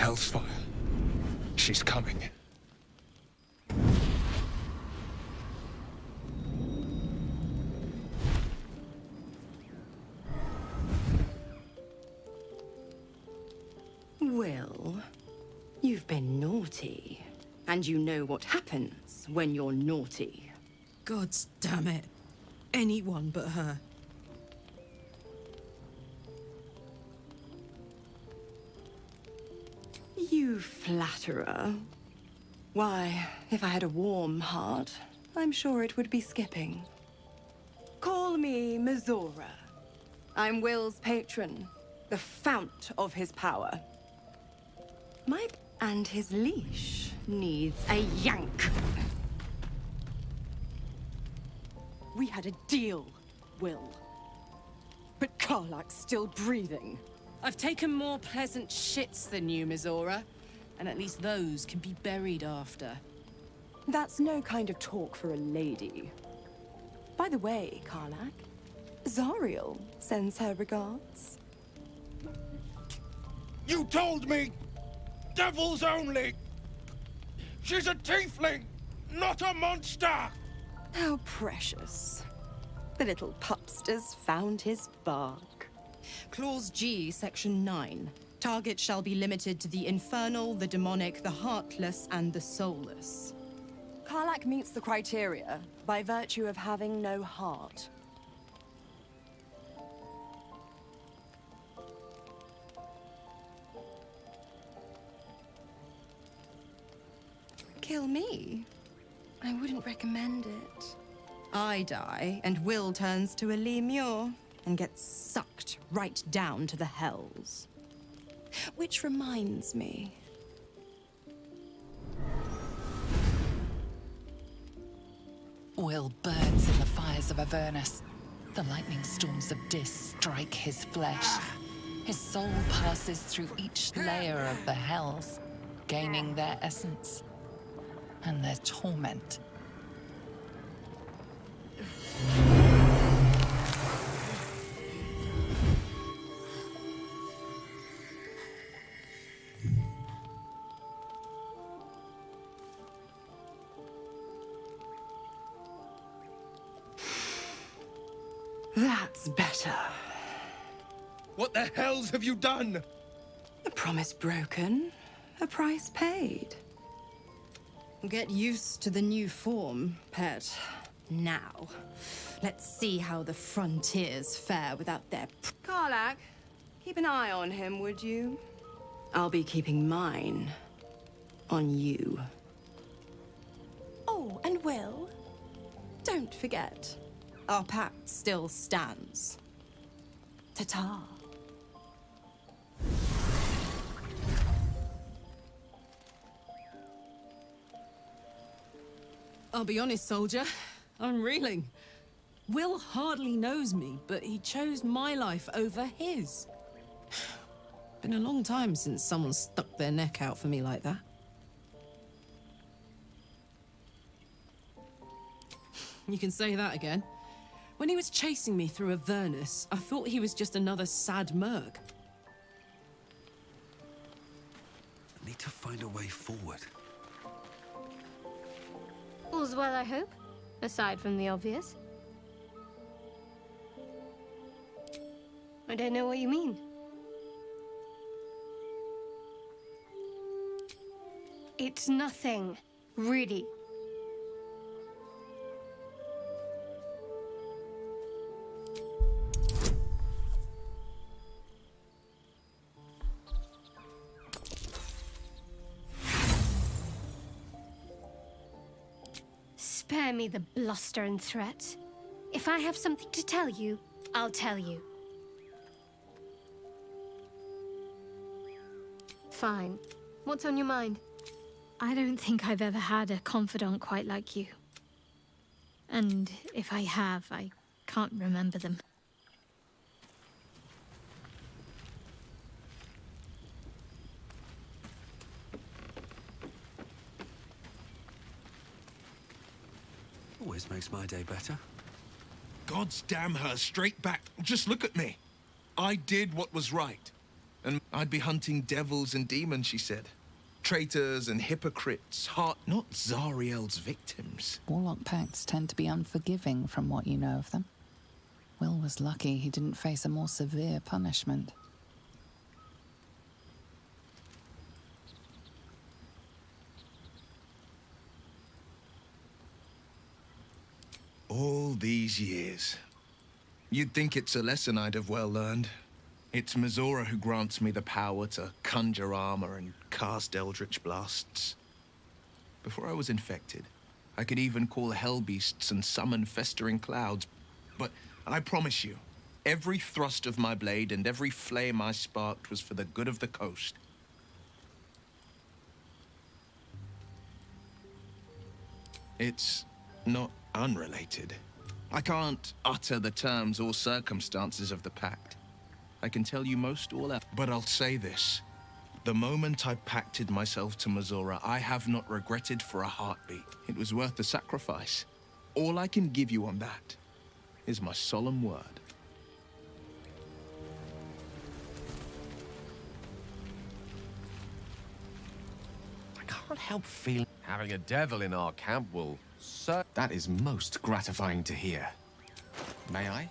Hellfire. She's coming. Will, you've been naughty. And you know what happens when you're naughty. Gods damn it. Anyone but her. You flatterer. Why, if I had a warm heart, I'm sure it would be skipping. Call me Mizora. I'm Will's patron, the fount of his power. And his leash needs a yank. We had a deal, Will. But Karlak's still breathing. I've taken more pleasant shits than you, Mizora. And at least those can be buried after. That's no kind of talk for a lady. By the way, Karlak, Zariel sends her regards. You told me! Devils only! She's a tiefling, not a monster! How precious. The little pupster's found his bark. Clause G, Section 9. Target shall be limited to the infernal, the demonic, the heartless, and the soulless. Karlak meets the criteria by virtue of having no heart. Kill me? I wouldn't recommend it. I die, and Will turns to a Lemure and gets sucked right down to the hells. Which reminds me. Will burns in the fires of Avernus. The lightning storms of Dis strike his flesh. His soul passes through each layer of the hells, gaining their essence and their torment. That's better. What the hells have you done? A promise broken, a price paid. Get used to the new form, pet. Now, let's see how the frontiers fare without their... Karlak, keep an eye on him, would you? I'll be keeping mine on you. Oh, and Will, don't forget, Our pact still stands. ta-ta. I'll be honest, soldier. I'm reeling. Will hardly knows me, but he chose my life over his. Been a long time since someone stuck their neck out for me like that. You can say that again. When he was chasing me through Avernus, I thought he was just another sad merc. I need to find a way forward. All's well, I hope, aside from the obvious. I don't know what you mean. It's nothing, really. Spare me the bluster and threats. If I have something to tell you, I'll tell you. Fine. What's on your mind? I don't think I've ever had a confidant quite like you. And if I have, I can't remember them. Always makes my day better. God's damn her, straight back. Just look at me. I did what was right. And I'd be hunting devils and demons, she said. Traitors and hypocrites, not Zariel's victims. Warlock pacts tend to be unforgiving from what you know of them. Will was lucky he didn't face a more severe punishment. All these years. You'd think it's a lesson I'd have well learned. It's Mizora who grants me the power to conjure armor and cast eldritch blasts. Before I was infected, I could even call hell beasts and summon festering clouds. But I promise you, every thrust of my blade and every flame I sparked was for the good of the coast. It's not unrelated. I can't utter the terms or circumstances of the pact. I can tell you most all else, but I'll say this. The moment I pacted myself to Mizora, I have not regretted for a heartbeat. It was worth the sacrifice. All I can give you on that is my solemn word. I can't help feeling having a devil in our camp will that is most gratifying to hear. May I?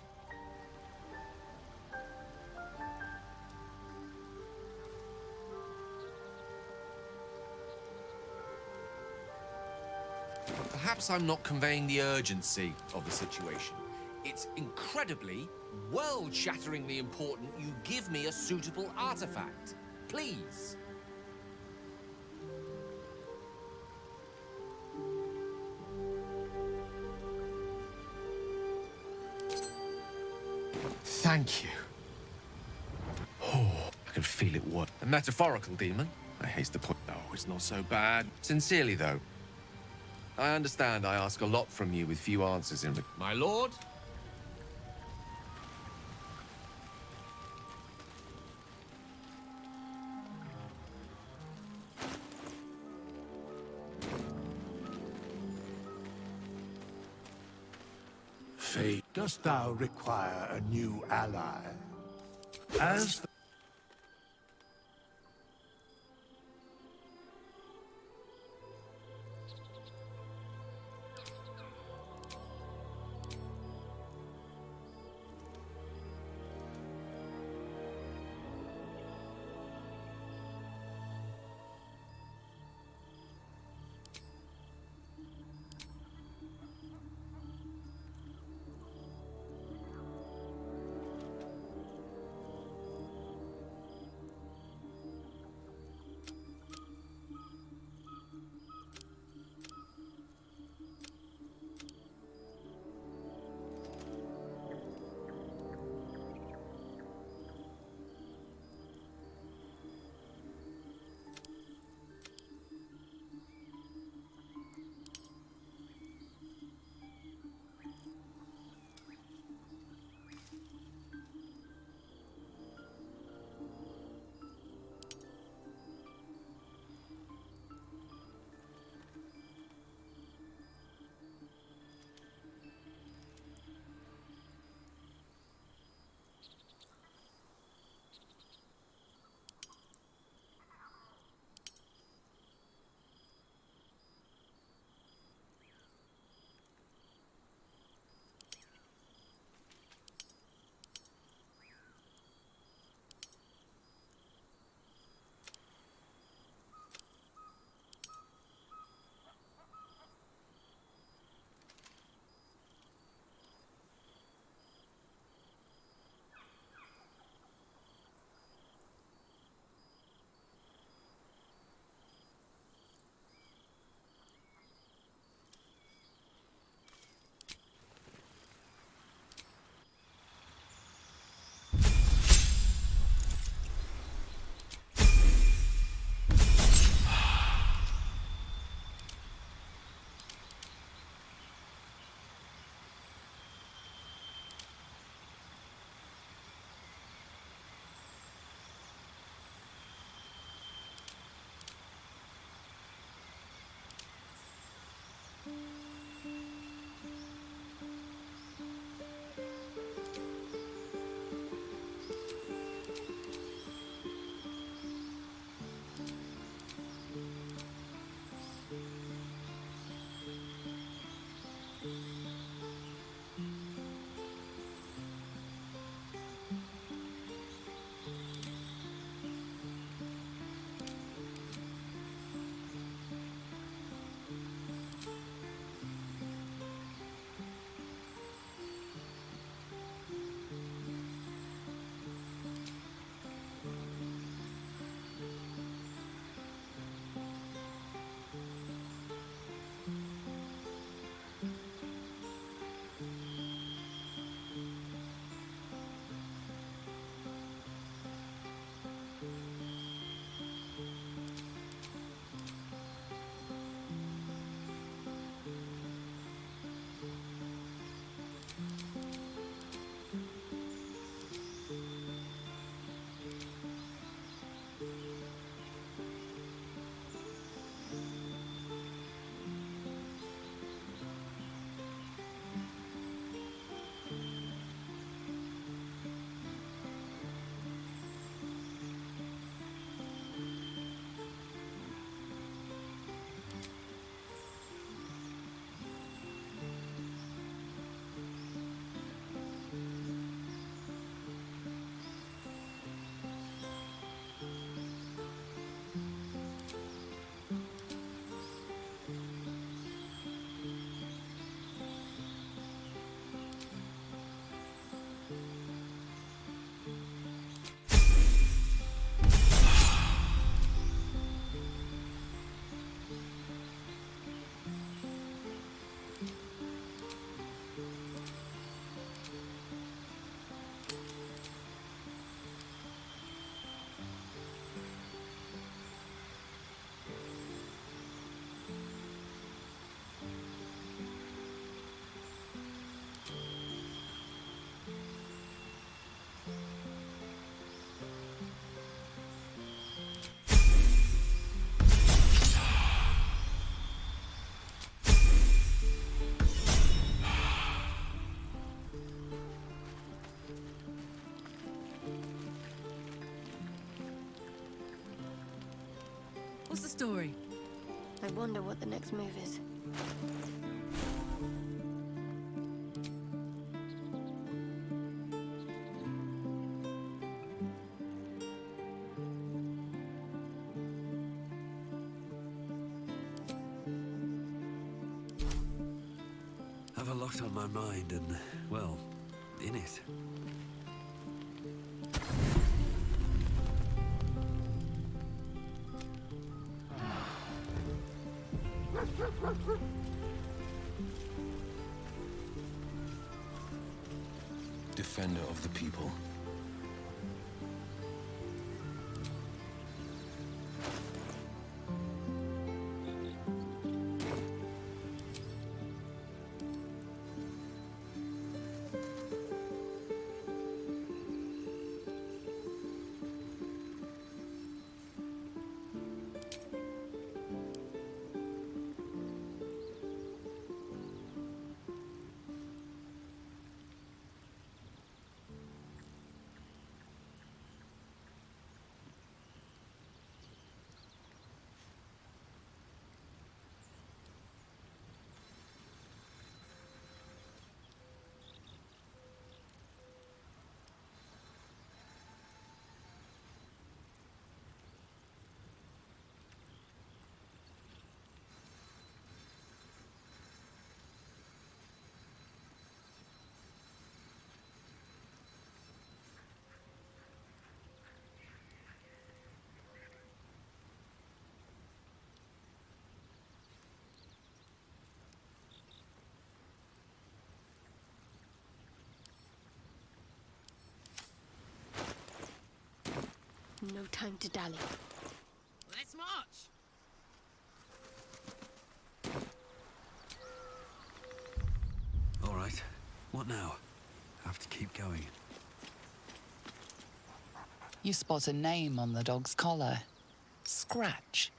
Perhaps I'm not conveying the urgency of the situation. It's incredibly, world-shatteringly important you give me a suitable artifact. Please. Thank you. Oh, I can feel it work. A metaphorical demon? I haste to point. Oh, it's not so bad. Sincerely, though. I understand I ask a lot from you with few answers in my lord? Fate, dost thou require a new ally? As the What's the story? I wonder what the next move is. Have a lot on my mind and, well, in it. Defender of the people. No time to dally. Let's march! All right. What now? Have to keep going. You spot a name on the dog's collar. Scratch.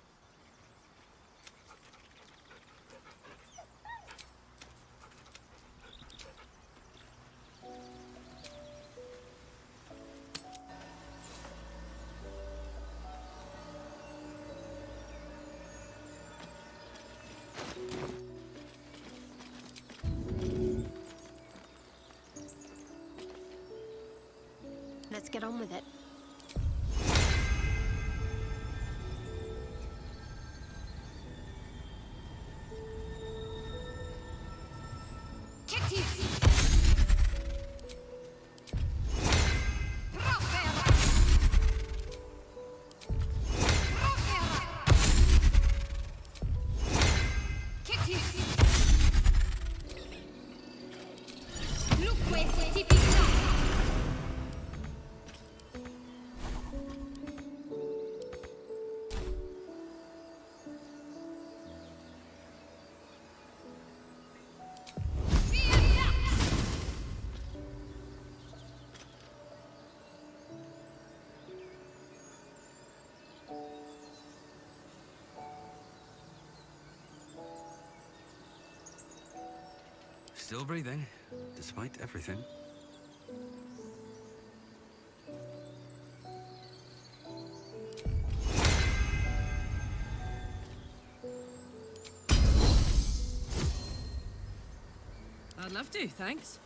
Let's get on with it. Still breathing, despite everything. I'd love to, thanks.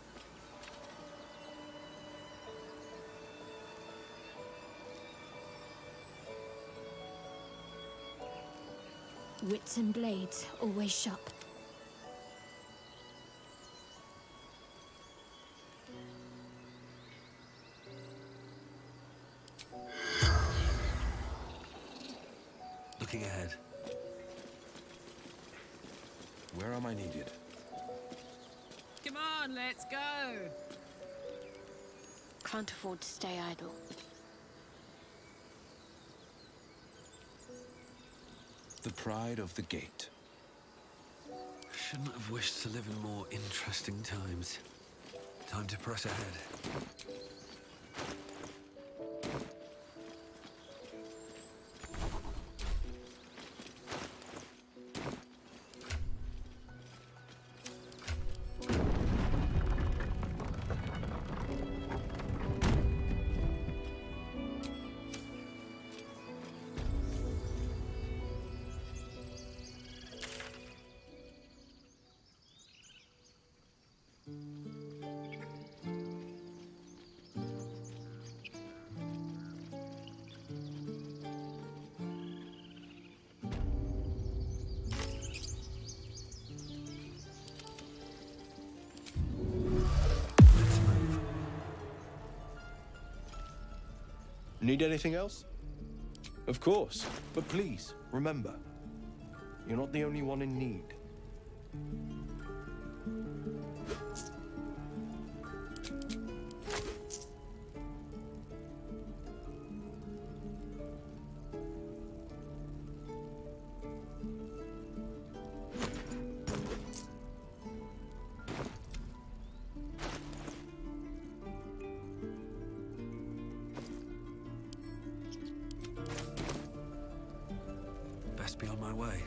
Wits and blades, always sharp. Looking ahead. Where am I needed? Come on, let's go! Can't afford to stay idle. The pride of the gate. Shouldn't have wished to live in more interesting times. Time to press ahead. Need anything else? Of course, but please, remember, you're not the only one in need. Best be on my way.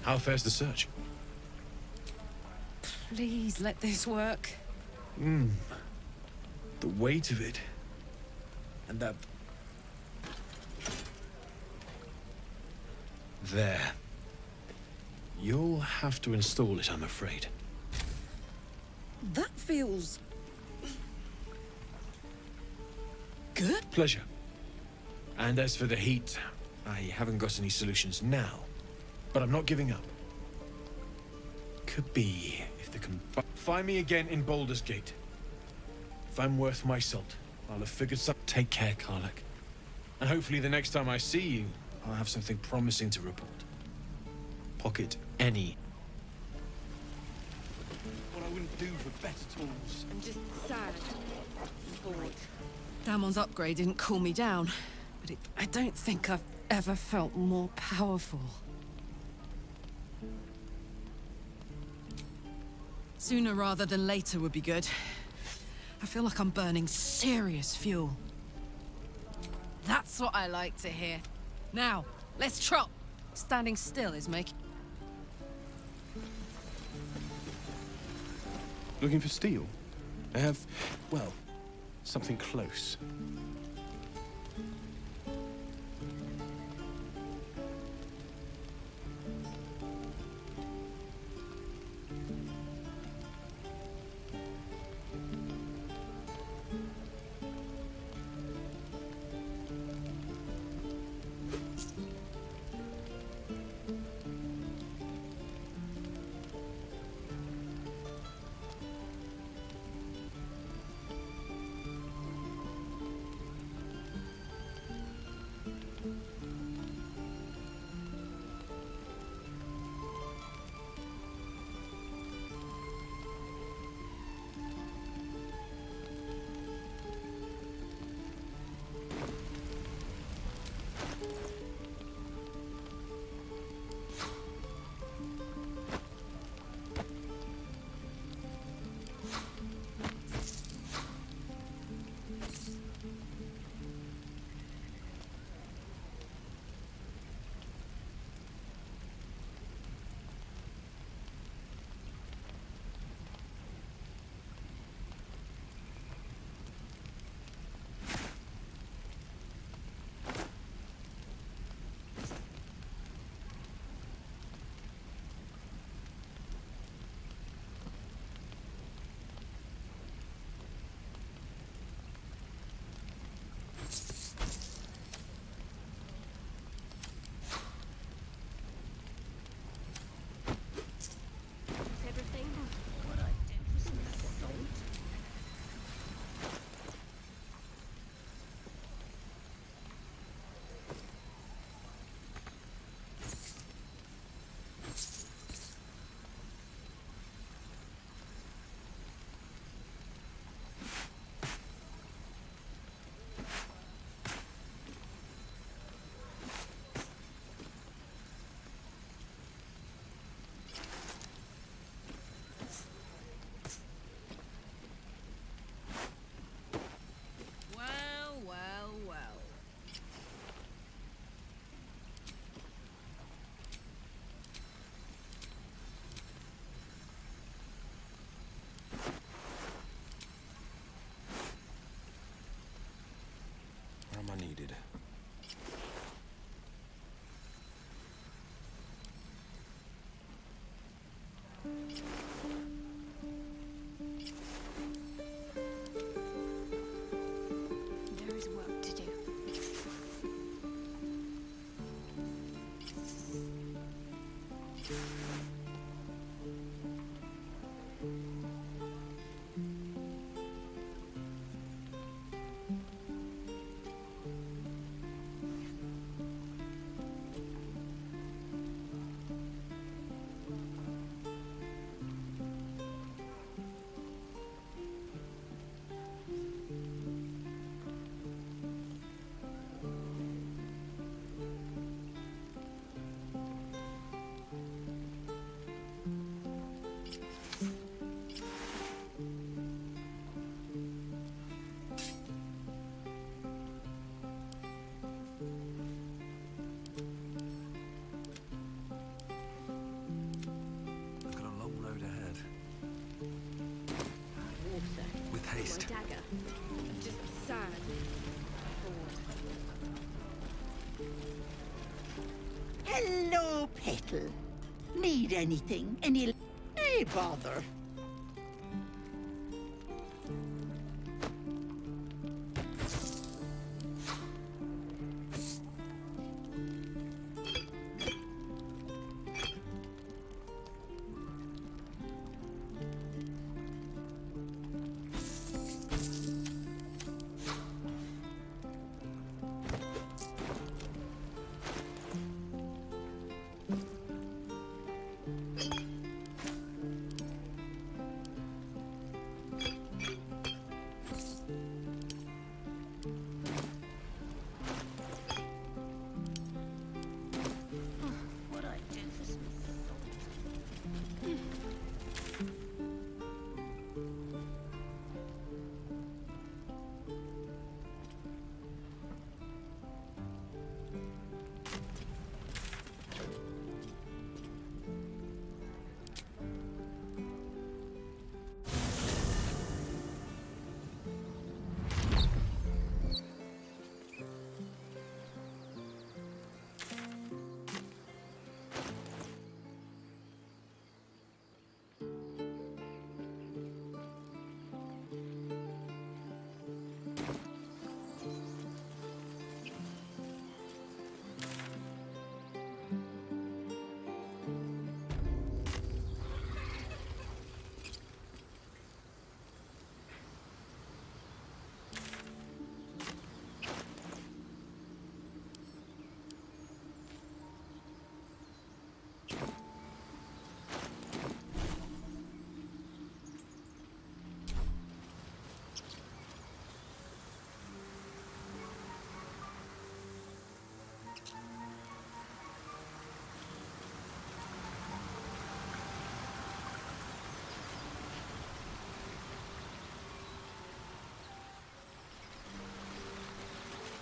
How fares the search? Please let this work. The weight of it. And that... There. You'll have to install it, I'm afraid. That feels... good? Pleasure. And as for the heat, I haven't got any solutions now. But I'm not giving up. Could be if the find me again in Baldur's Gate. If I'm worth my salt, I'll have figured something. Take care, Karlach. And hopefully the next time I see you, I'll have something promising to report. Pocket any. What I wouldn't do for better tools. I'm just sad and bored. Damon's upgrade didn't cool me down, but I don't think I've ever felt more powerful. Sooner rather than later would be good. I feel like I'm burning serious fuel. That's what I like to hear. Now, let's trot. Standing still is making... Looking for steel? I have, well, something close. Where am I needed? Hello, Petal. Need anything? Any... Hey, bother.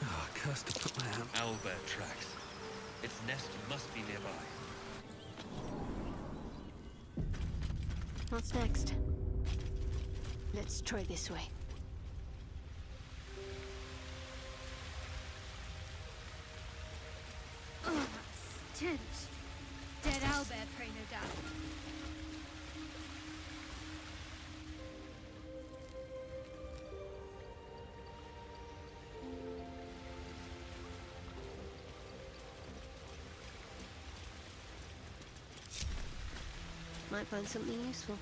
Oh, cursed to put my hand. Owlbear tracks. Its nest must be nearby. What's next? Let's try this way. Oh, stench! Dead owlbear prey, no doubt. Might find something useful.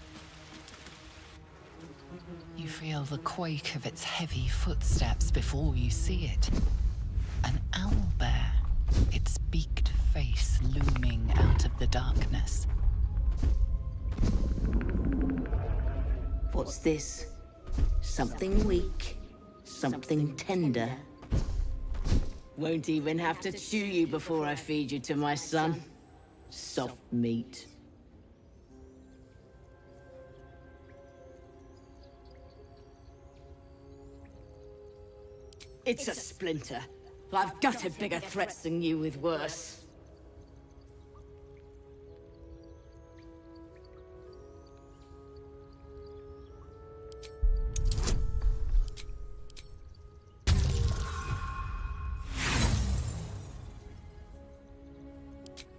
You feel the quake of its heavy footsteps before you see it. An owlbear, its beaked face looming out of the darkness. What's this? Something weak, something tender. Won't even have to chew you before I feed you to my son. Soft meat. It's a splinter. I've gutted bigger threats than you with worse.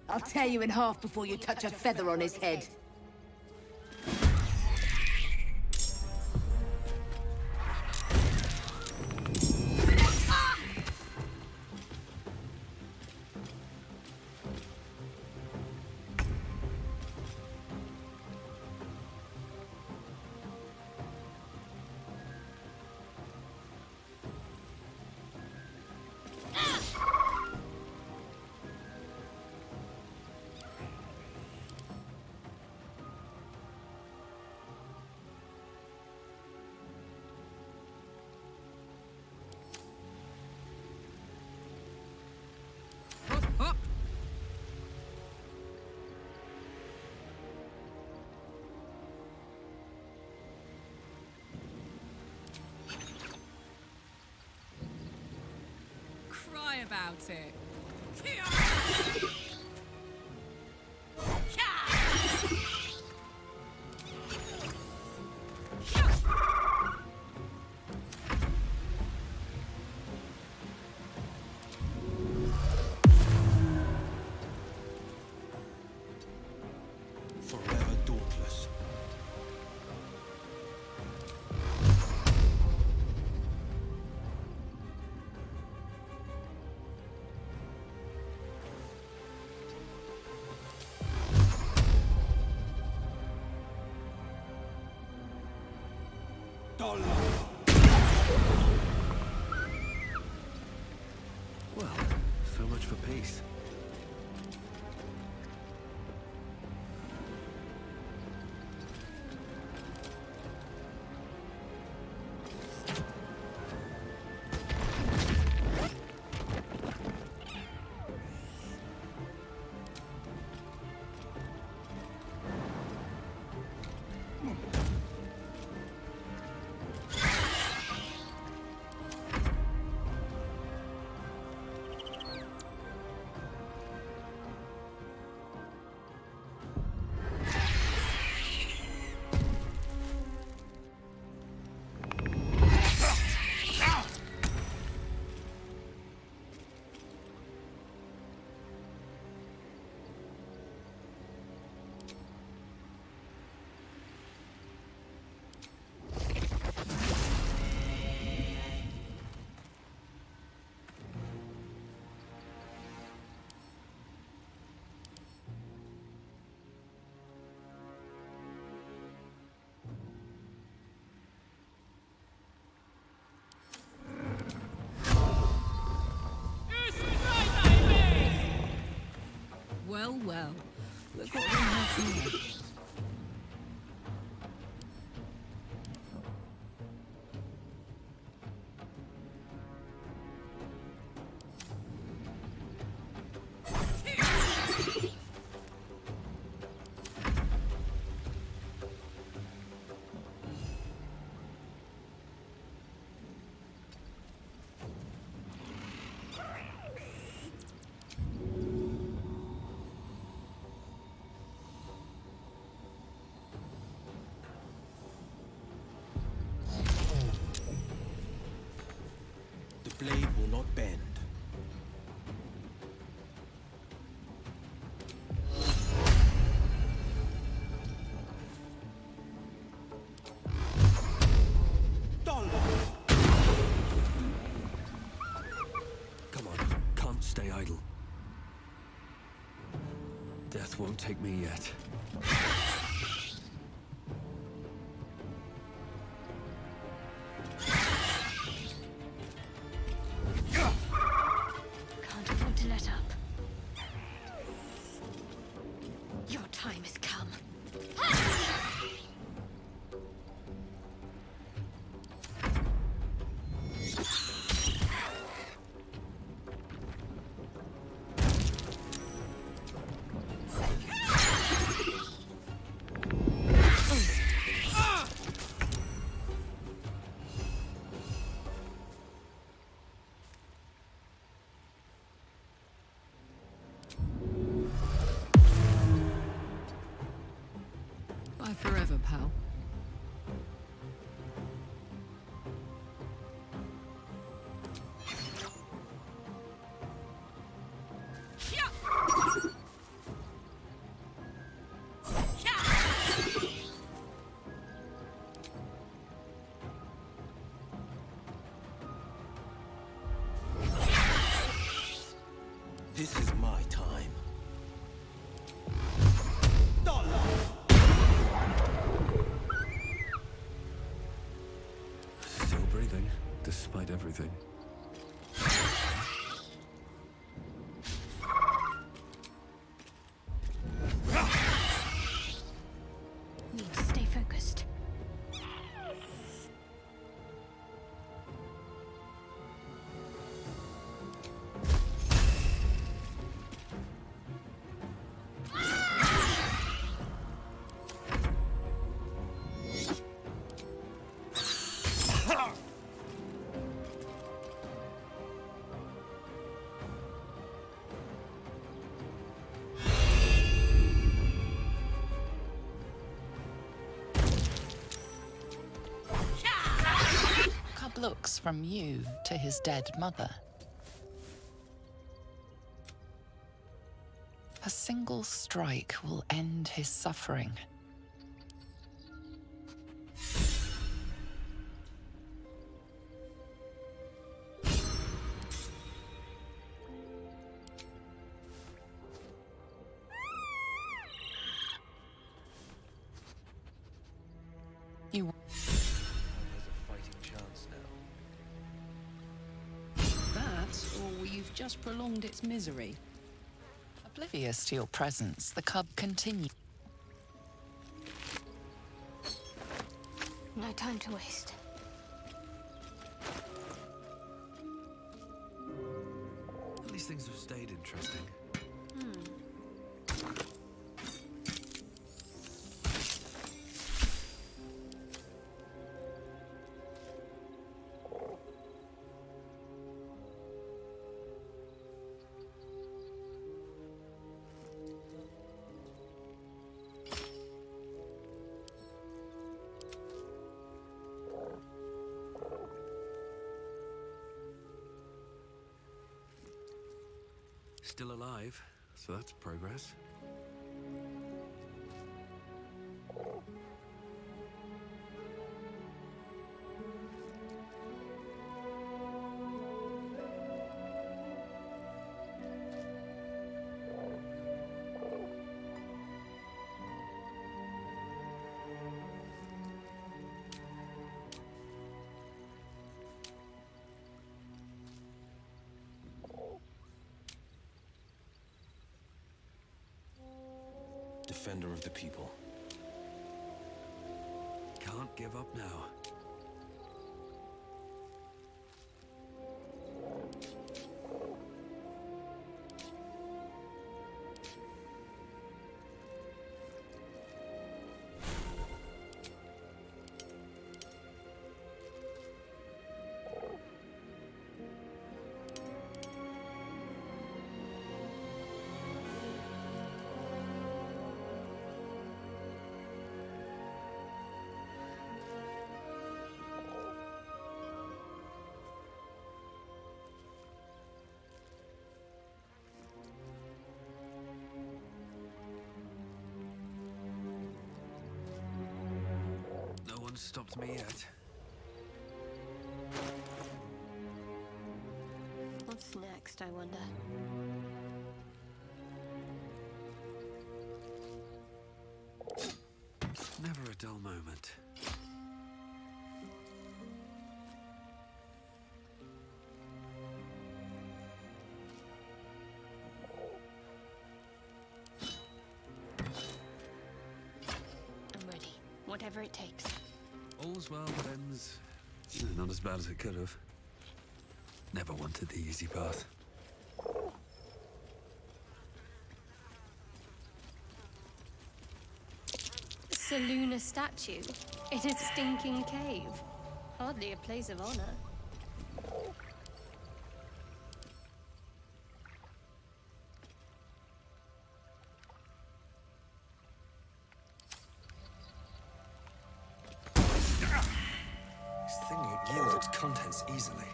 I'll tear you in half before you touch a feather on his head. Cry about it. Look what we have here. The blade will not bend. Come on, can't stay idle. Death won't take me yet. Can't afford to let up. Your time has come. Bye forever, pal. This is my time. Still breathing, despite everything. Need to stay focused. Cub looks from you to his dead mother. A single strike will end his suffering. You There's a fighting chance now. That, or you've just prolonged its misery. oblivious to your presence, the cub continued. No time to waste. At least things have stayed interesting. Still alive, so that's progress. defender of the people. Can't give up now. No one stopped me yet. What's next, I wonder? Never a dull moment. I'm ready. Whatever it takes. All's well that ends. Not as bad as it could have. Never wanted the easy path. Saluna statue. It is stinking cave. Hardly a place of honor. This thing won't yield its contents easily.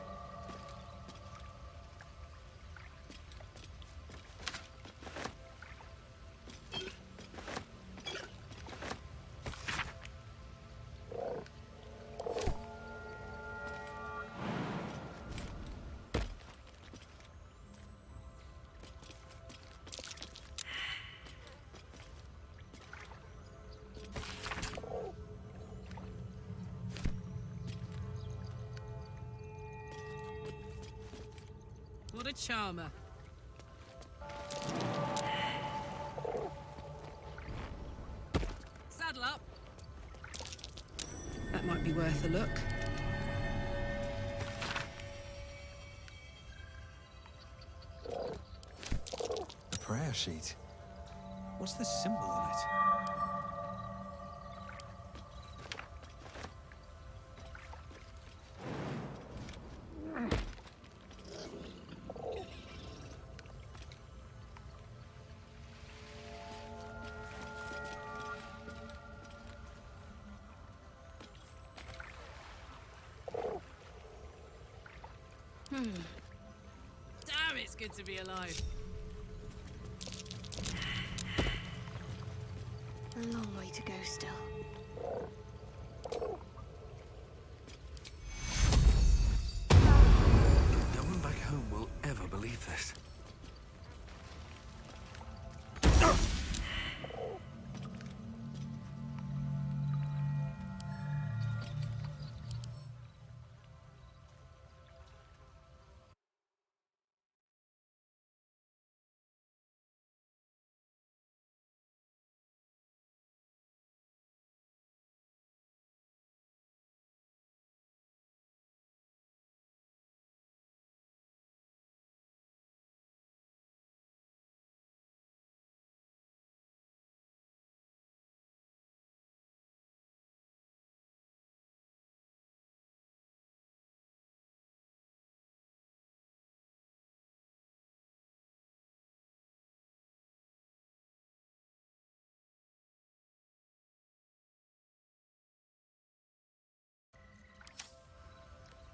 What a charmer. Saddle up. That might be worth a look. A prayer sheet. What's the symbol on it? Damn, it's good to be alive. A long way to go still. No one back home will ever believe this.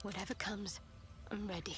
Whatever comes, I'm ready.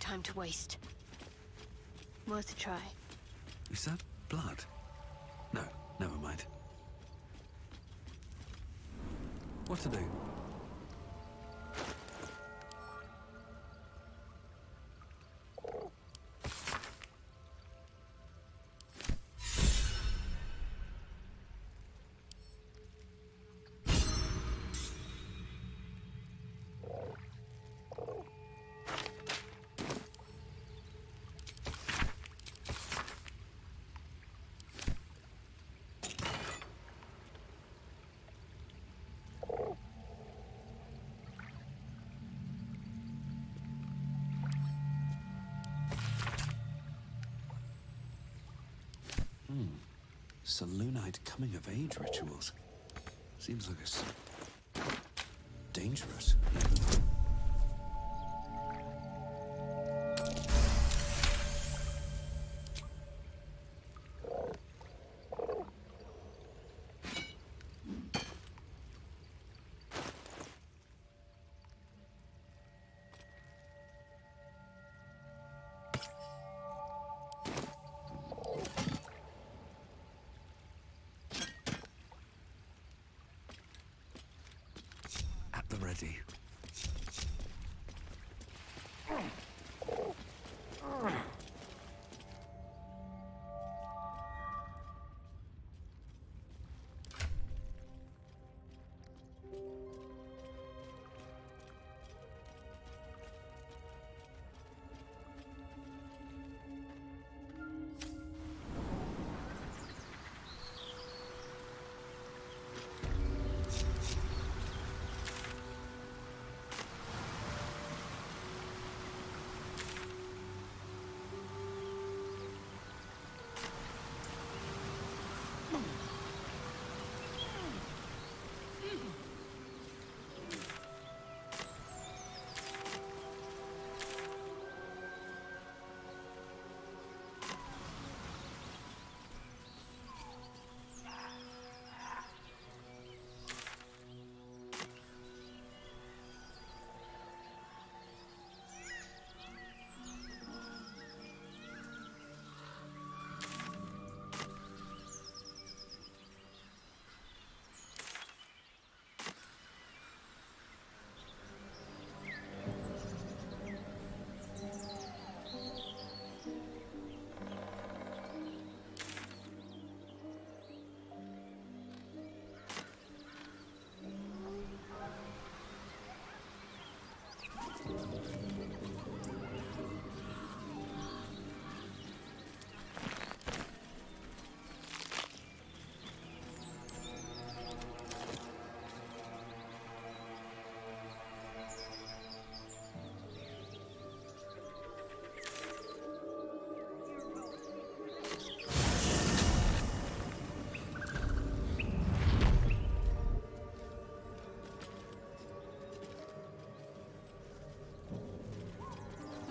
time to waste. Worth a try. Is that blood? No, never mind. What to do? Saloonite coming-of-age rituals. Seems like it's dangerous. At the ready.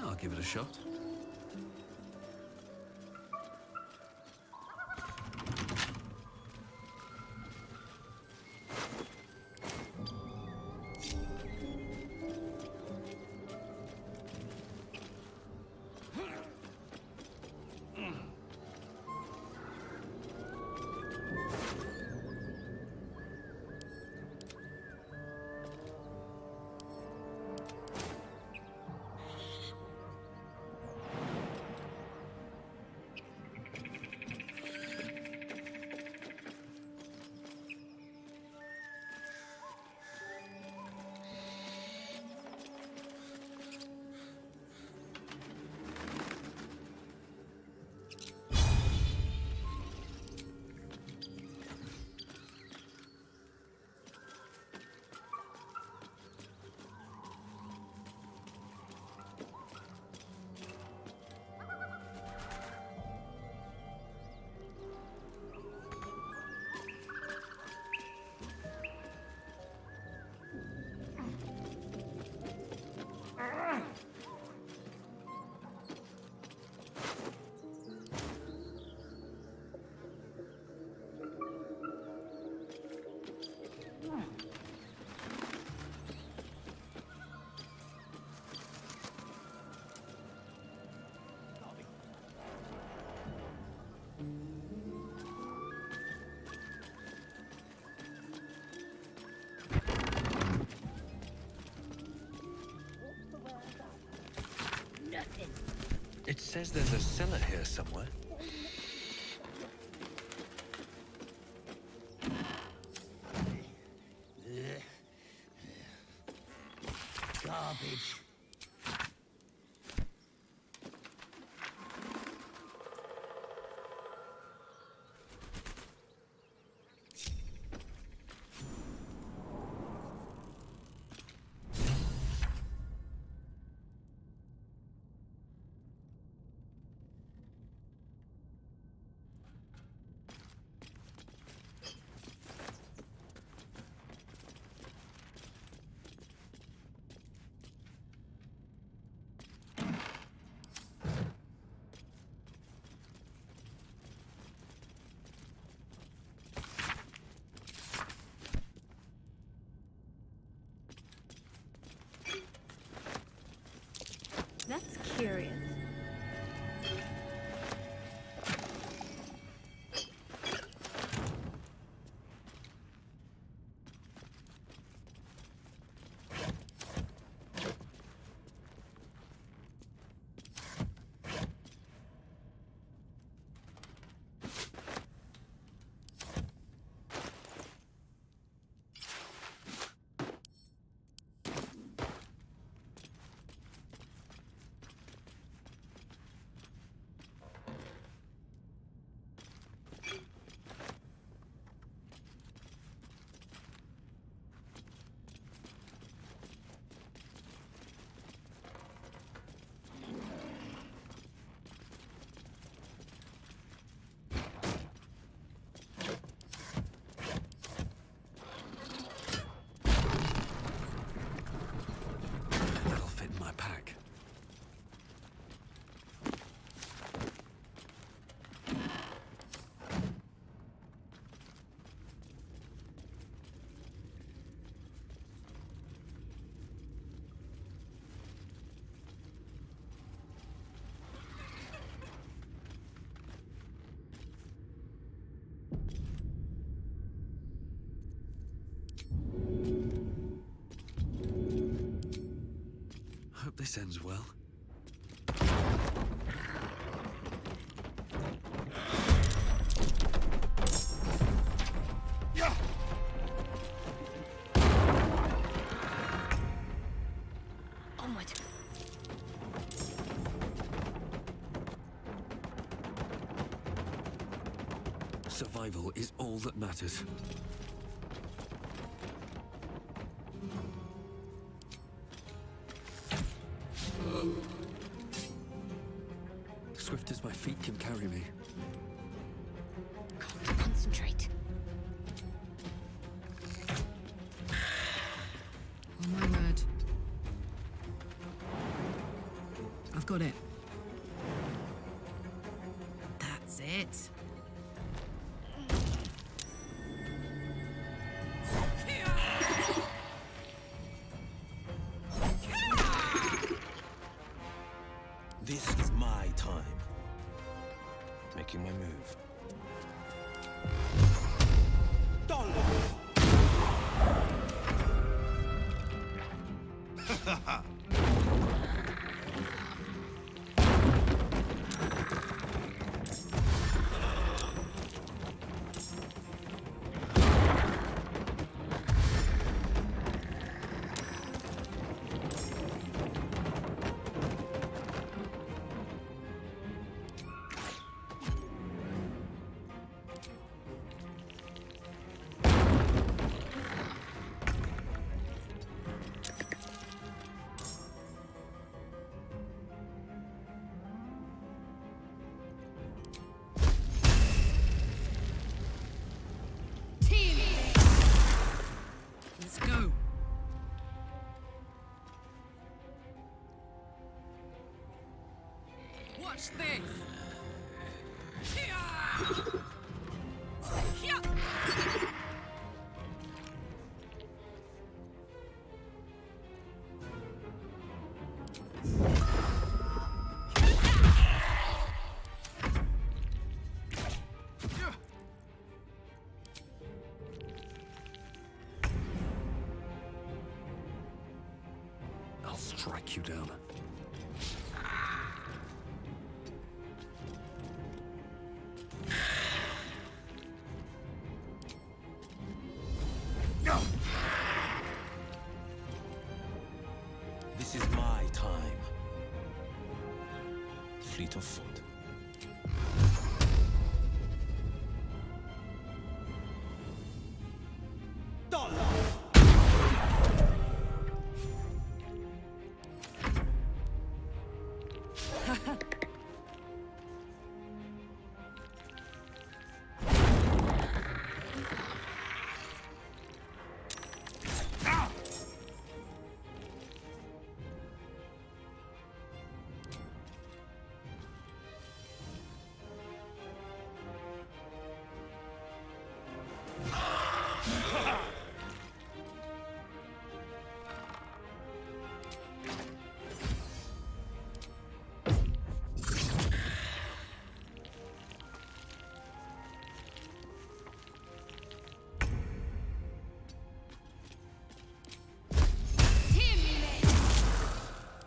I'll give it a shot. says there's a cellar here somewhere. Garbage. That's curious. That'll fit in my pack. Hope this ends well. Onward. Survival is all that matters. Swift as my feet can carry me. Concentrate. Oh my word. I've got it. That's it. This is my time. Making my move. Let's go. Watch this. I'll strike you down. fleet of foot.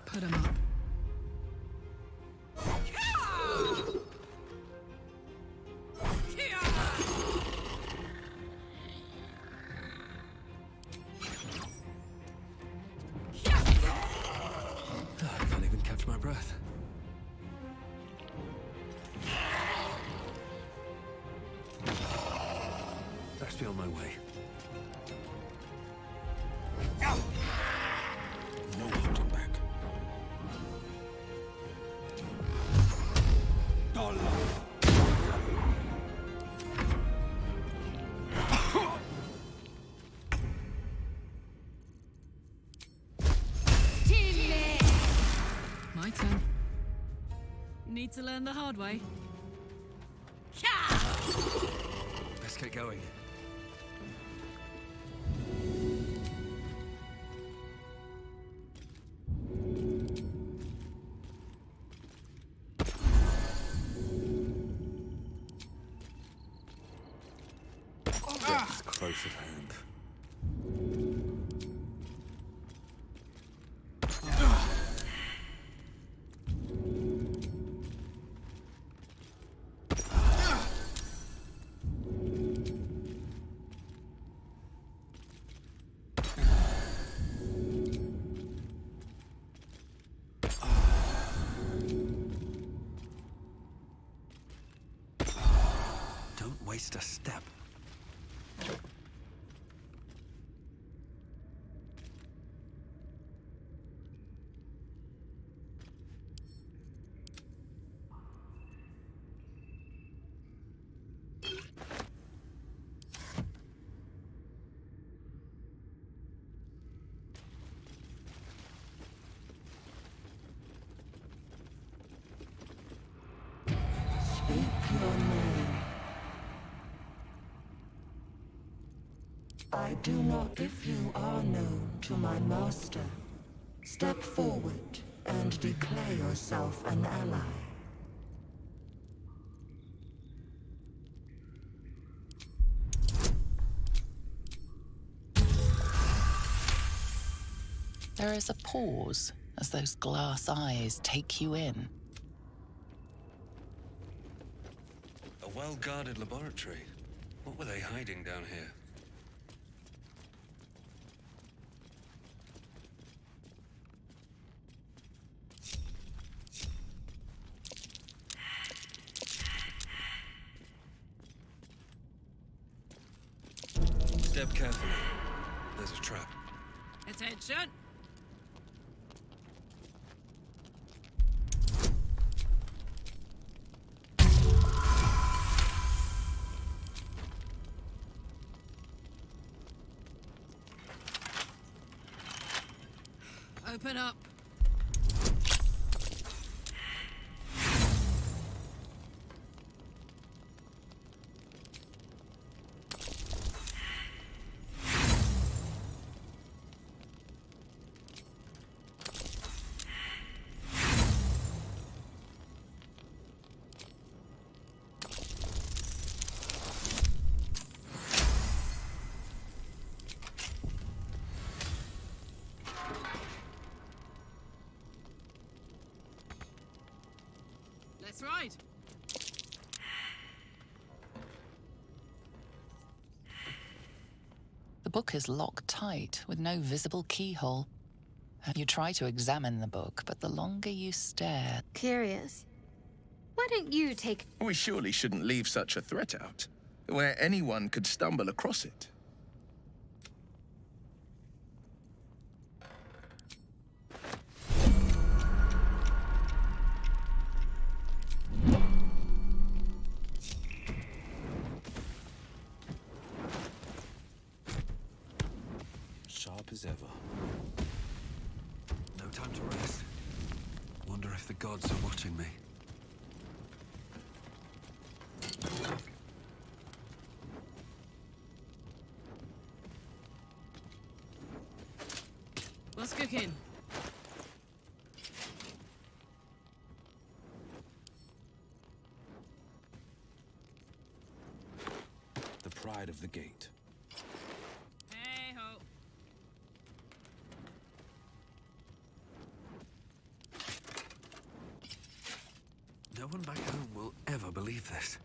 Put him up. I can't even catch my breath. Best be on my way. No holding back. My turn. Need to learn the hard way. Let's get going. Death's close at hand. Don't waste a step. I do not. If you are known to my master, step forward and declare yourself an ally. There is a pause as those glass eyes take you in. A well-guarded laboratory. What were they hiding down here? Step carefully. There's a trap. Attention! Open up. Let's ride. The book is locked tight with no visible keyhole. You try to examine the book, but the longer you stare... Curious. Why don't you take... We surely shouldn't leave such a threat out, where anyone could stumble across it. Sharp as ever. No time to rest. Wonder if the gods are watching me. What's cooking? The pride of the gate. Hey ho. No one back home will ever believe this.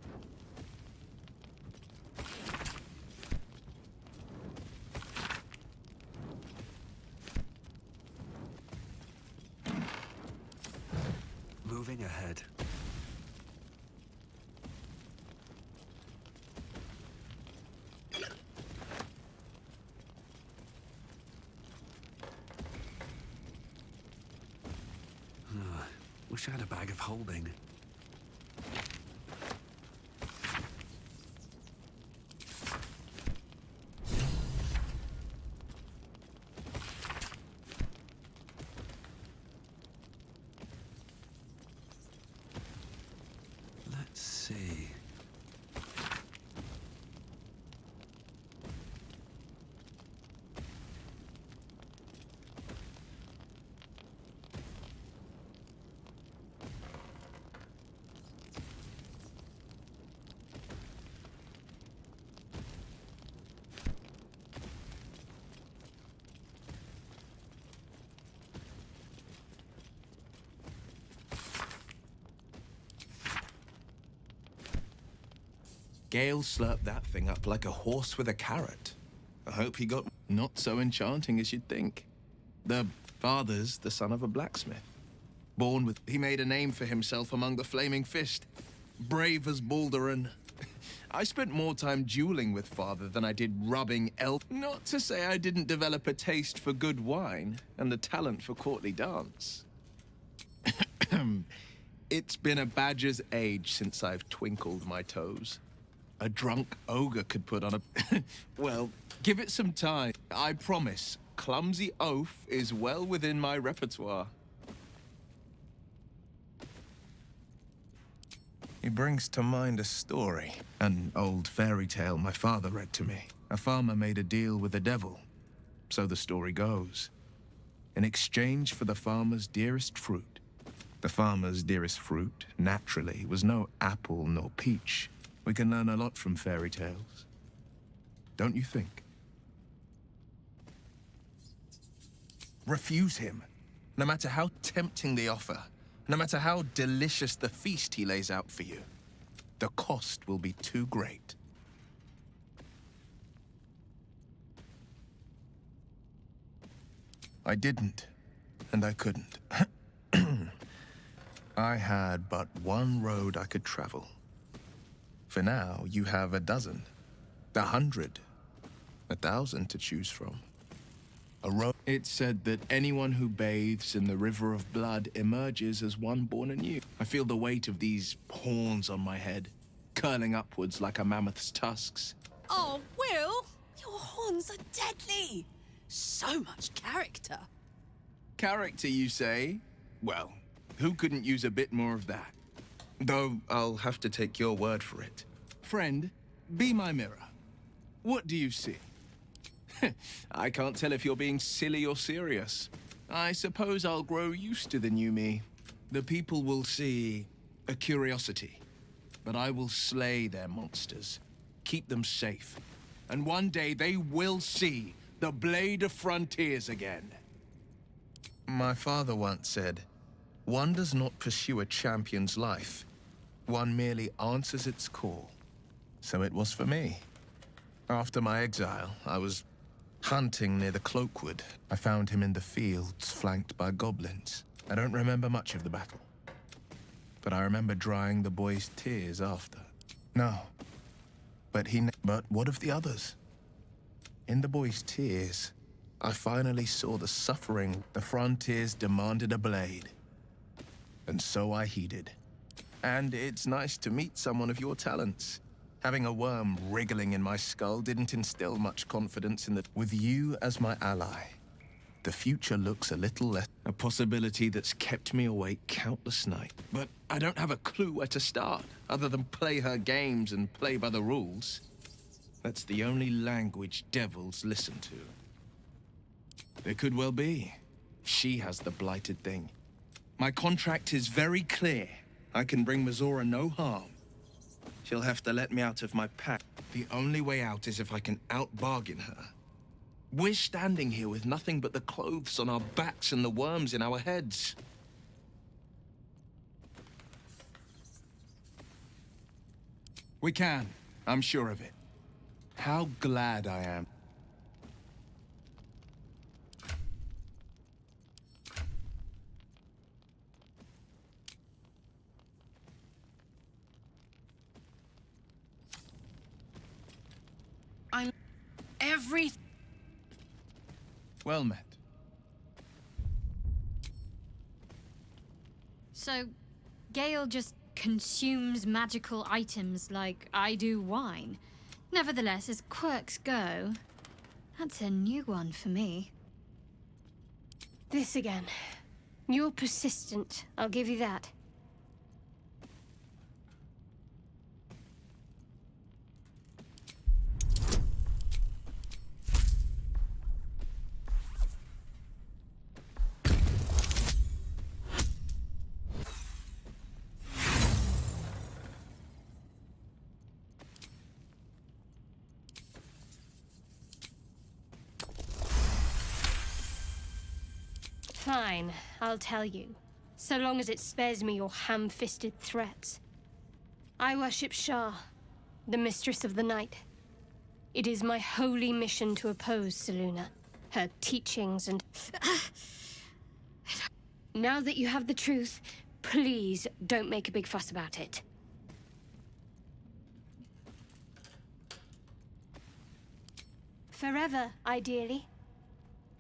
Moving ahead. Wish I had a bag of holding. Let's see. Gale slurped that thing up like a horse with a carrot. I hope he got not so enchanting as you'd think. The father's the son of a blacksmith. Born with... He made a name for himself among the Flaming Fist. Brave as Baldur, and... I spent more time dueling with father than I did rubbing elf. Not to say I didn't develop a taste for good wine and the talent for courtly dance. It's been a badger's age since I've twinkled my toes. A drunk ogre could put on a... Well, give it some time. I promise, clumsy oaf is well within my repertoire. He brings to mind a story, an old fairy tale my father read to me. A farmer made a deal with the devil, so the story goes. In exchange for the farmer's dearest fruit. The farmer's dearest fruit, naturally, was no apple nor peach. We can learn a lot from fairy tales. Don't you think? Refuse him, no matter how tempting the offer, no matter how delicious the feast he lays out for you. The cost will be too great. I didn't, and I couldn't. I had but one road I could travel. For now, you have a dozen, 100, 1,000 to choose from. A road. It's said that anyone who bathes in the river of blood emerges as one born anew. I feel the weight of these horns on my head, curling upwards like a mammoth's tusks. Oh, Will! Your horns are deadly! So much character. Character, you say? Well, who couldn't use a bit more of that? Though I'll have to take your word for it. Friend, be my mirror. What do you see? I can't tell if you're being silly or serious. I suppose I'll grow used to the new me. The people will see a curiosity, but I will slay their monsters, keep them safe. And one day they will see the Blade of Frontiers again. My father once said, one does not pursue a champion's life. One merely answers its call. So it was for me. After my exile, I was hunting near the Cloakwood. I found him in the fields, flanked by goblins. I don't remember much of the battle. but I remember drying the boy's tears after. No. But what of the others? In the boy's tears, I finally saw the suffering. The frontiers demanded a blade. And so I heeded. And it's nice to meet someone of your talents. Having a worm wriggling in my skull didn't instill much confidence in that. With you as my ally, the future looks a little less. A possibility that's kept me awake countless nights. But I don't have a clue where to start, other than play her games and play by the rules. That's the only language devils listen to. It could well be. She has the blighted thing. My contract is very clear. I can bring Mizora no harm. She'll have to let me out of my pack. The only way out is if I can out-bargain her. We're standing here with nothing but the clothes on our backs and the worms in our heads. We can. I'm sure of it. How glad I am. Well met. So, Gale just consumes magical items like I do wine. Nevertheless, as quirks go, that's a new one for me. This again. You're persistent, I'll give you that. Fine, I'll tell you. So long as it spares me your ham-fisted threats. I worship Shah, the mistress of the night. It is my holy mission to oppose Selûne, her teachings and... Now that you have the truth, please don't make a big fuss about it. Forever, ideally.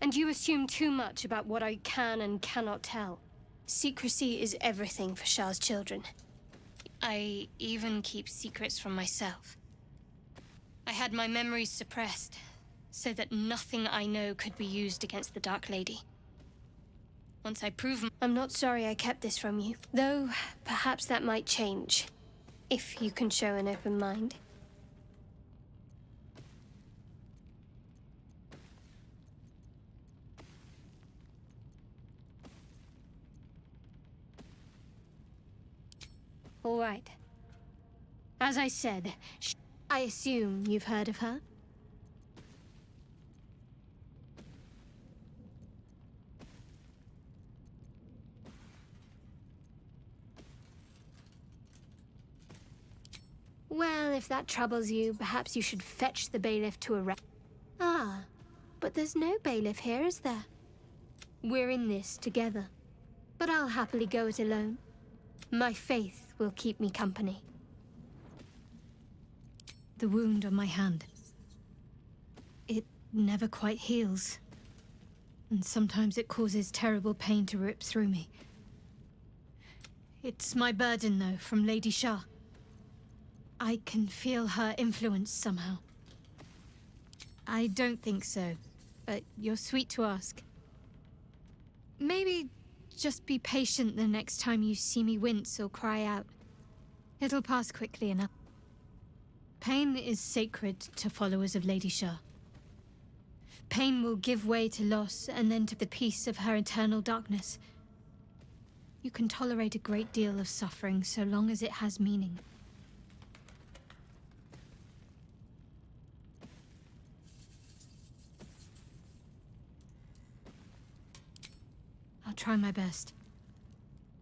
And you assume too much about what I can and cannot tell. Secrecy is everything for Shah's children. I even keep secrets from myself. I had my memories suppressed, so that nothing I know could be used against the Dark Lady. Once I prove... I'm not sorry I kept this from you, though perhaps that might change, if you can show an open mind. All right. As I said, I assume you've heard of her? Well, if that troubles you, perhaps you should fetch the bailiff to arrest... Ah, but there's no bailiff here, is there? We're in this together, but I'll happily go it alone. My faith will keep me company. The wound on my hand. It never quite heals. And sometimes it causes terrible pain to rip through me. It's my burden, though, from Lady Shah. I can feel her influence somehow. I don't think so, but you're sweet to ask. Maybe just be patient the next time you see me wince or cry out. It'll pass quickly enough. Pain is sacred to followers of Lady Shah. Pain will give way to loss and then to the peace of her eternal darkness. You can tolerate a great deal of suffering so long as it has meaning. I'll try my best.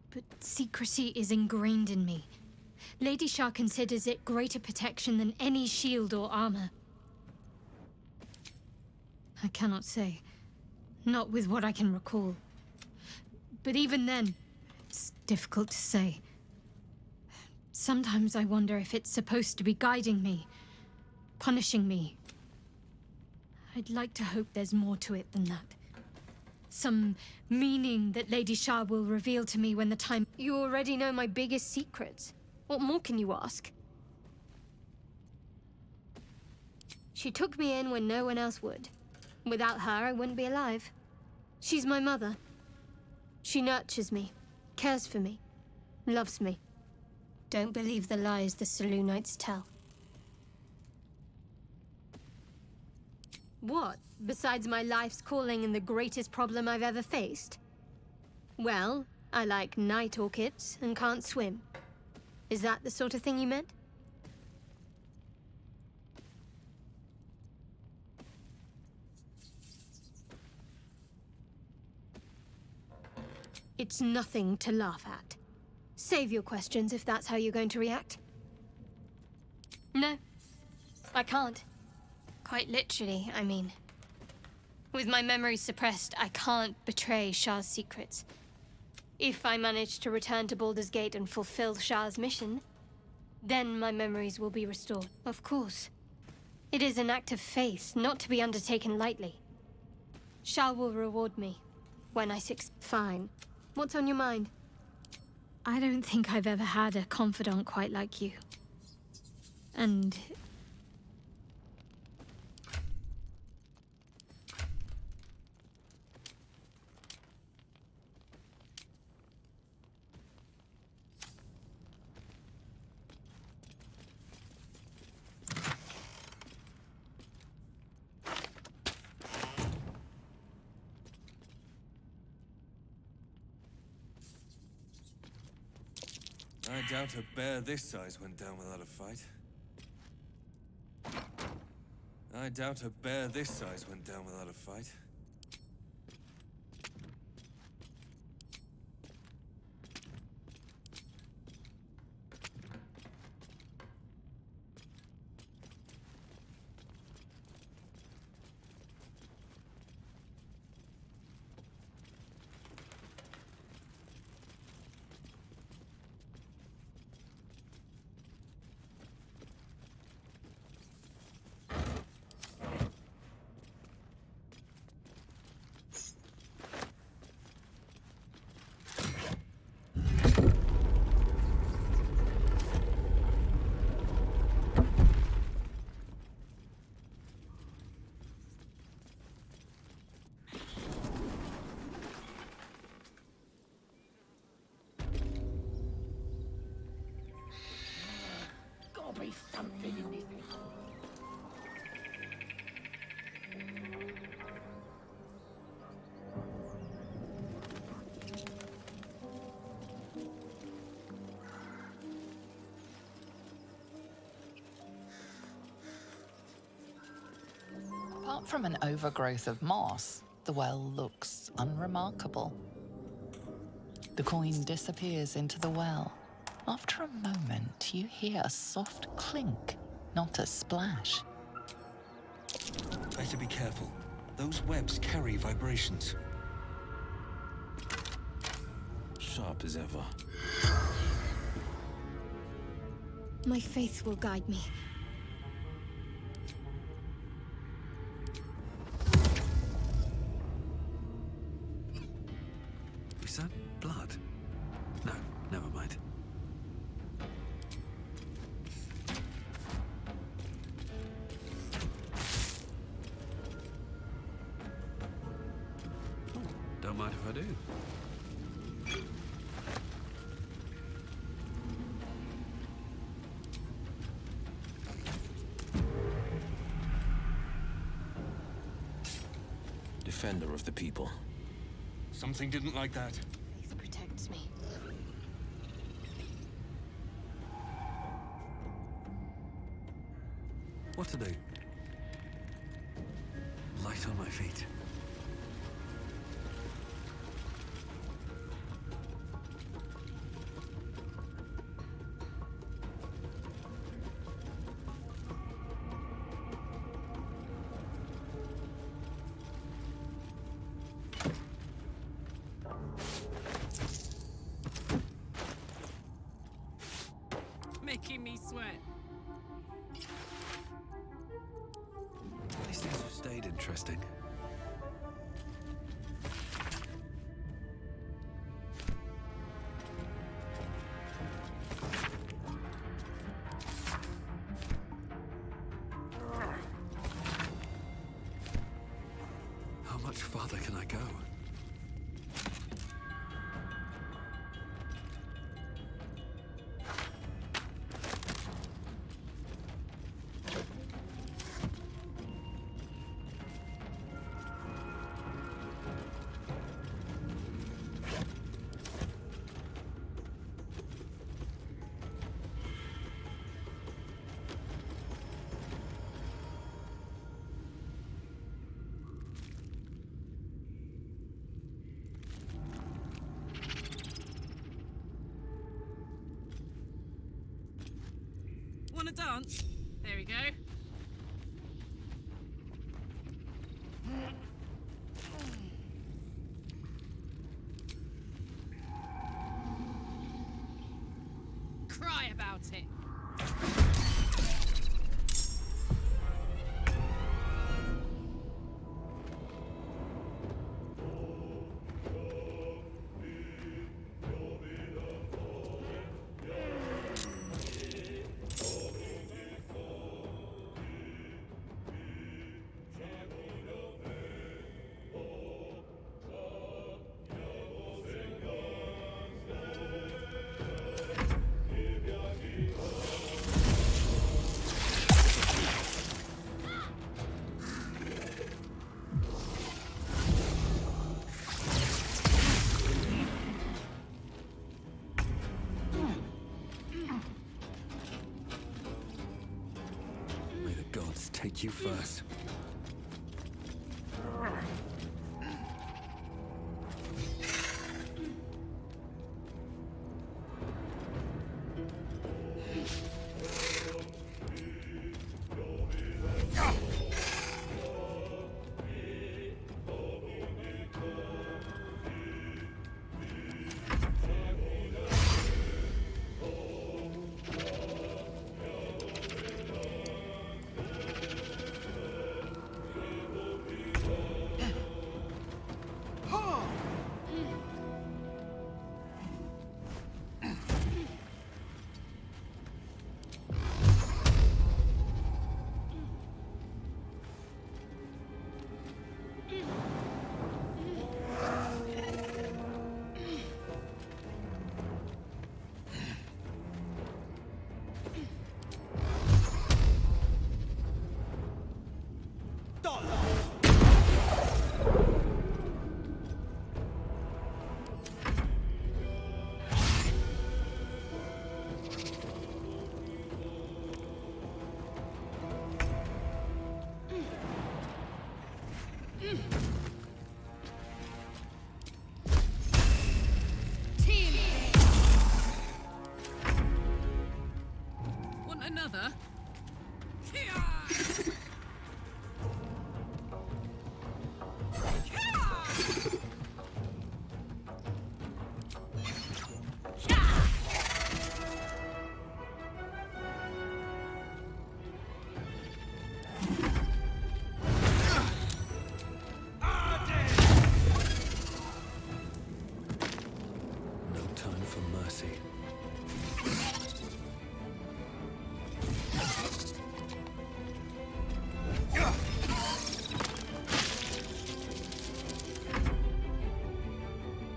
But secrecy is ingrained in me. Lady Shah considers it greater protection than any shield or armor. I cannot say. Not with what I can recall. But even then, it's difficult to say. Sometimes I wonder if it's supposed to be guiding me, punishing me. I'd like to hope there's more to it than that. Some meaning that Lady Shah will reveal to me when the time... You already know my biggest secrets. What more can you ask? She took me in when no one else would. Without her, I wouldn't be alive. She's my mother. She nurtures me, cares for me, loves me. Don't believe the lies the Selûnites tell. What, besides my life's calling and the greatest problem I've ever faced? Well, I like night orchids and can't swim. Is that the sort of thing you meant? It's nothing to laugh at. Save your questions if that's how you're going to react. No, I can't. Quite literally, I mean. With my memories suppressed, I can't betray Shah's secrets. If I manage to return to Baldur's Gate and fulfill Shah's mission, then my memories will be restored. Of course. It is an act of faith, not to be undertaken lightly. Shah will reward me when I succeed. Fine. What's on your mind? I don't think I've ever had a confidant quite like you. And... I doubt a bear this size went down without a fight. I doubt a bear this size went down without a fight. Gotta be something in this. Apart from an overgrowth of moss, the well looks unremarkable. The coin disappears into the well. After a moment, you hear a soft clink, not a splash. Better be careful. Those webs carry vibrations. Sharp as ever. My faith will guide me. Is that blood? No, never mind. Don't mind if I do. Defender of the people. Something didn't like that. Faith protects me. What to do? Light on my feet. interesting. How much farther can I go? Want to dance? There we go. Cry about it. May the gods take you first. Want another? No time for mercy.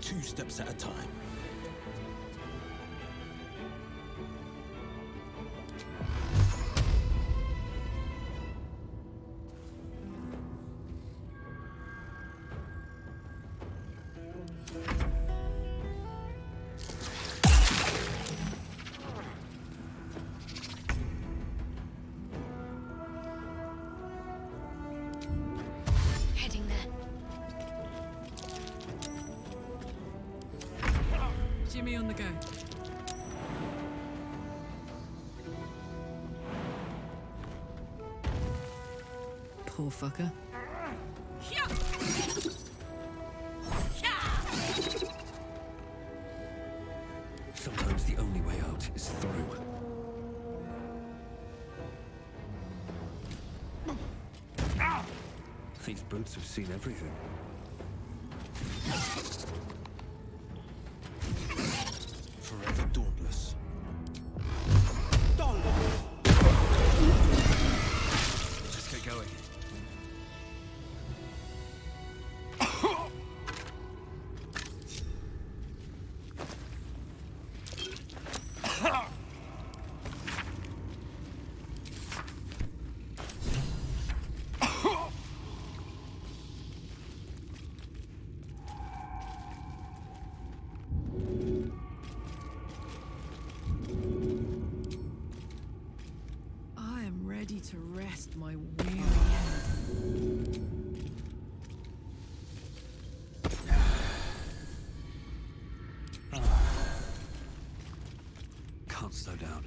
Two steps at a time. Heading there. Jimmy on the go. Poor fucker. Sometimes the only way out is through. These brutes have seen everything. Forever dauntless. Let's get going. I am ready to rest my weary head. Can't slow down.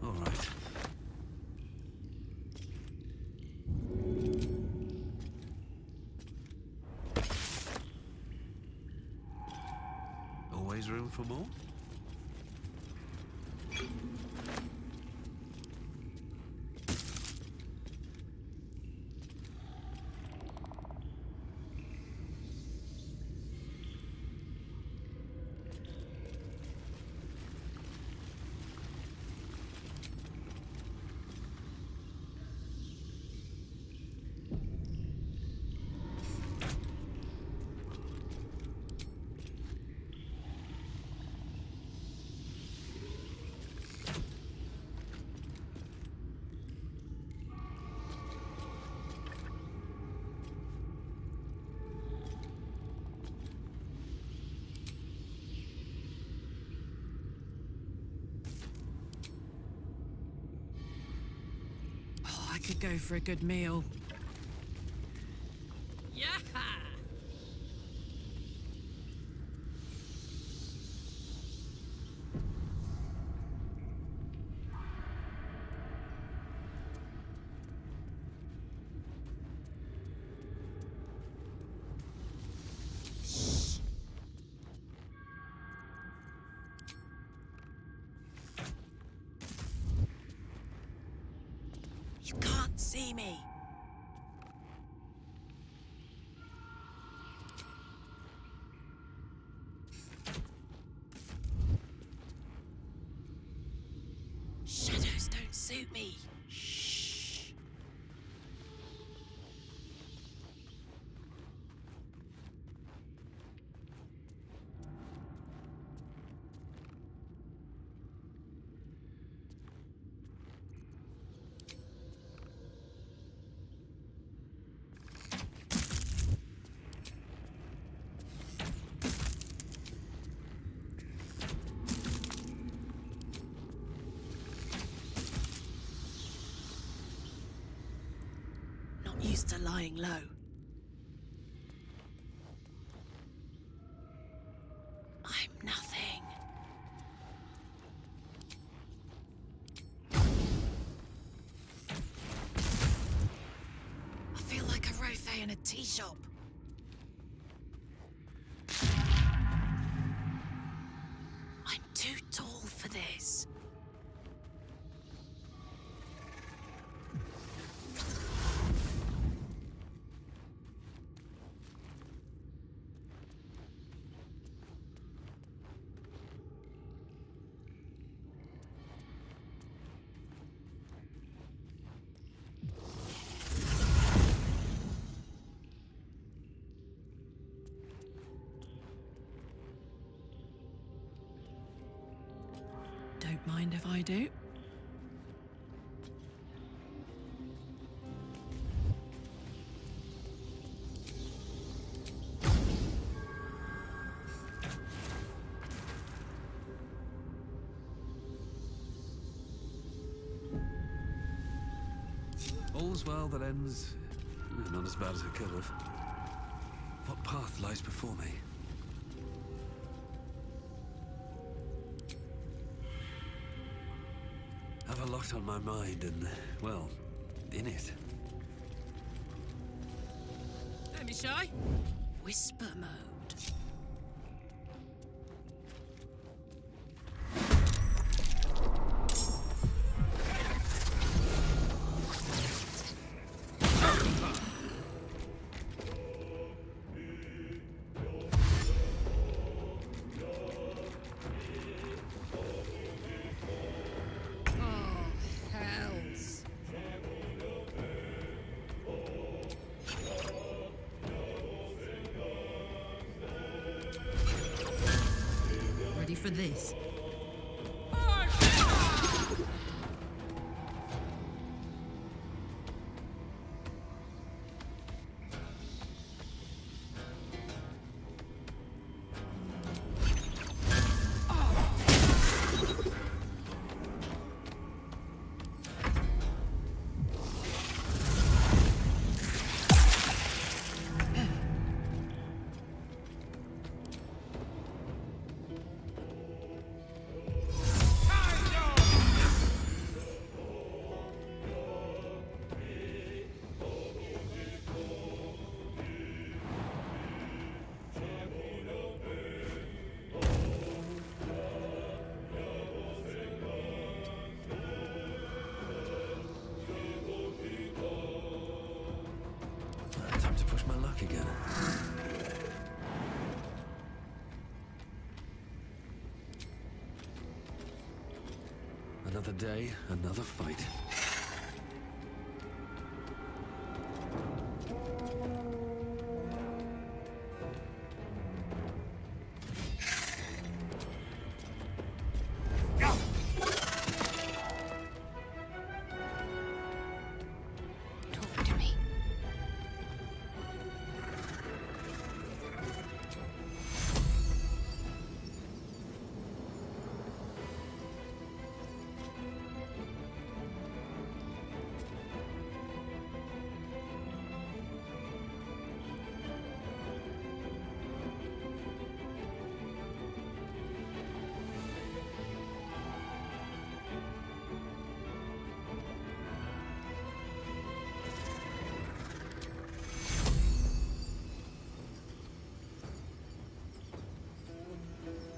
All right. Always room for more? Oh, I could go for a good meal. Yeah! You can't see me. Shadows don't suit me. Shh. Not used to lying low. I'm nothing. I feel like a rothe in a tea shop. I'm too tall for this. Don't mind if I do. All's well that ends... not as bad as it could have. What path lies before me? Have a lot on my mind and, well, in it. Don't be shy. Whisper mode. Ready for this? Time to push my luck again. Another day, another fight. Talk to me.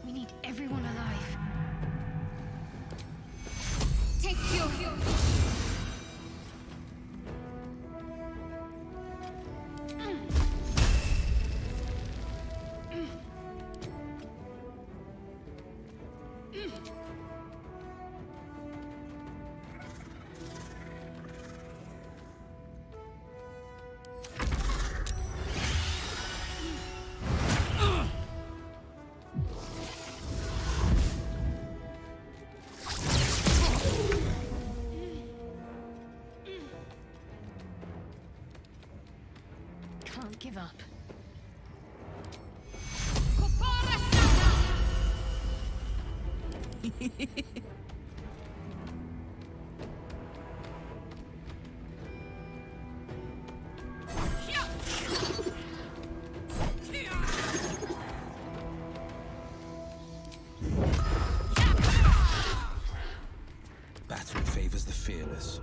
We need everyone alive. Take your... Can't give up. Battle favors the fearless.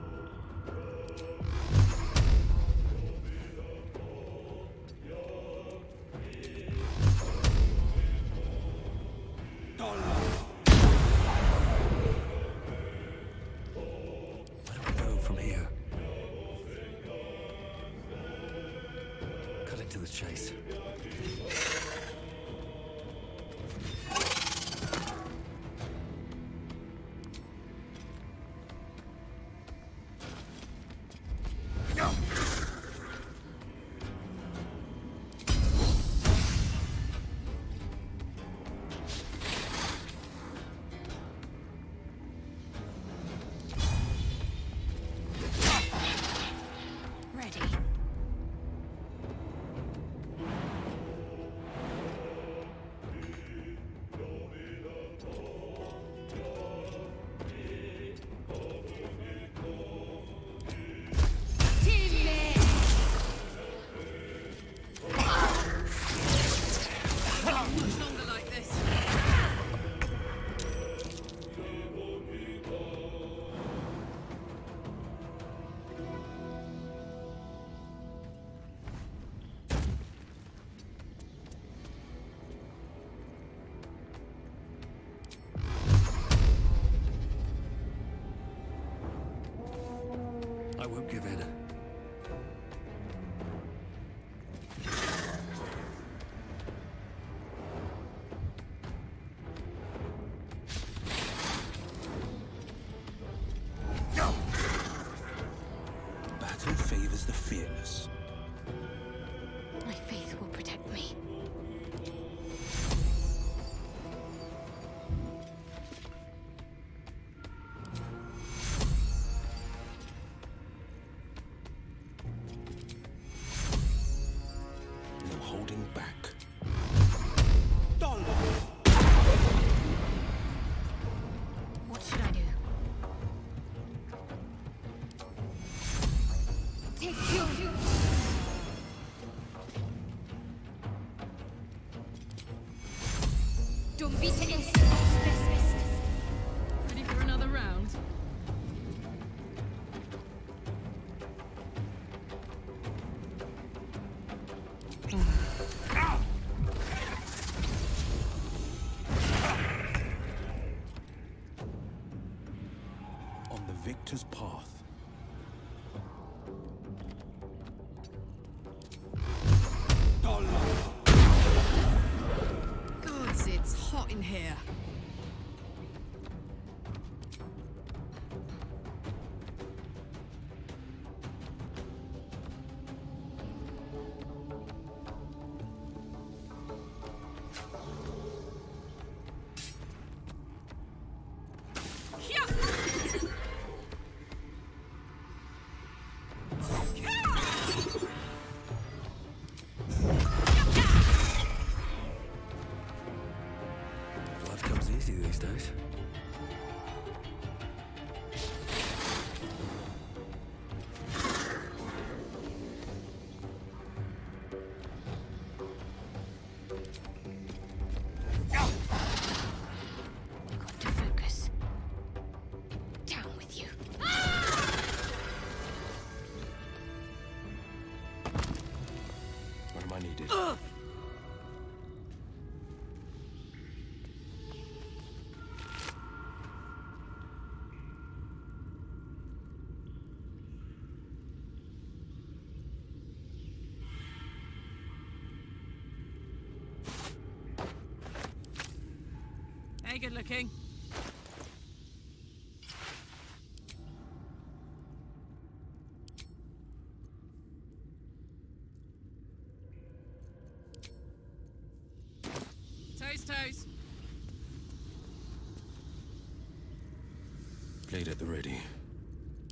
Where do we go from here? Cut into the chase. Sturm bitte ins Ready for another round? On the victor's path. Gods, it's hot in here. Life comes easy these days. Got to focus. Down with you. When am I needed? Hey, good looking. Toes. Blade at the ready.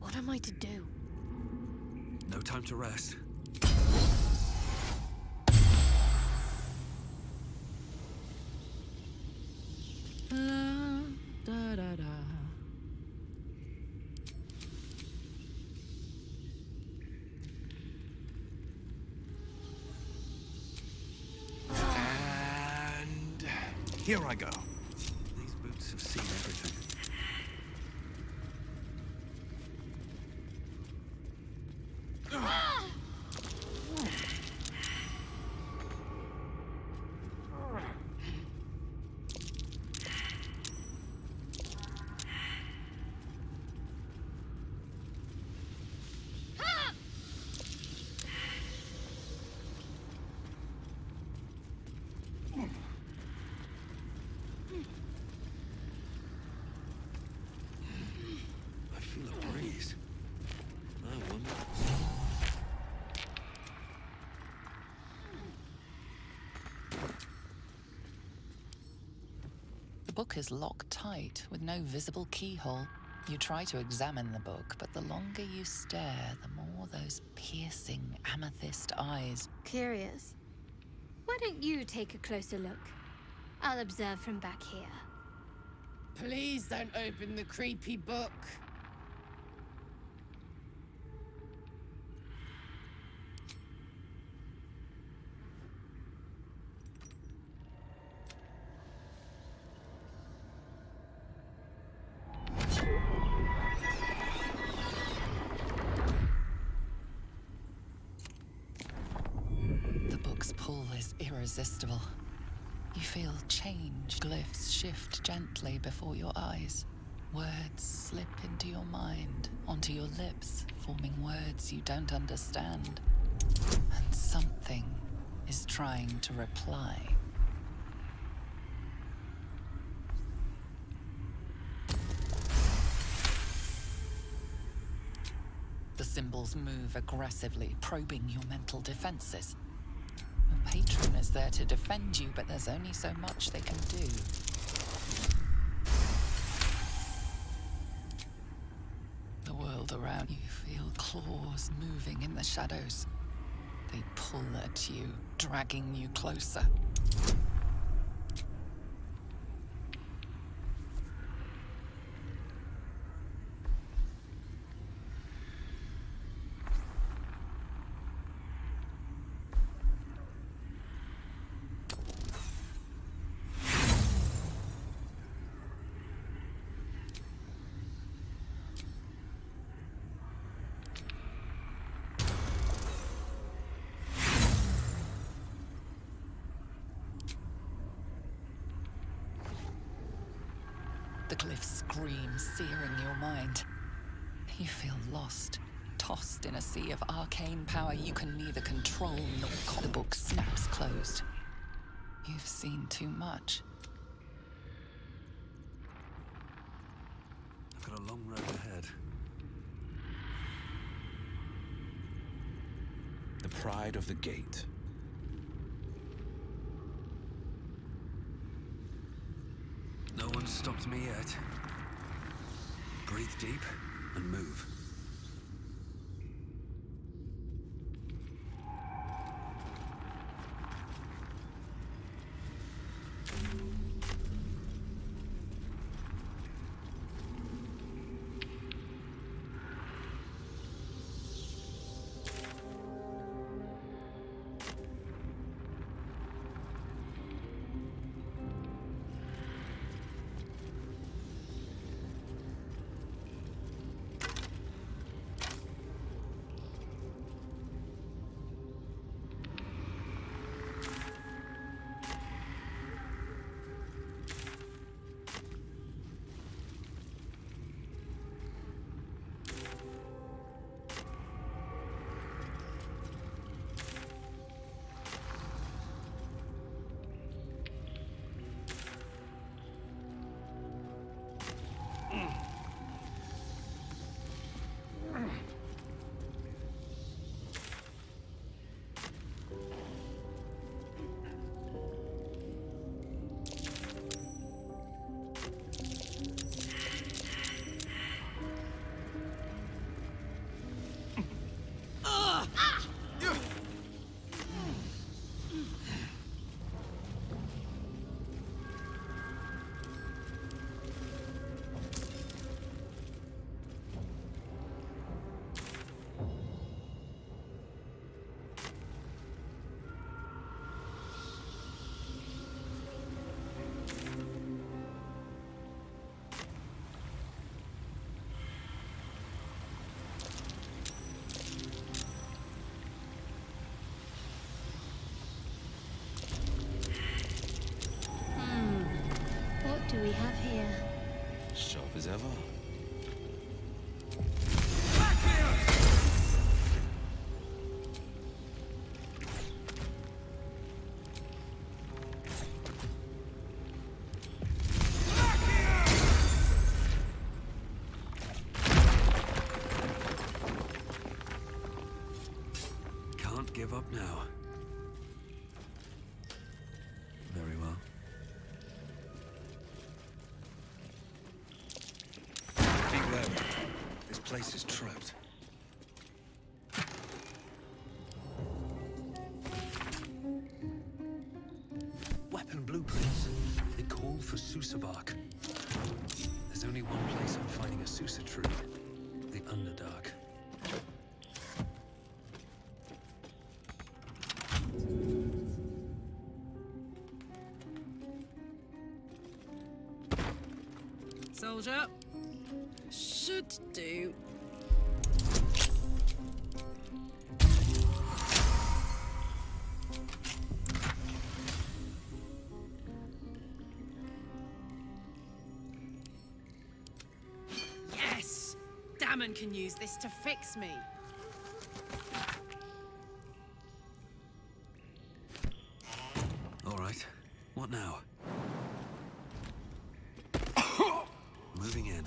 What am I to do? No time to rest. Da da da. And here I go. These boots have seen everything. I feel a breeze. I wonder. The book is locked tight with no visible keyhole. You try to examine the book, but the longer you stare, the more those piercing amethyst eyes. Curious. Why don't you take a closer look? I'll observe from back here. Please don't open the creepy book. The book's pull is irresistible. You feel change glyphs shift gently before your eyes. Words slip into your mind, onto your lips, forming words you don't understand. And something is trying to reply. The symbols move aggressively, probing your mental defenses. The patron is there to defend you, but there's only so much they can do. The world around you feel claws moving in the shadows. They pull at you, dragging you closer. The glyphs scream, searing your mind. You feel lost, tossed in a sea of arcane power you can neither control nor The book snaps closed. You've seen too much. I've got a long road ahead. The pride of the gate. No one's stopped me yet. Breathe deep and move. What do we have here? Sharp as ever. Can't give up now. Very well. Beware. This place is trapped. Weapon blueprints. They call for Sousa bark. There's only one place I'm finding a Sousa tree. The Underdark. Soldier. Should do. Yes! Damon can use this to fix me. All right. What now? Moving in.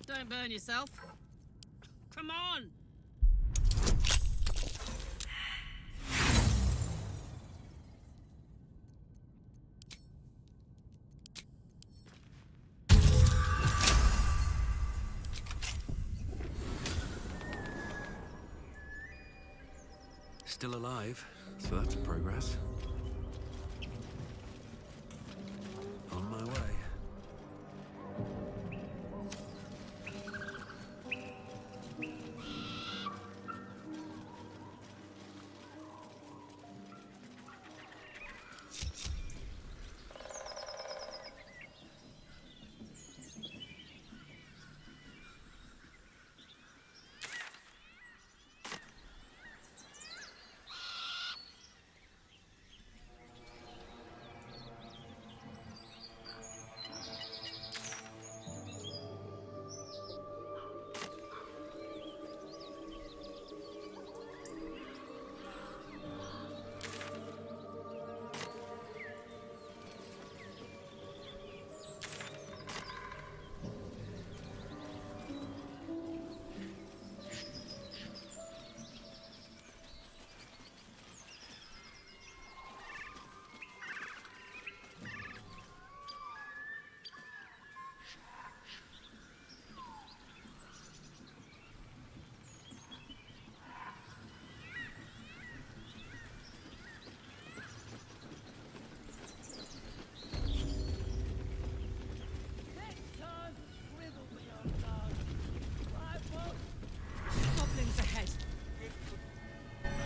Don't burn yourself. Come on! Still alive, so that's progress. On my way.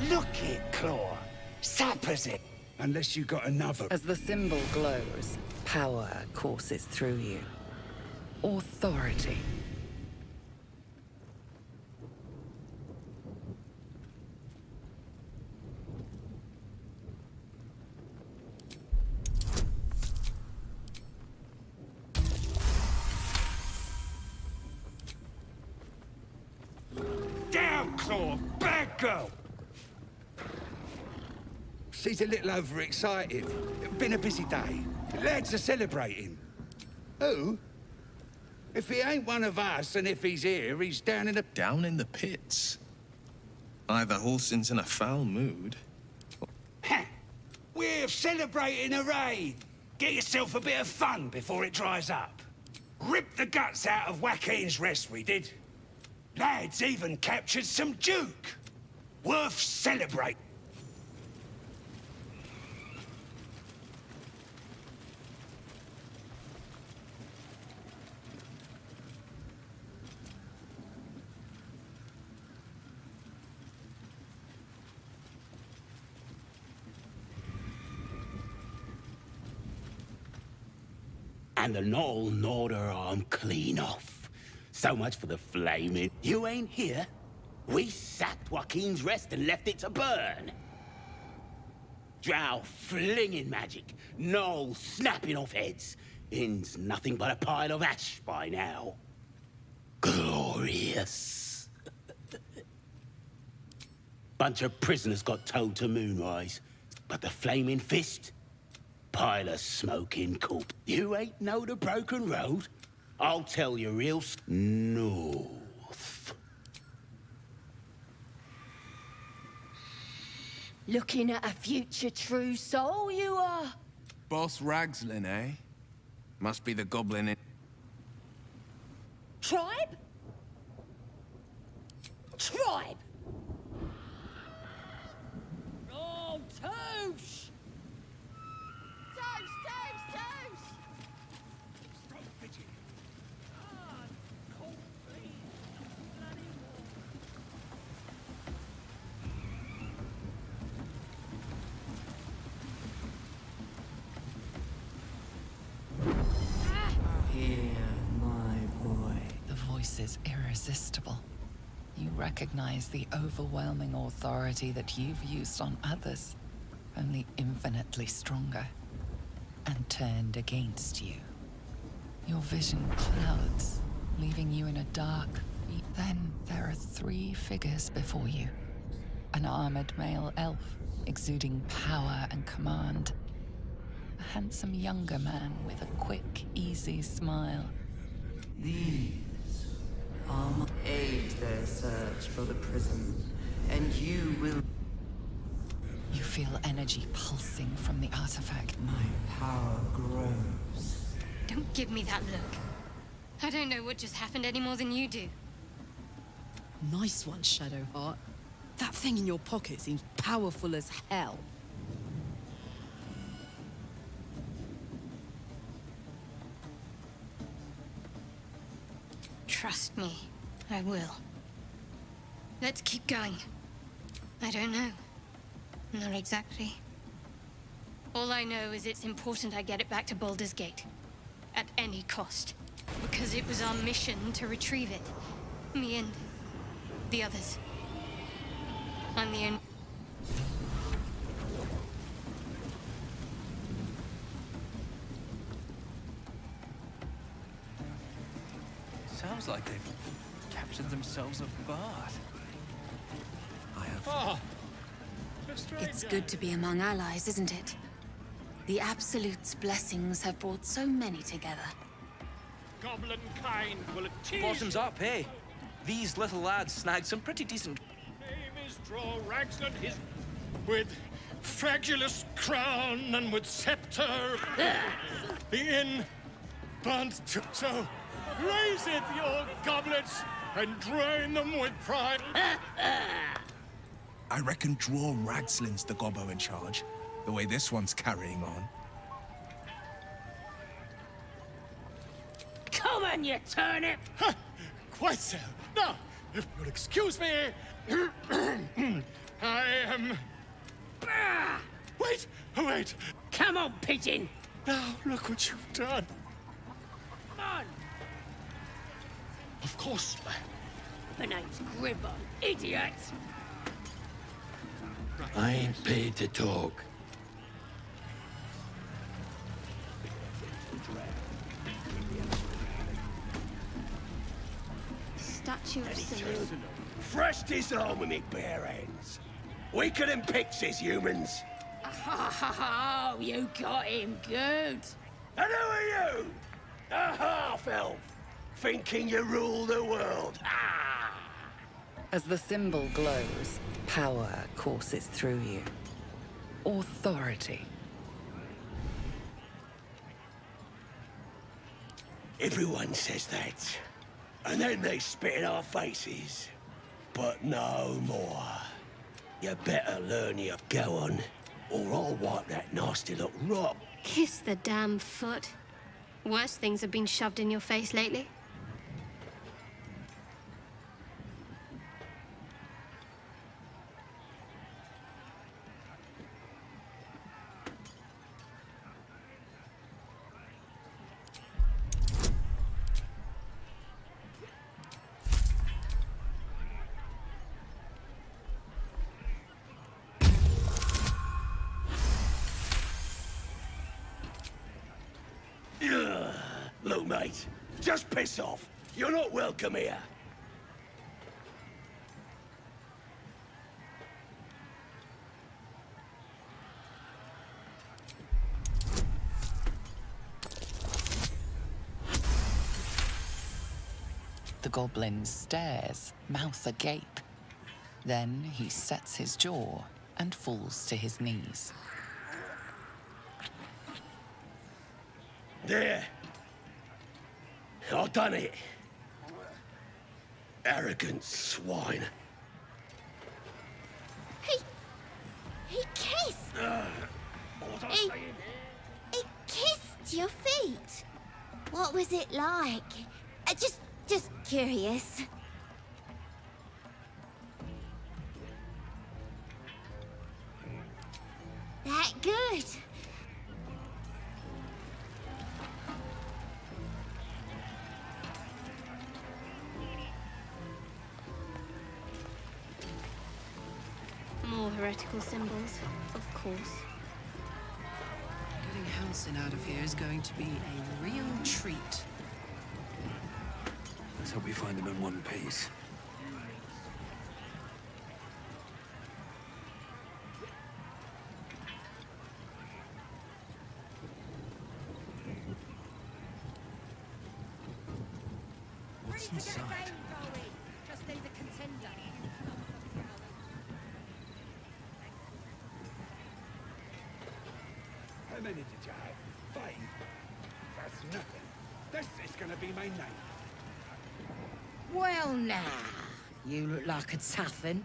Look it, Claw. Sappers it. Unless you got another. As the symbol glows, power courses through you. Authority. Down, Claw! Bad girl! She's a little overexcited. Been a busy day. Lads are celebrating. Who? If he ain't one of us, and if he's here, he's down in the... Down in the pits? Either Halsin's in a foul mood. We're celebrating a raid. Get yourself a bit of fun before it dries up. Ripped the guts out of Joaquin's rest, we did. Lads even captured some Duke. Worth celebrating. And the Knoll gnawed her arm clean off. So much for the flaming. You ain't here. We sacked Joaquin's rest and left it to burn. Drow flinging magic, Knoll snapping off heads. Inn's nothing but a pile of ash by now. Glorious. Bunch of prisoners got towed to Moonrise, but the flaming fist? Pile of smoking corpse. You ain't know the broken road? I'll tell you real north. Looking at a future true soul, you are. Boss Ragslin, eh? Must be the goblin in... Tribe? Tribe! Oh, Toosh! Is irresistible. You recognize the overwhelming authority that you've used on others, only infinitely stronger, and turned against you. Your vision clouds, leaving you in a dark feat. Then there are three figures before you. An armored male elf, exuding power and command. A handsome younger man with a quick, easy smile. Aid their search for the prison, and you will... You feel energy pulsing from the artifact. My power grows. Don't give me that look. I don't know what just happened any more than you do. Nice one, Shadowheart. That thing in your pocket seems powerful as hell. Trust me, I will. Let's keep going. I don't know. Not exactly. All I know is it's important I get it back to Baldur's Gate. At any cost. Because it was our mission to retrieve it. Me and the others. I'm the only... Sounds like they've captured themselves a bard. I have... Ah, It's good to be among allies, isn't it? The Absolute's blessings have brought so many together. goblin kind will tease. Bottoms up, eh? These little lads snagged some pretty decent... Name is Draw Ragsland, his... with fragulous crown and with scepter. The inn burnt to... So, raise it, your goblets, and drain them with pride. I reckon Draw Ragslin's the gobbo in charge, the way this one's carrying on. Come on, you turnip! Quite so. Now, if you'll excuse me, I am... Wait, wait. Come on, pigeon! Now, look what you've done. Come on! Of course, My name's Gribbon, idiot! I ain't paid to talk. Statue of Salute. Thrust his arm with me bare hands. Weaker than pixies, humans. Oh, you got him good. And who are you? A half-elf, thinking you rule the world. As the symbol glows, power courses through you. Authority. Everyone says that. And then they spit in our faces. But no more. You better learn your go on, or I'll wipe that nasty look right. Kiss the damn foot. Worse things have been shoved in your face lately. Look, mate, just piss off. You're not welcome here. The goblin stares, mouth agape. Then he sets his jaw and falls to his knees. There. I've done it. Arrogant swine. He kissed! He kissed your feet! What was it like? Just curious. That good? More heretical symbols, of course. Getting Halsin out of here is going to be a real treat. Let's hope we find them in one piece. What's inside? Just need a contender. How many did you have? 5? That's nothing. This is gonna be my night. Well, now, you look like a tough un.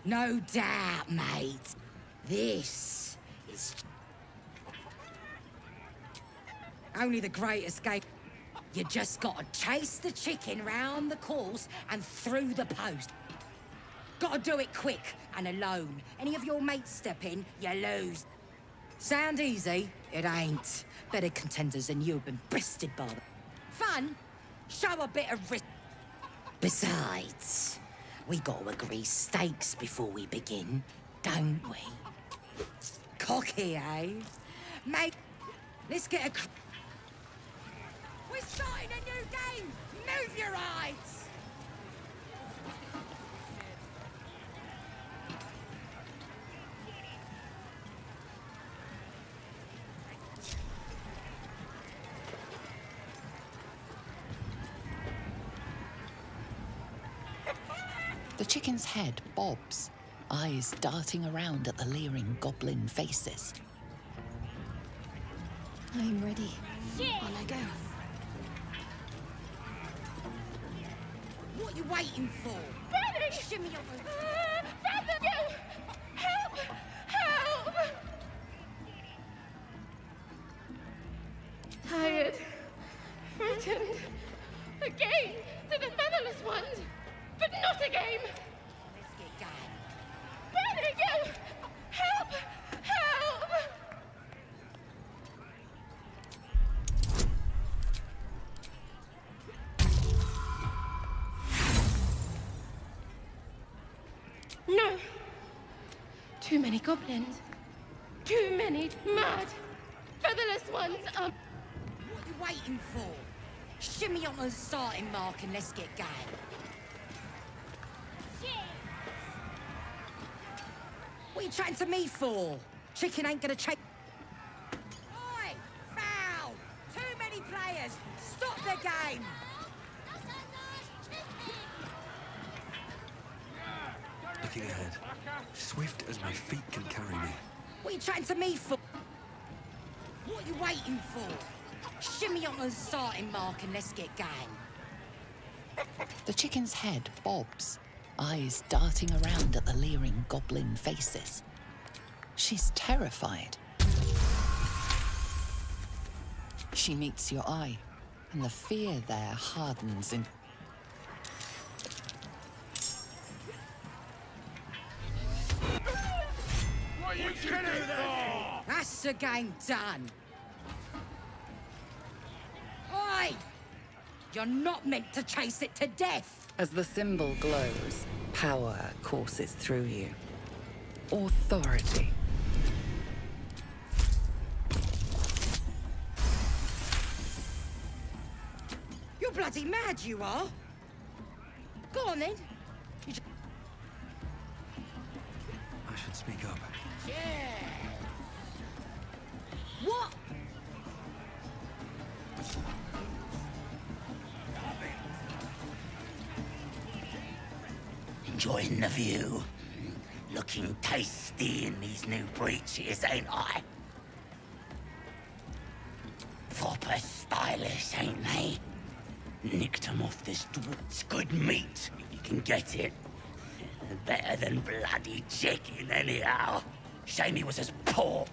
No doubt, mate. This is only the great escape. You just gotta chase the chicken round the course and through the post. Gotta do it quick and alone. Any of your mates step in, you lose. Sound easy? It ain't. Better contenders than you have been breasted by them. Fun? Show a bit of risk. Besides, we gotta agree stakes before we begin, don't we? Cocky, eh? Mate, let's get a... We're starting a new game! Move your eyes! The chicken's head bobs, eyes darting around at the leering goblin faces. I'm ready. On I go. What are you waiting for? Brother! Shimmy over. Brother, no! Help! Help! Tired. Frightened. Again to the featherless ones. But not again! Brother, no! Help! Help! No! Too many goblins. Too many mad, featherless ones. What are you waiting for? Shimmy on the starting mark and let's get going. What are you chatting to me for? Chicken ain't gonna chase... Oi! Foul! Too many players! Stop the game! Looking ahead, swift as my feet can carry me. What are you chatting to me for? What are you waiting for? Shimmy on the starting mark and let's get going. The chicken's head bobs, eyes darting around at the leering goblin faces. She's terrified. She meets your eye, and the fear there hardens in... What you do there? That's the game done. Oi! You're not meant to chase it to death! As the symbol glows, power courses through you. Authority. You're bloody mad, you are! Go on, then. I should speak up. Yeah! What? Enjoying the view. Looking tasty in these new breeches, ain't I? Proper stylish, ain't they? Nicked 'em off this dwarf's good meat, if you can get it. Better than bloody chicken, anyhow. Shame he was as poor.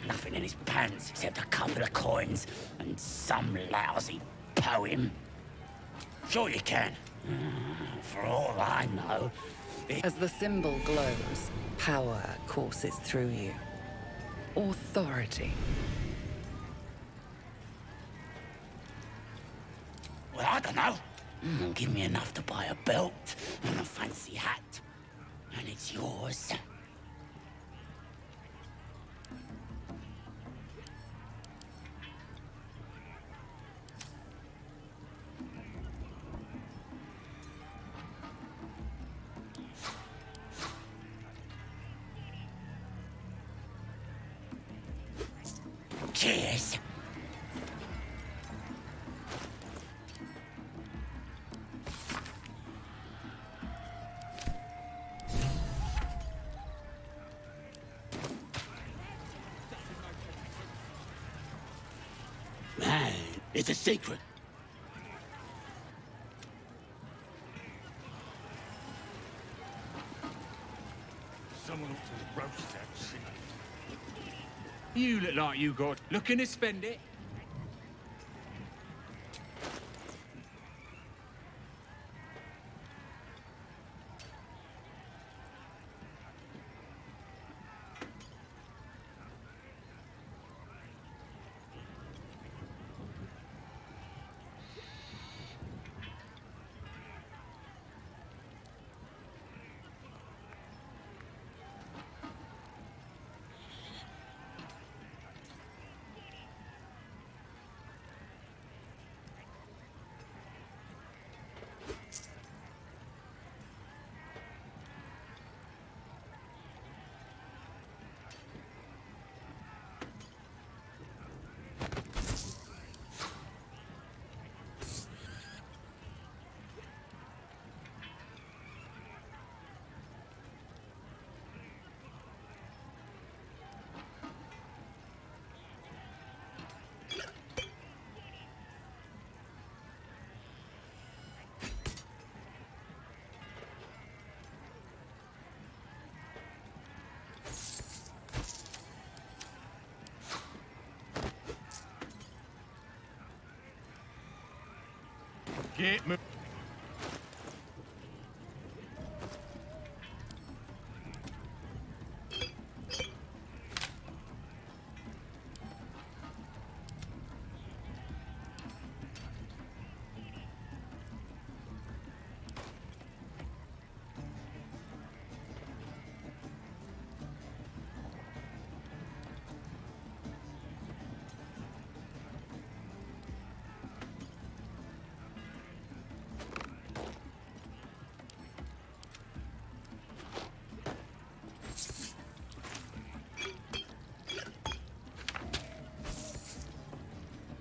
Nothing in his pants except a couple of coins and some lousy poem. Sure you can. For all I know. As the symbol glows, power courses through you. Authority. Well, I don't know. Give me enough to buy a belt and a fancy hat, and it's yours. Cheers. Man, it's a secret. Someone ought to roast that shit. You look like you got looking to spend it. Get me.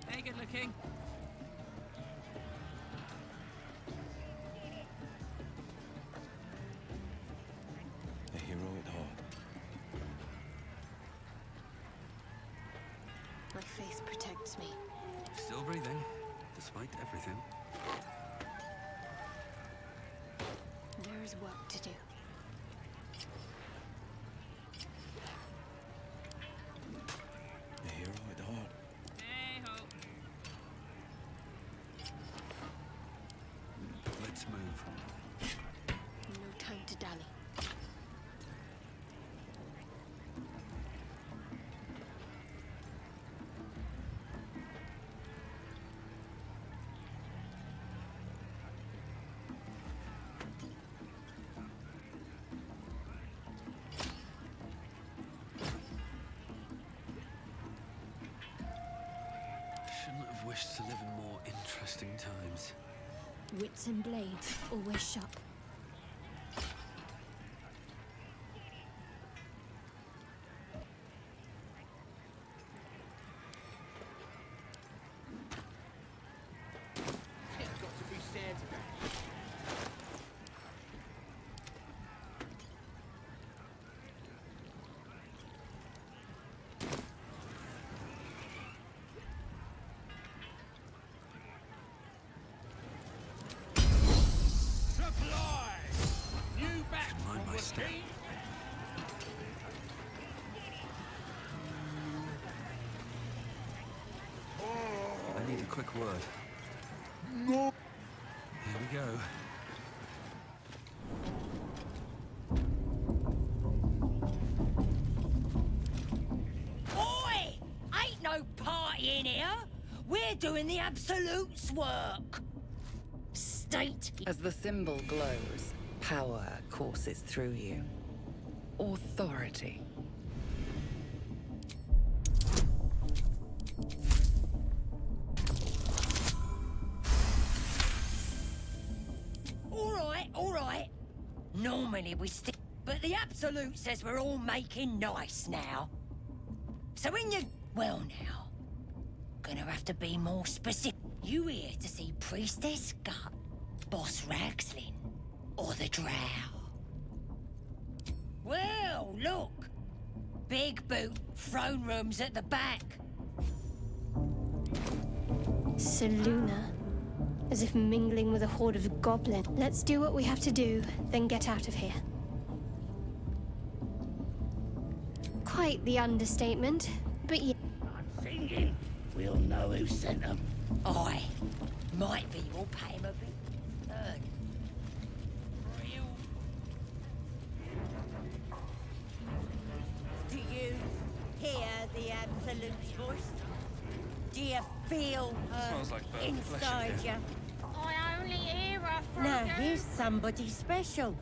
Hey, good looking. A hero at heart. My faith protects me. Still breathing, despite everything. There is work to do. A hero at heart. Let's move. No time to dally. Shouldn't have wished to live in more interesting times. Wits and blades, always sharp. Mind my step. I need a quick word. No. Here we go. Oi! Ain't no party in here. We're doing the Absolute's work. State. As the symbol glows, power courses through you. Authority. All right. Normally we stick, but the Absolute says we're all making nice now. So when you... Well now, gonna have to be more specific. You here to see Priestess Gut, Boss Ragslin, or the Drow? Well, look. Big boot, throne rooms at the back. Seluna. As if mingling with a horde of goblins. Let's do what we have to do, then get out of here. quite the understatement, but yeah. Singing. We'll know who sent them. Aye. Might be you'll pay him a bit. Do you hear the Absolute's voice? Do you feel her Smells like burnt flesh inside in you? here. I only hear her from Now here's somebody special.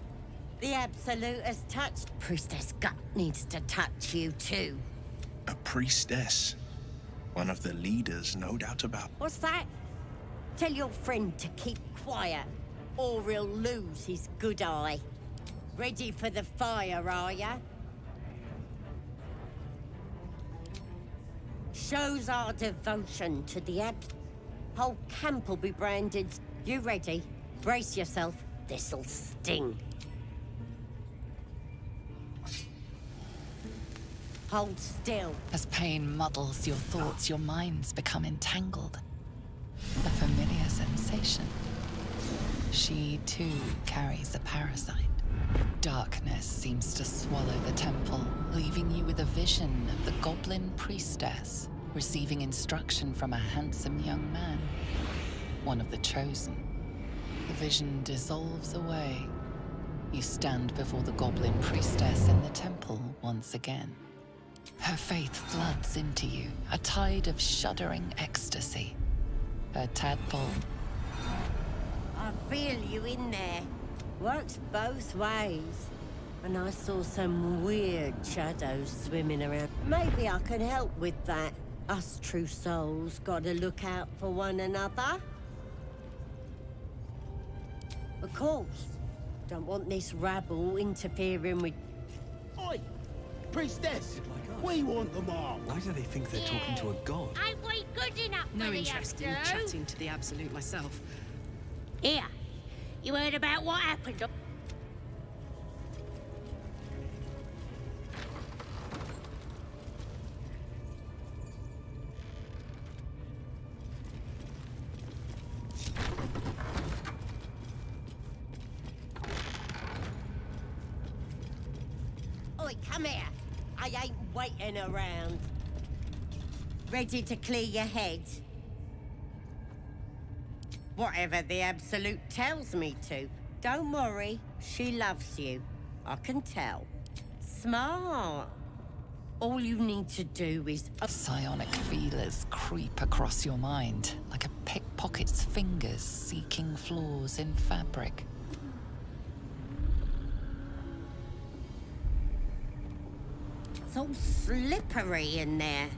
The Absolute has touched. Priestess Gut needs to touch you too. A priestess. One of the leaders, no doubt about. What's that? Tell your friend to keep quiet, or he'll lose his good eye. Ready for the fire, are ya? Shows our devotion to the whole camp will be branded. You ready? Brace yourself. This'll sting. Hold still. As pain muddles your thoughts, your minds become entangled. A familiar sensation. She, too, carries a parasite. Darkness seems to swallow the temple, leaving you with a vision of the goblin priestess receiving instruction from a handsome young man, one of the chosen. The vision dissolves away. You stand before the goblin priestess in the temple once again. Her faith floods into you, a tide of shuddering ecstasy. Her tadpole. I feel you in there. Works both ways. And I saw some weird shadows swimming around. Maybe I can help with that. Us true souls gotta look out for one another. Of course. Don't want this rabble interfering with... Oi! Priestess! We want them all. Why do they think they're talking to a god? Ain't we good enough No for the interest in Absolute? chatting to the Absolute myself. Here, you heard about what happened? Oi, come here. I ain't waiting around. Ready to clear your head? Whatever the Absolute tells me to. Don't worry, she loves you. I can tell. Smart. All you need to do is... Psionic feelers creep across your mind, like a pickpocket's fingers seeking flaws in fabric. It's all slippery in there.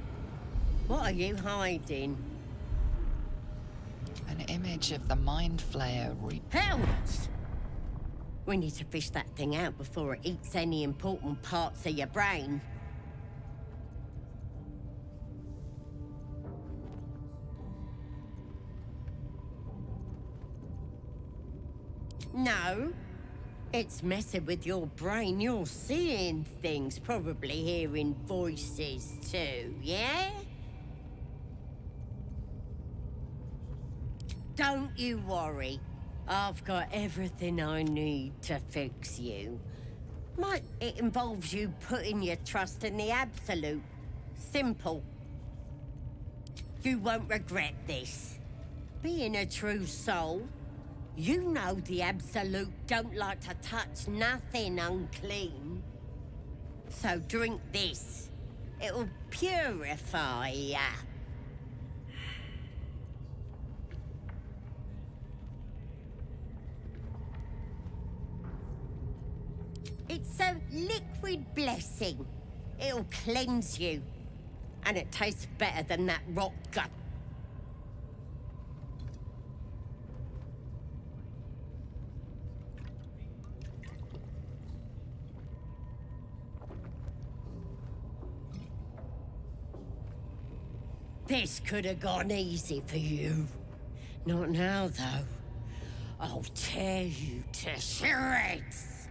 What are you hiding? An image of the Mind Flayer Hells! We need to fish that thing out before it eats any important parts of your brain. No. It's messing with your brain. You're seeing things, probably hearing voices too, yeah? Don't you worry. I've got everything I need to fix you. It involves you putting your trust in the Absolute. Simple. You won't regret this. Being a true soul, you know the Absolute don't like to touch nothing unclean. So drink this. It'll purify ya. It's a liquid blessing. It'll cleanse you. And it tastes better than that rot gut. This could have gone easy for you. Not now, though. I'll tear you to shreds.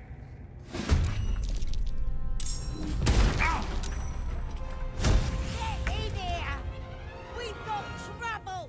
Get in here! We've got trouble!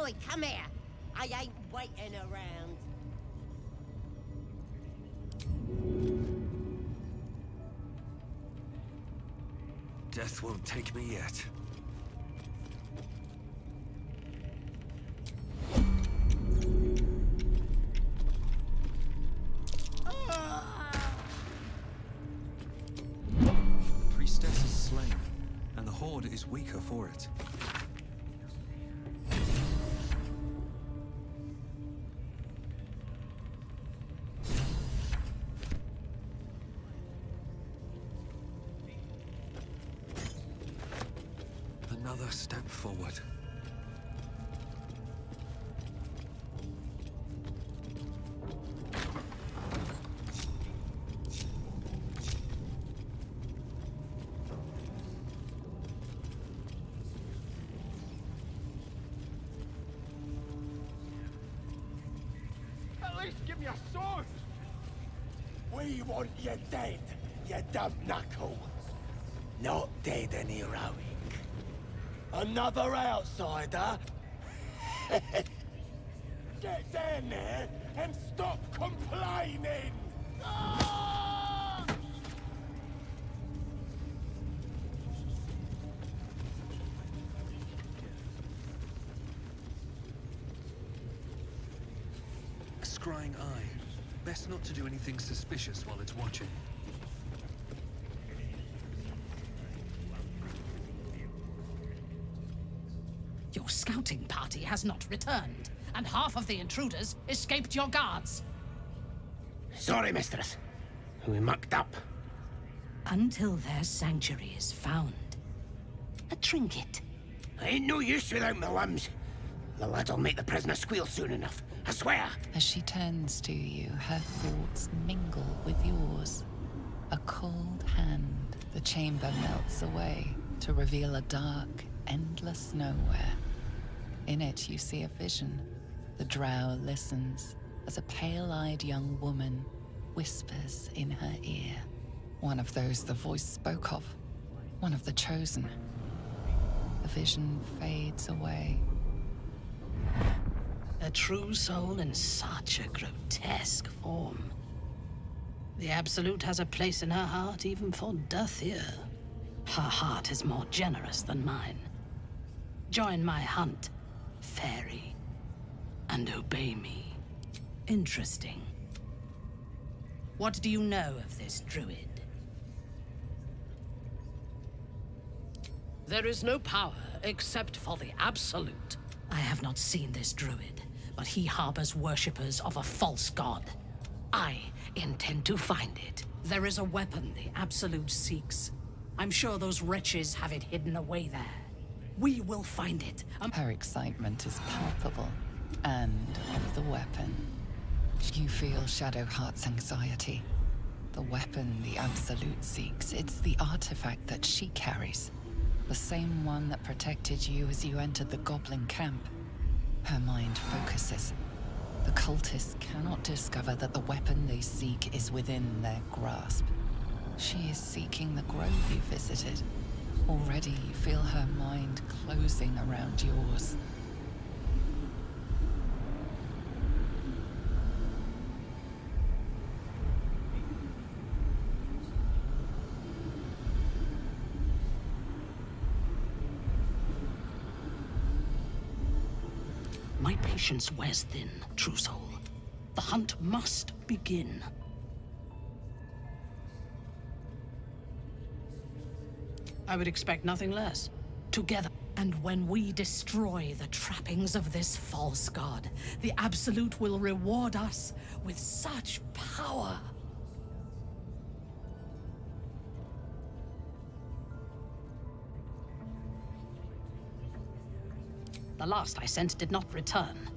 Oi, come here. I ain't waiting around. Death won't take me yet. The priestess is slain, and the Horde is weaker for it. Another step forward. At least give me a sword! We want you dead, you dumb knuckle. Not dead and heroic. Another outsider? Get down there and stop complaining! Ah! A scrying eye. Best not to do anything suspicious while it's watching. Your scouting party has not returned, and half of the intruders escaped your guards. Sorry, mistress. We mucked up. Until their sanctuary is found. A trinket. I ain't no use without my limbs. The lad'll make the prisoner squeal soon enough, I swear. As she turns to you, her thoughts mingle with yours. A cold hand, the chamber melts away to reveal a dark, endless nowhere. In it, you see a vision. The drow listens as a pale-eyed young woman whispers in her ear. One of those the voice spoke of. One of the chosen. The vision fades away. A true soul in such a grotesque form. The Absolute has a place in her heart even for Dathir. Her heart is more generous than mine. Join my hunt, fairy, and obey me. Interesting. What do you know of this druid? There is no power except for the Absolute. I have not seen this druid, but he harbors worshippers of a false god. I intend to find it. There is a weapon the Absolute seeks. I'm sure those wretches have it hidden away there. We will find it. Her excitement is palpable, and of the weapon. You feel Shadowheart's anxiety. The weapon the Absolute seeks, it's the artifact that she carries. The same one that protected you as you entered the goblin camp. Her mind focuses. The cultists cannot discover that the weapon they seek is within their grasp. She is seeking the grove you visited. Already you feel her mind closing around yours. My patience wears thin, true soul. The hunt must begin. I would expect nothing less. Together. And when we destroy the trappings of this false god, the Absolute will reward us with such power. The last I sent did not return.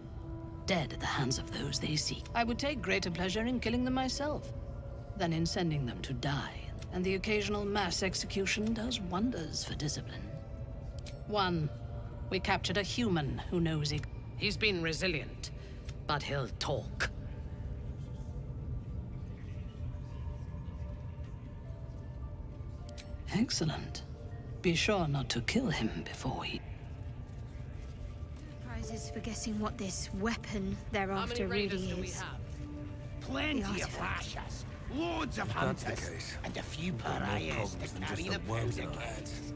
Dead at the hands of those they seek. I would take greater pleasure in killing them myself than in sending them to die. And the occasional mass execution does wonders for discipline. One, we captured a human who knows he's been resilient, but he'll talk. Excellent. Be sure not to kill him before he... Prizes is for guessing what this weapon they're after really is. Plenty The of artifact. lashers, loads of If that's the hunters, case, and a few we've got more pariahs problems to than just carry the the worms in powder our heads. kegs.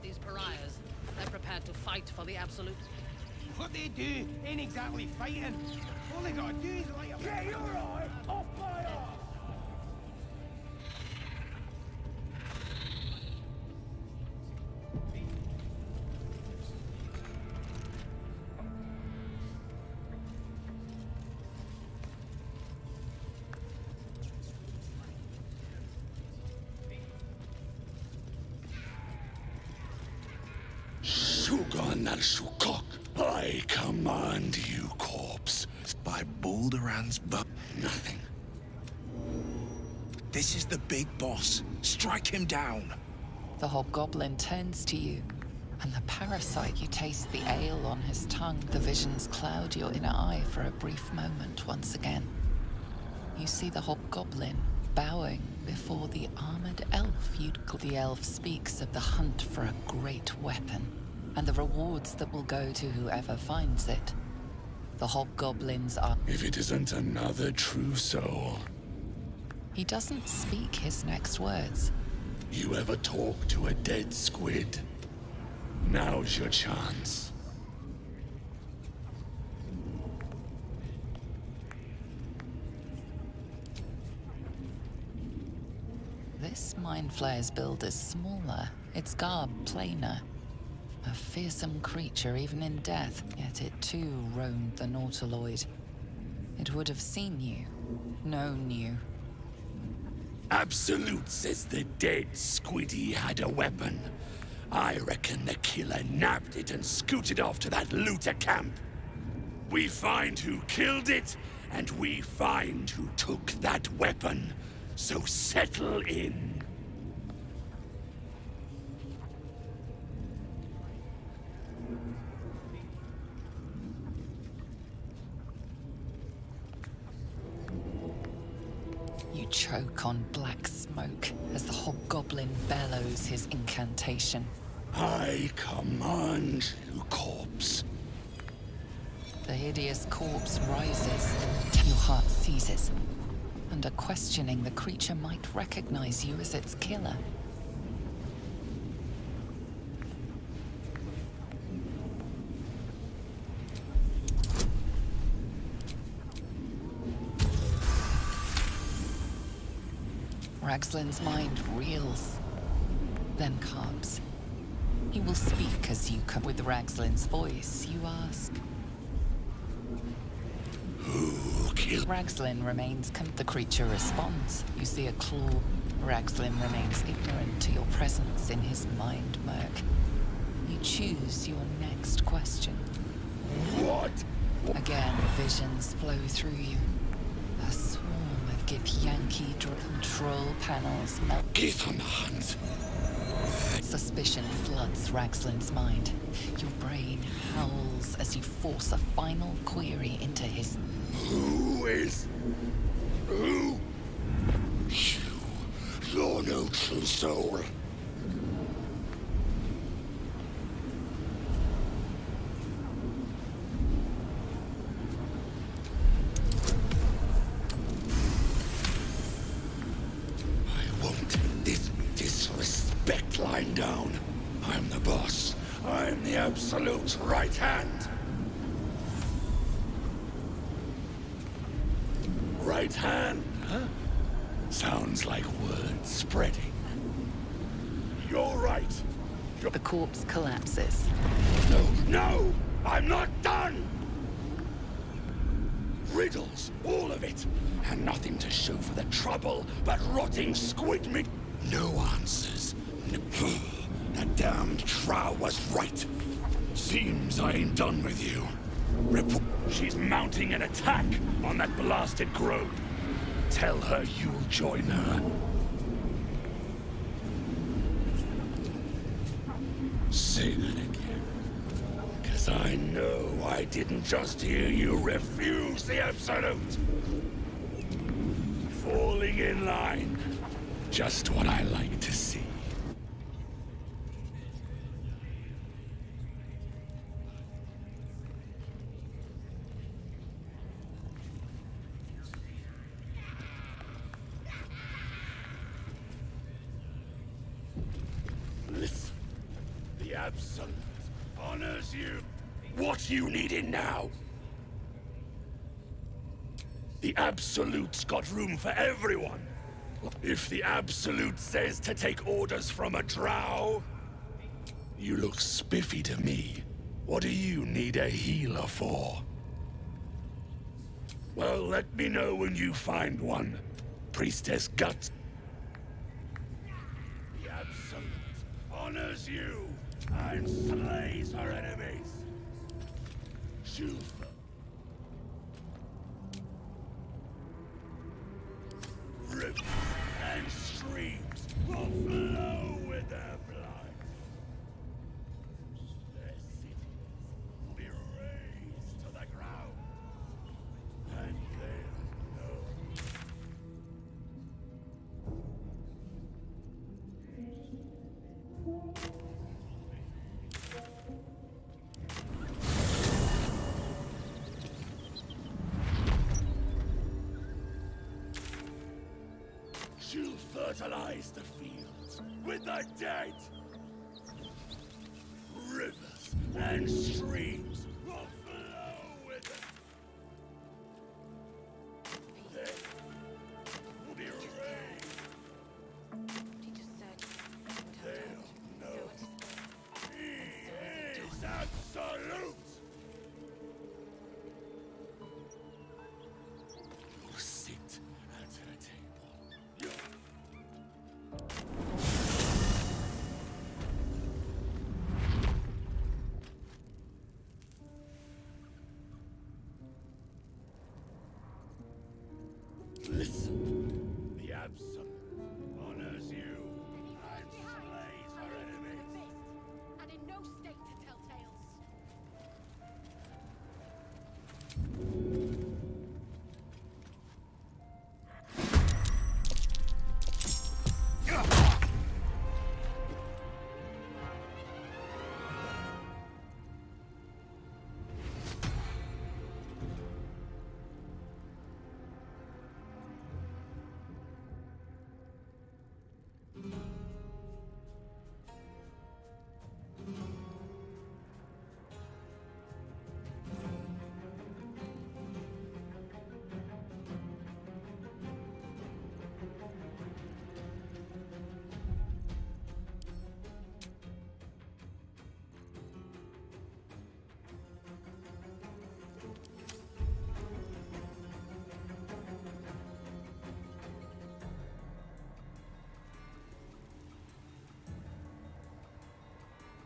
These pariahs, they're prepared to fight for the Absolute. What they do ain't exactly fighting. All they gotta do is light a... Get your eye off my arm! Shugan al Shukok, I command you, corpse. By Balduran's butt. Nothing. This is the big boss. Strike him down. The hobgoblin turns to you, and the parasite you taste the ale on his tongue. The visions cloud your inner eye for a brief moment once again. You see the hobgoblin bowing before the armored elf you'd call. The elf speaks of the hunt for a great weapon, and the rewards that will go to whoever finds it. The hobgoblins are... If it isn't another true soul. He doesn't speak his next words. You ever talk to a dead squid? Now's your chance. This Mind Flayer's build is smaller, its garb plainer. A fearsome creature even in death, yet it too roamed the Nautiloid. It would have seen you, known you. Absolute says the dead squiddy had a weapon. I reckon the killer nabbed it and scooted off to that looter camp. We find who killed it, and we find who took that weapon. So settle in. You choke on black smoke as the hobgoblin bellows his incantation. I command you, corpse. The hideous corpse rises. Your heart seizes. Under questioning, the creature might recognize you as its killer. Ragslin's mind reels, then calms. He will speak as you come. With Ragslin's voice, you ask. Who killed? Ragslin remains. The creature responds. You see a claw. Ragslin remains ignorant to your presence in his mind murk. You choose your next question. What? Again, visions flow through you. A swarm of Githyanki control panels melt. Get on the hunt. Suspicion floods Ragslin's mind. Your brain howls as you force a final query into his... Who is... Who? You're no true soul. I won't take this disrespect lying down. I'm the boss. I'm the absolute right hand. Right hand, huh? Sounds like word spreading. You're right. The corpse collapses. No! I'm not done! Riddles, all of it. And nothing to show for the trouble but rotting squid meat. No answers. That damned Trow was right. Seems I ain't done with you. She's mounting an attack on that blasted grove. Tell her you'll join her. Say that again. 'Cause I know I didn't just hear you refuse the Absolute. Falling in line. Just what I like to see. Absolute honors you. What you needing now? The Absolute's got room for everyone. If the Absolute says to take orders from a drow, you look spiffy to me. What do you need a healer for? Well, let me know when you find one. Priestess Guts. The Absolute honors you and slays her enemies. Shulfa. Rivers and streams will flow with their blood. Their cities will be razed to the ground. And they'll know. She'll fertilize the fields with the dead. Rivers and streams will flow with them. They will be raised. They'll know. He is absolute. You'll sit at her table. Listen, the Absolute honors you and slays her enemies. And in no state to tell tales.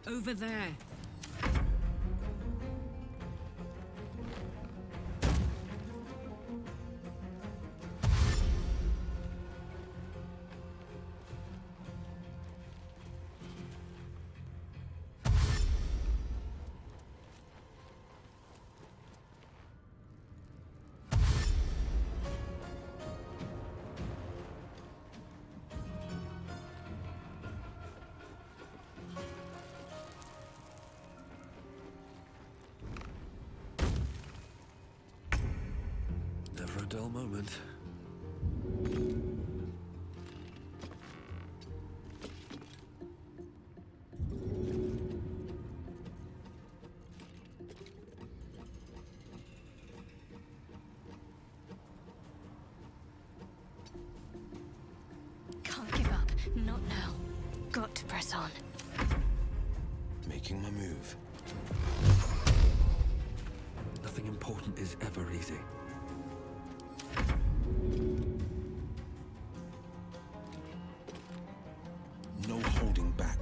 Over there. Never a dull moment. Can't give up. Not now. Got to press on. Making my move. Nothing important is ever easy. No holding back.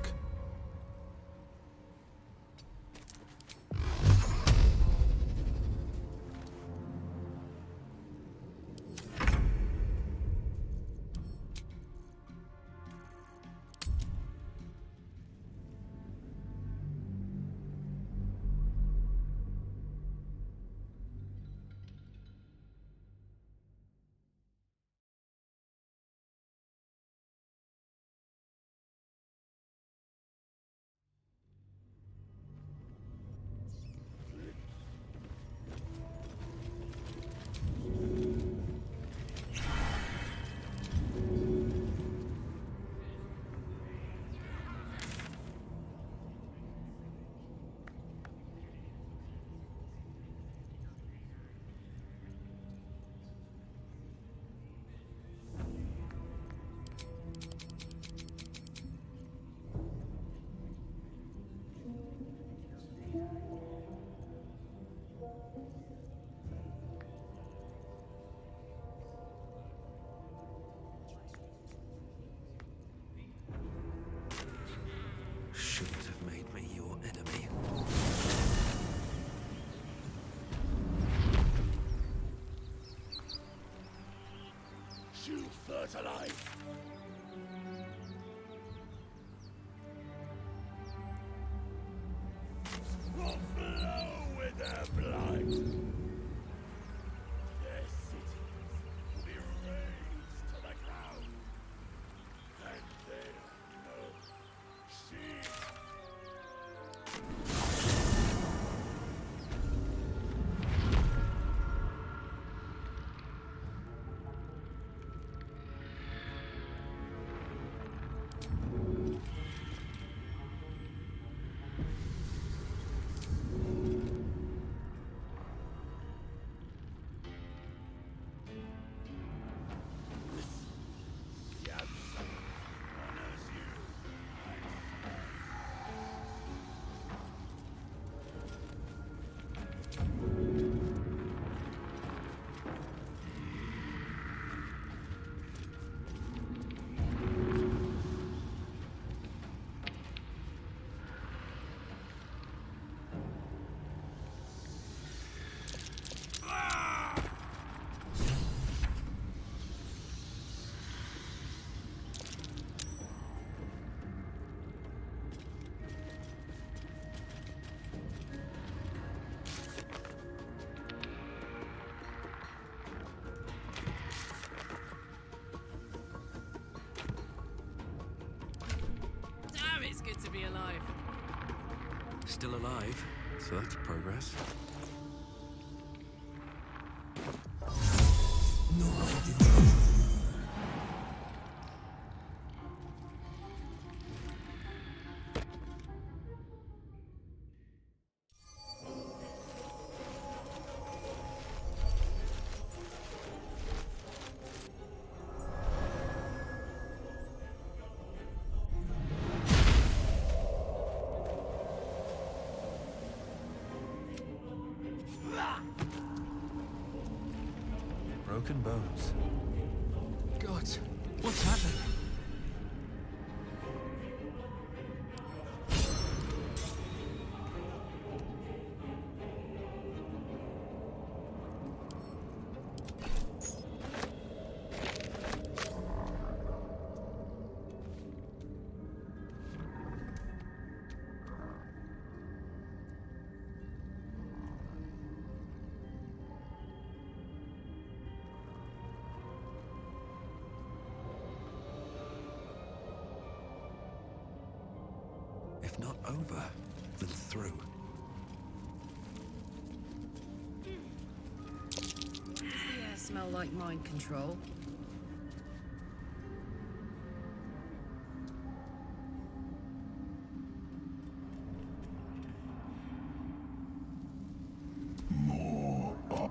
you fertilize. Will flow with their blood. Their cities will be razed to the ground, and they'll know she. Damn, it's good to be alive. Still alive, so that's progress. Broken bones. God, what's happening? If not over, then through. Does the air smell like mind control?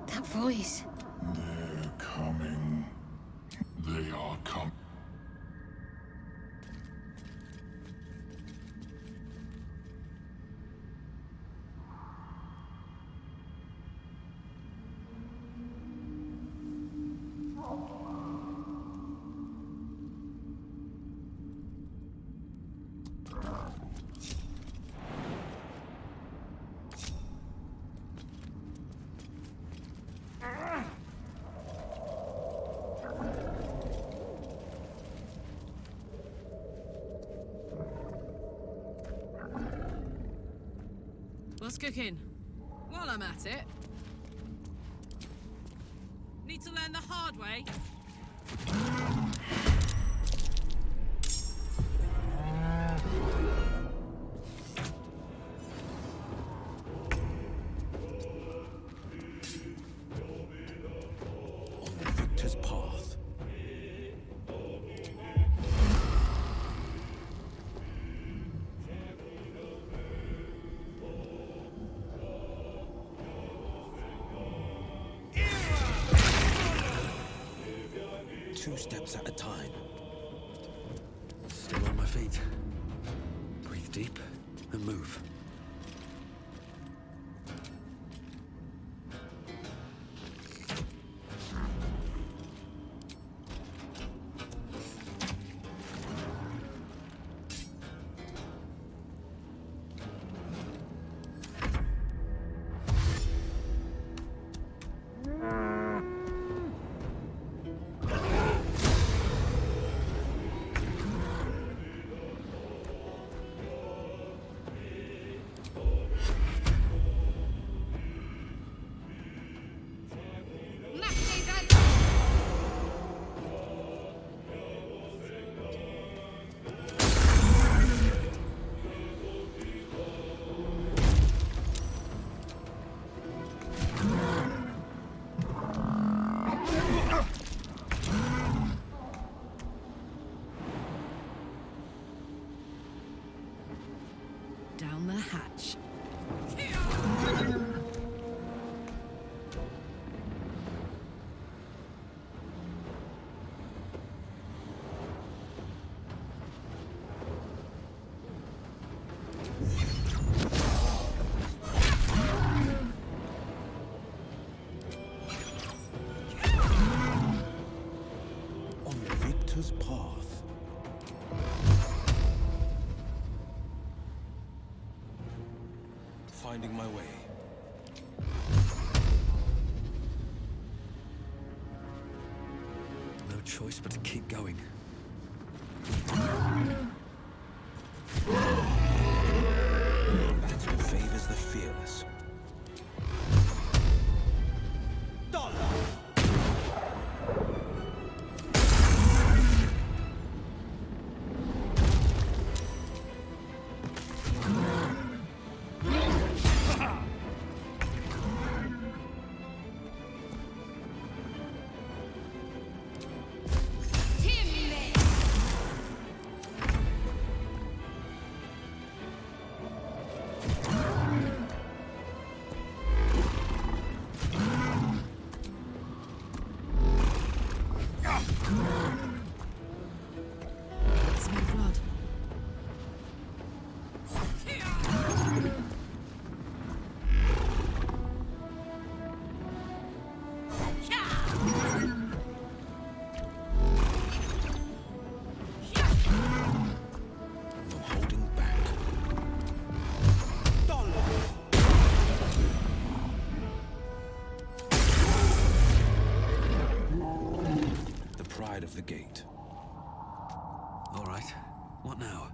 That voice. They're coming. They are coming. What's cooking? While I'm at it. Need to learn the hard way. On the victor's path. Two steps at a time. Still on my feet. Breathe deep and move. hatch. On the victor's path. Finding my way. No choice but to keep going. Battle favors the fearless. Smell blood. No holding back. The pride of the gate. All right. What now?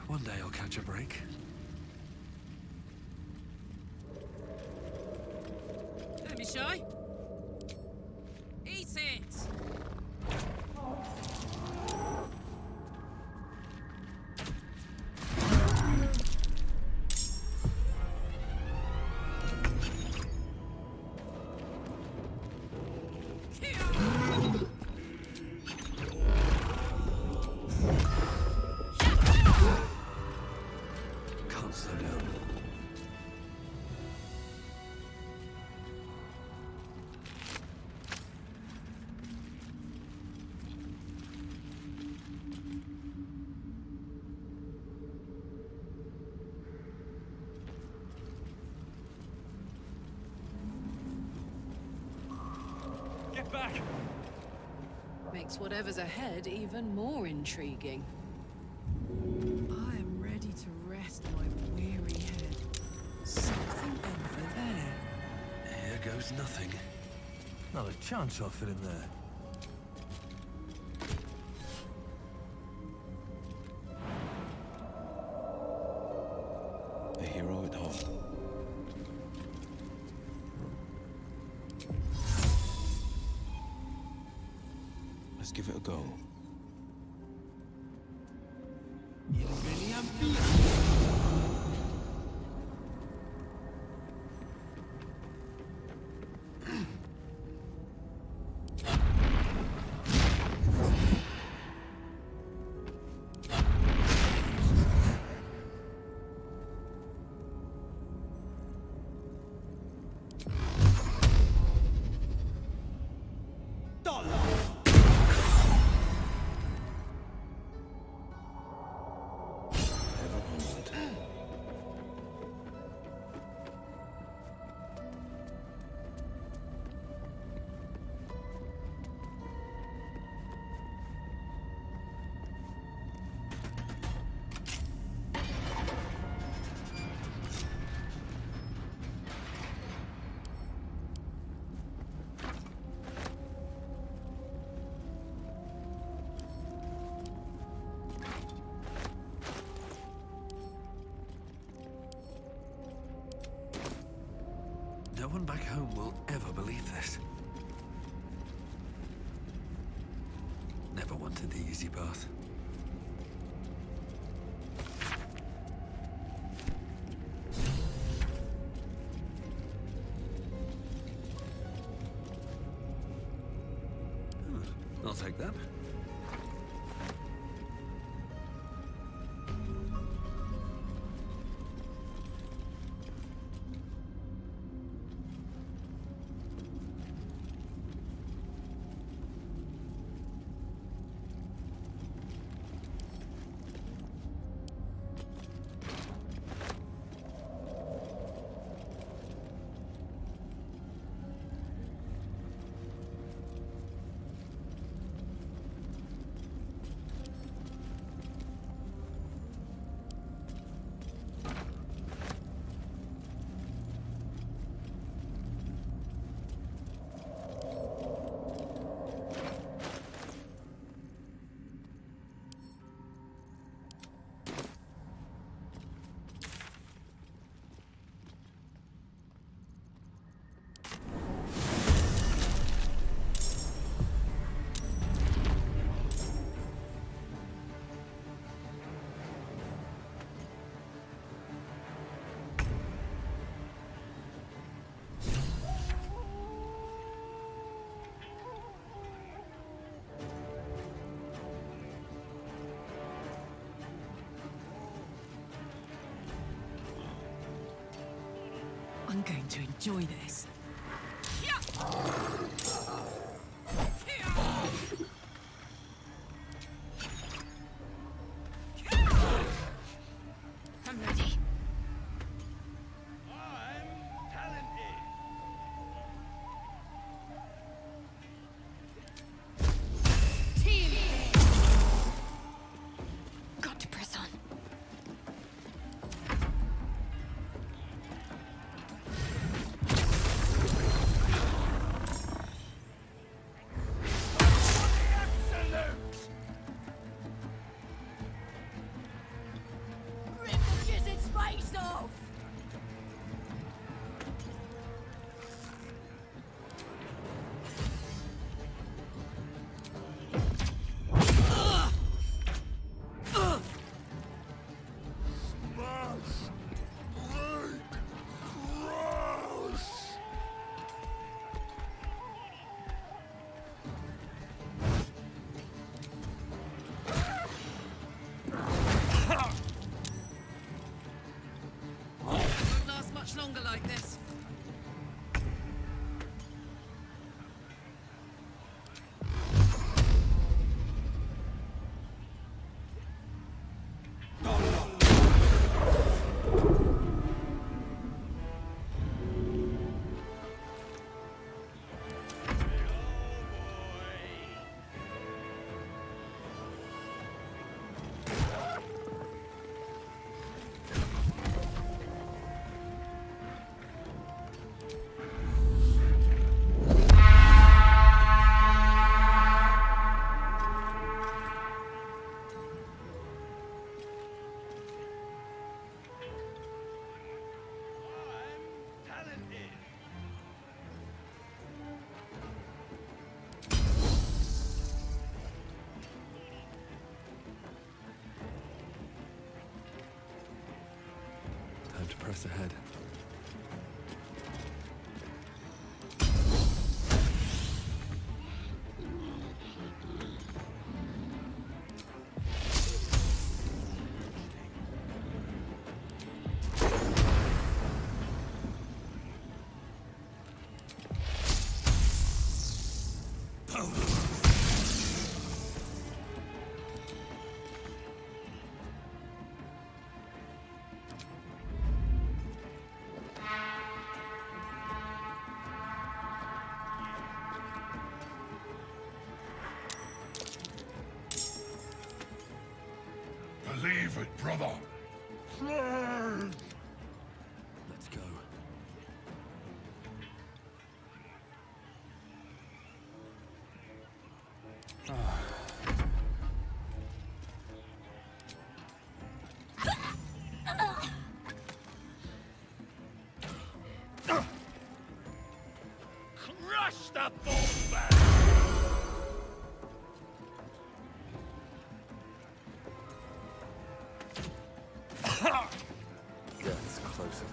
One day I'll catch a break. Don't be shy. Eat it! Can't slow down. Get back! Makes whatever's ahead even more intriguing. I am ready to rest my weary head. Something over there. Here goes nothing. Not a chance I'll fit in there. The hero at heart. Let's give it a go. No one back home will ever believe this. Never wanted the easy path. I'll take that. I'm going to enjoy this. I'm ready. Team! Got to press on. Won't last much longer like this. Time to press ahead. Believe it, brother. Please. Let's go. Crush the bullbat! Death's closer.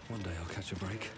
One day I'll catch a break.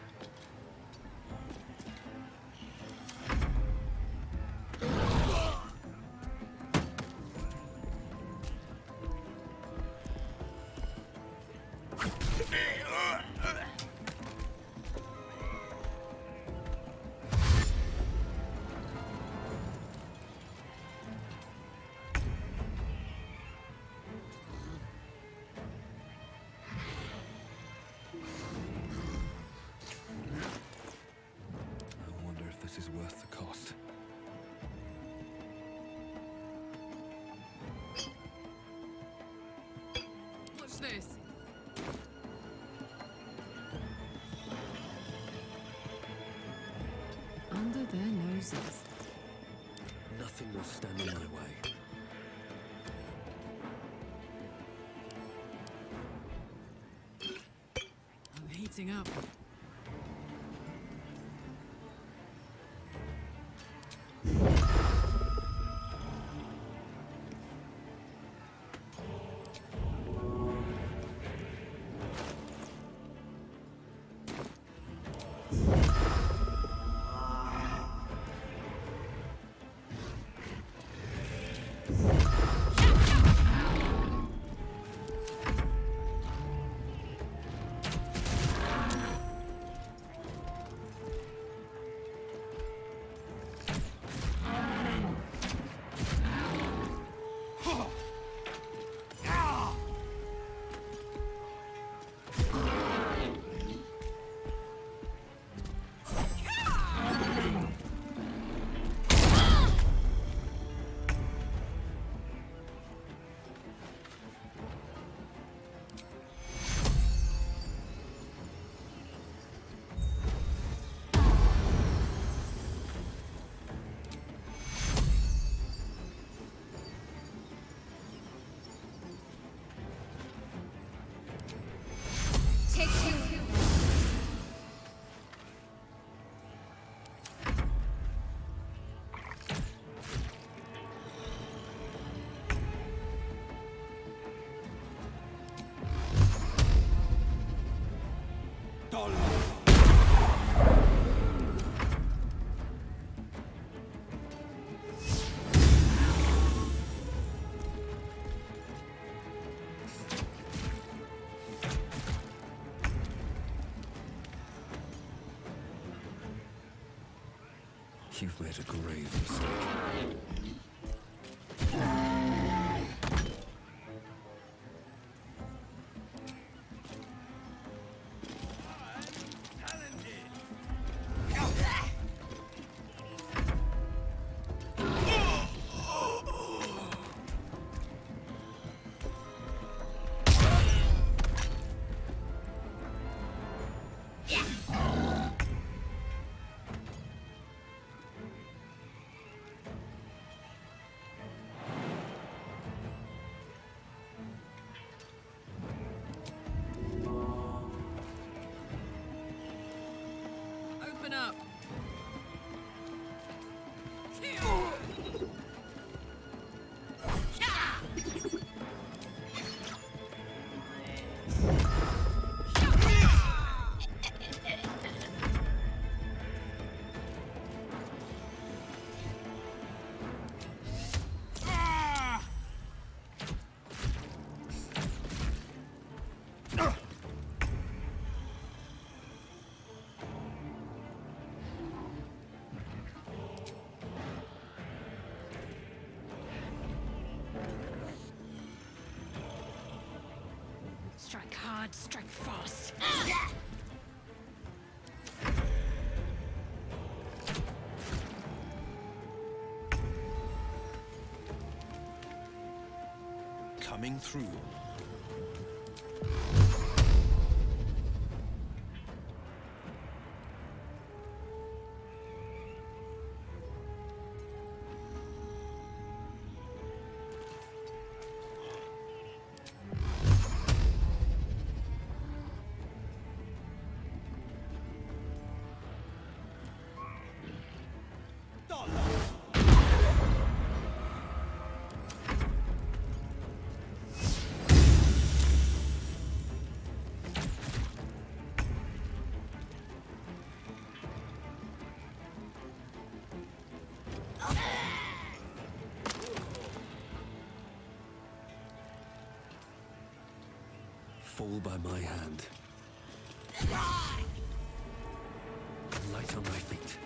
I wonder if this is worth the cost. Watch this. Under their noses. Nothing will stand in my way. I'm heating up. You've made a grave mistake. Open up. Strike hard, strike fast. Coming through. Fall by my hand. Light on my feet.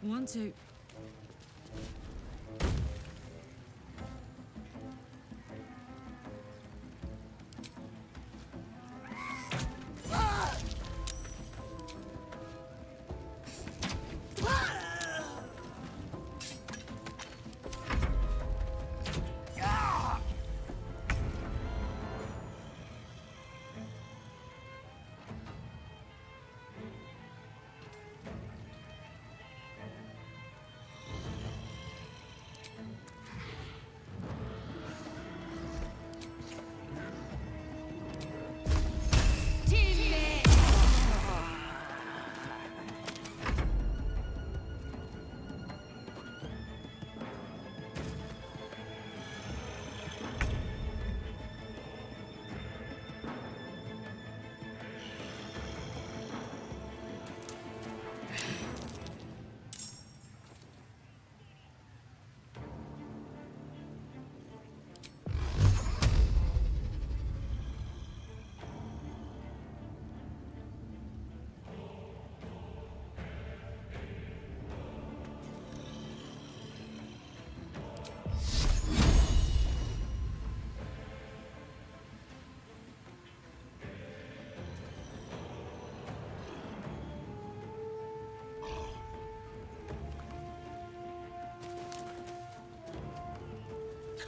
One, two.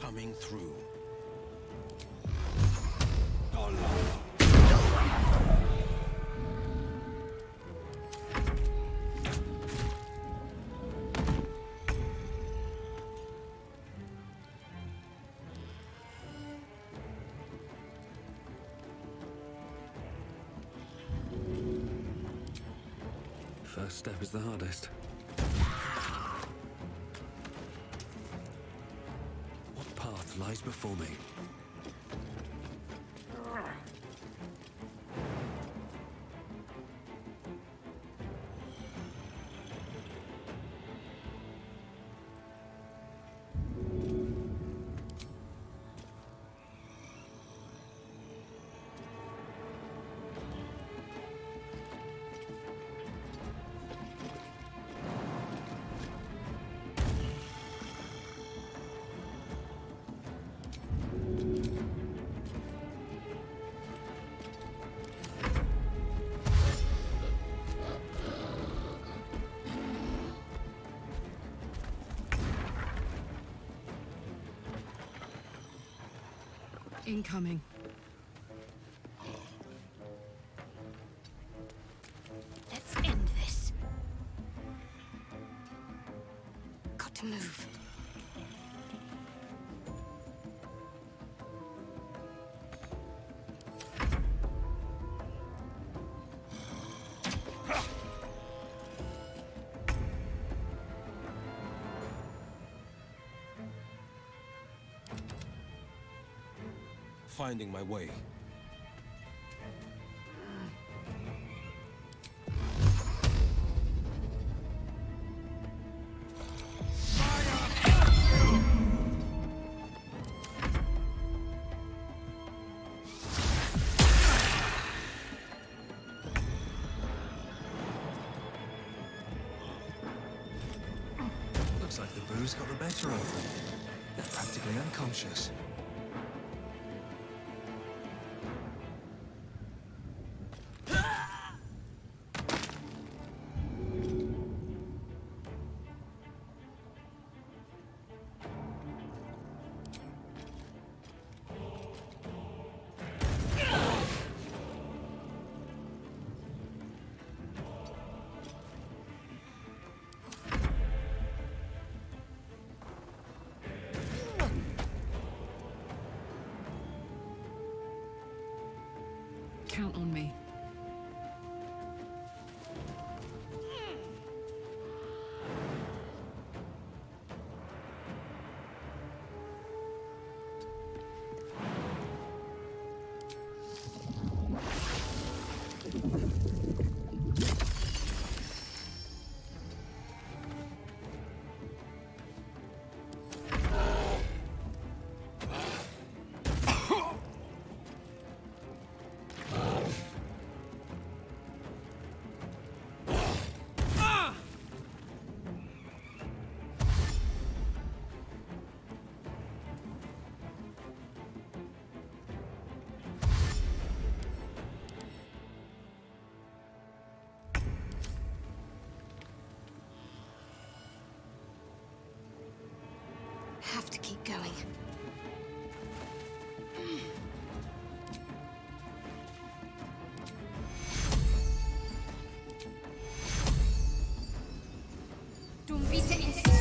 Coming through. First step is the hardest. What path lies before me? Incoming. Let's end this. Got to move. Finding my way. Looks like the booze got the better of them. They're practically unconscious. Count on me. Have to keep going. Dum vita in species.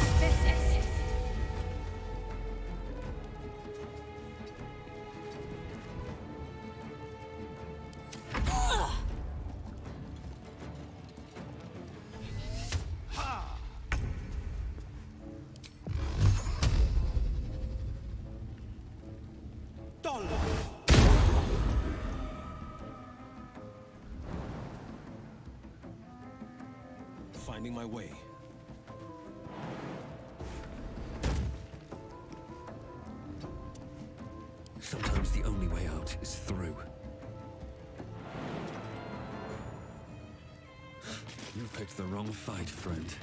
Finding my way. Sometimes the only way out is through. You picked the wrong fight, friend.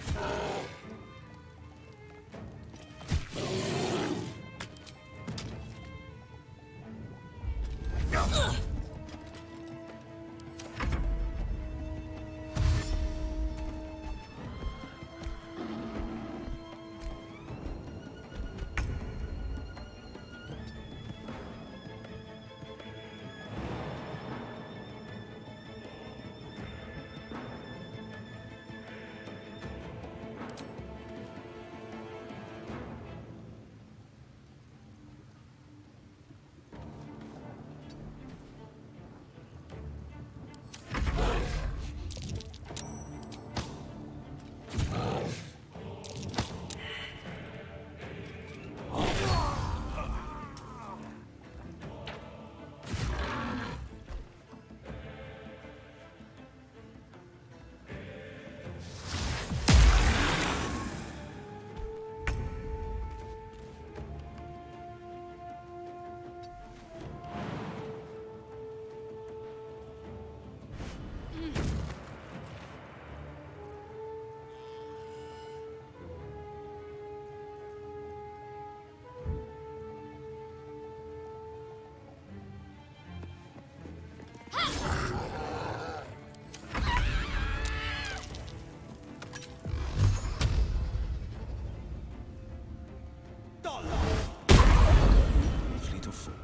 Fleet of foot.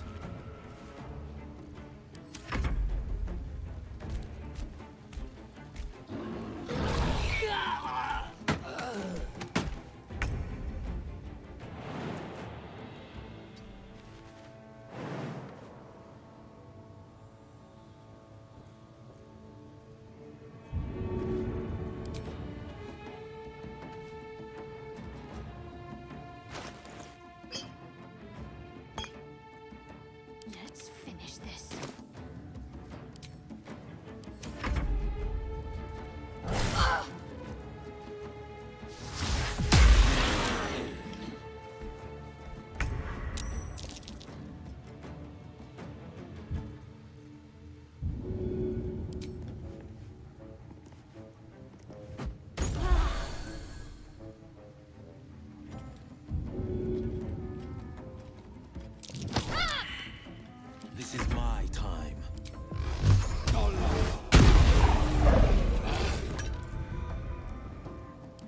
Let's finish this. This is my time.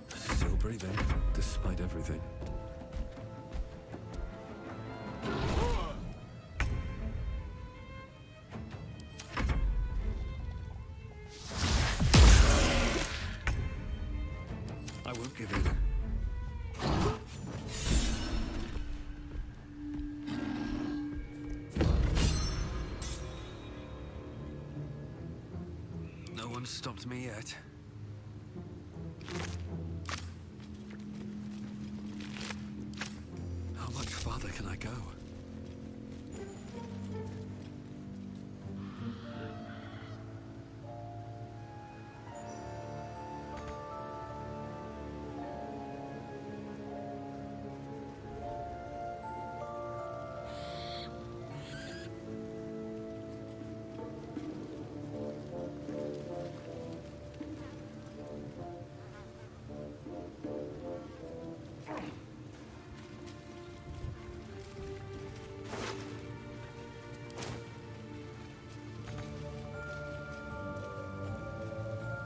Still breathing, despite everything. I won't give in. one stopped me yet. How much farther can I go?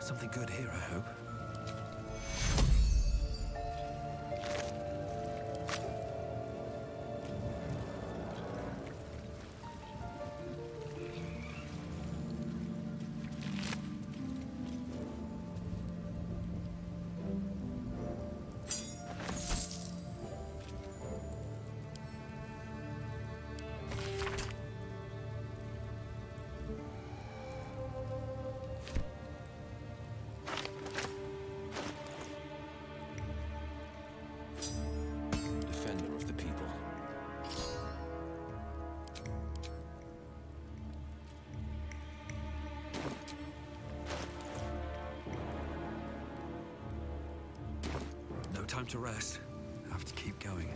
Something good here, I hope. Defender of the people. No time to rest. Have to keep going.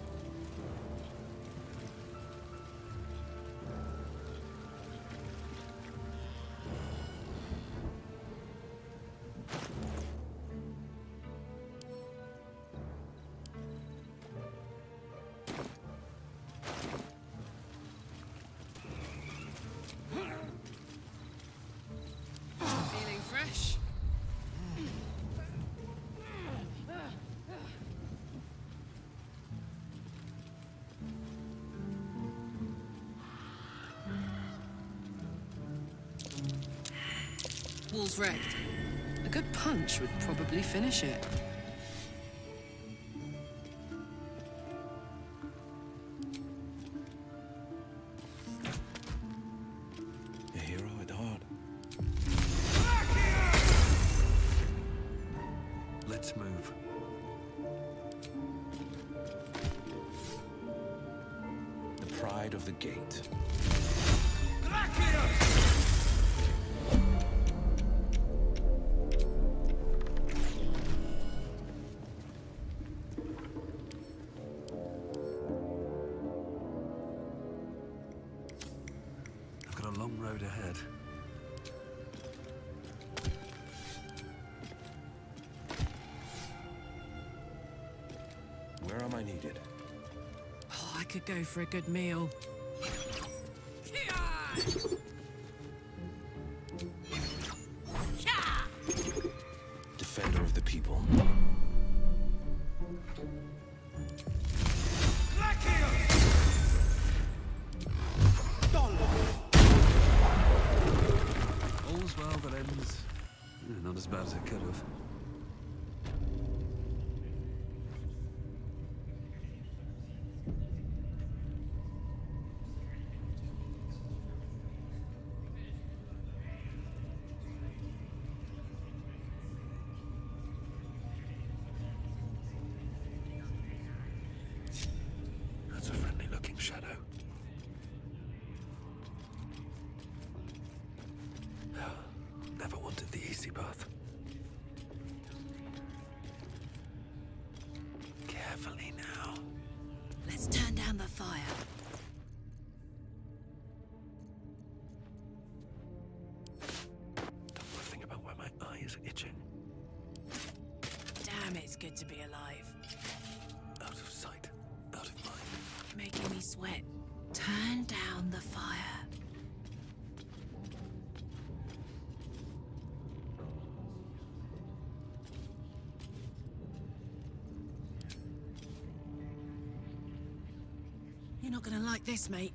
Feeling fresh? Wall's wrecked. A good punch would probably finish it. A hero at heart. Let's move. The pride of the gate. I've got a long road ahead. Where am I needed? Oh, I could go for a good meal. Defender of the people. All's well that ends. Not as bad as it could have. That's a friendly-looking shadow. Never wanted the easy path. Carefully now. Let's turn down the fire. Don't want to think about where my eye is itching. Damn, it's good to be alive. Out of sight, out of mind. Making me sweat. Turn down the fire. You're not gonna like this, mate.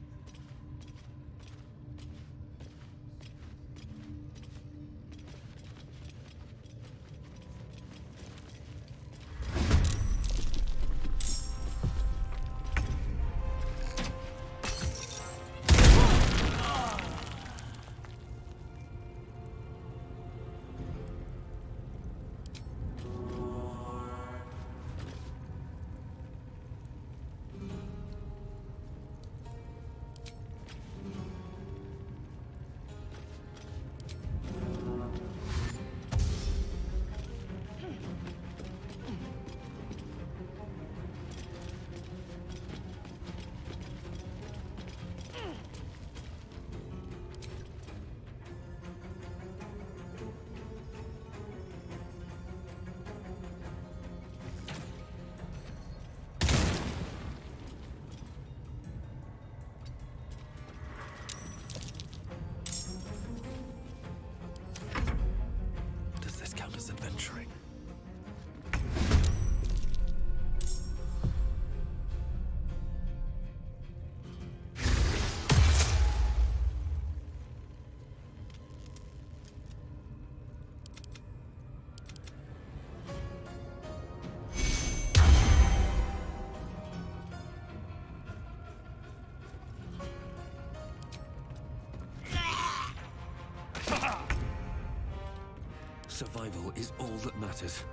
Survival is all that matters.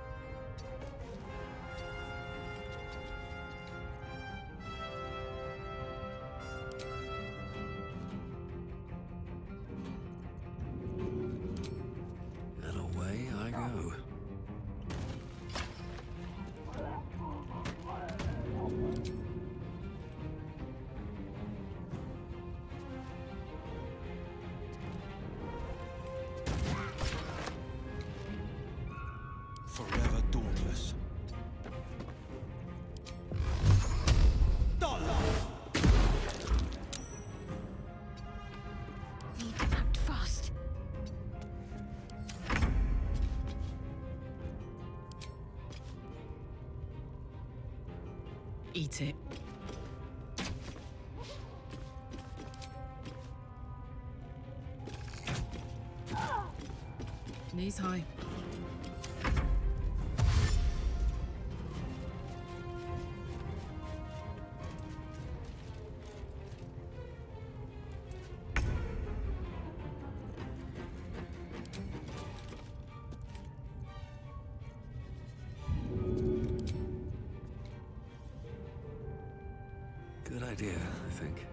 And away I go. Forever dauntless. Need to act fast. Eat it. Knees high. Good idea, I think.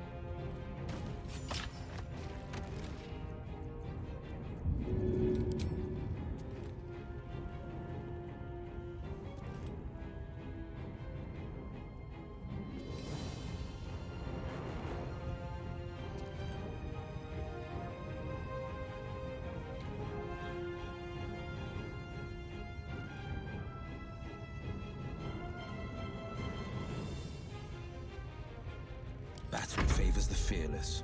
Battle favors the fearless.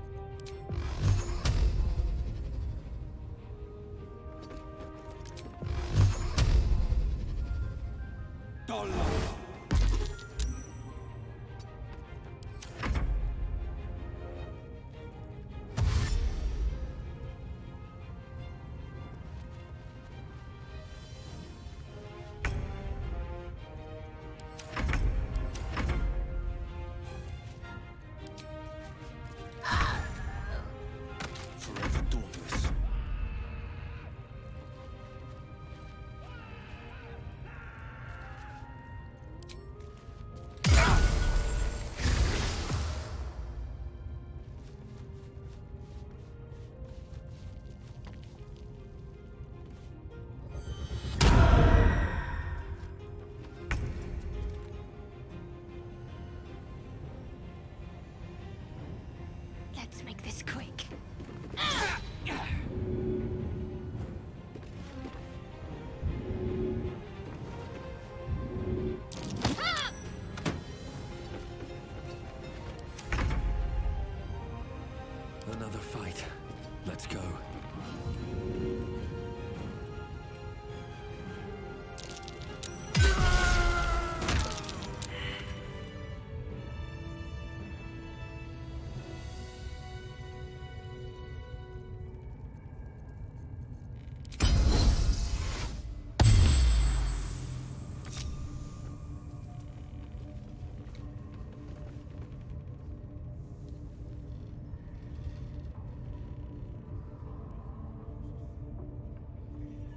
Forever dauntless. Let's make this quick. Another fight. Let's go.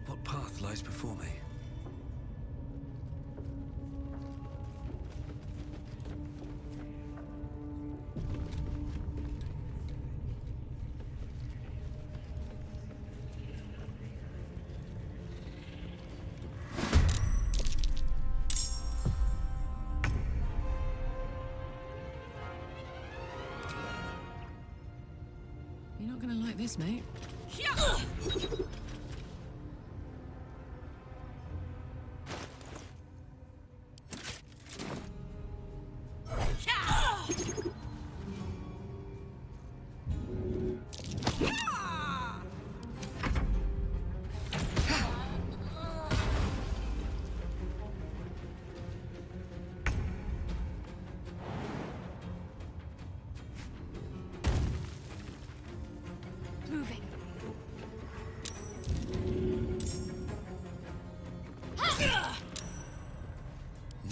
What path lies before me? You're not gonna like this, mate. Moving.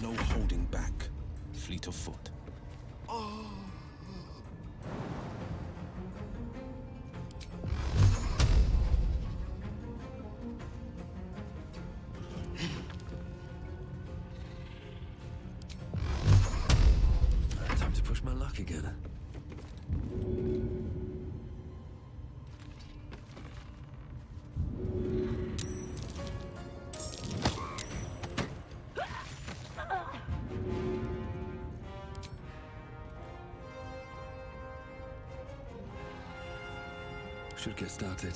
No holding back. Fleet of foot. again. Should get started.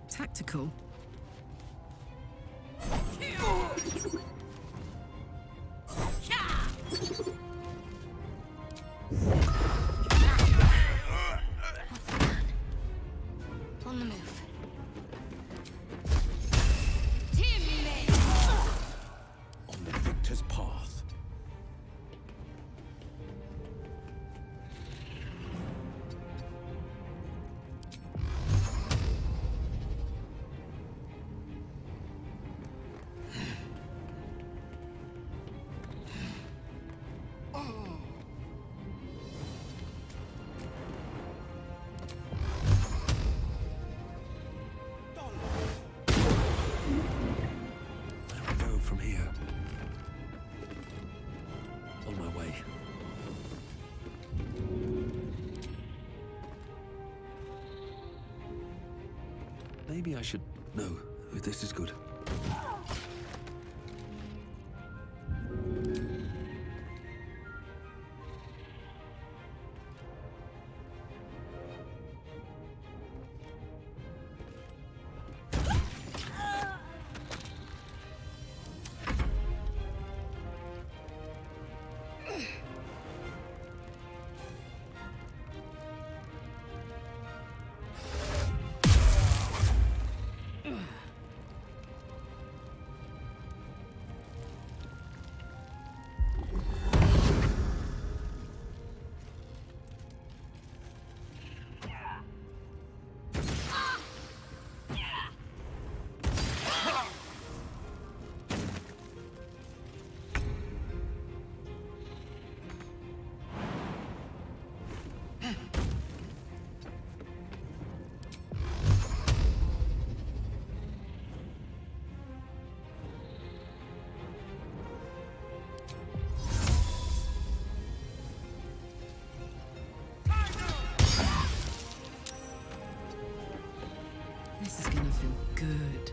Tactical. On the move. On the victor's path. Where do we go from here? On my way. Maybe I should... No, this is good. This is gonna feel good.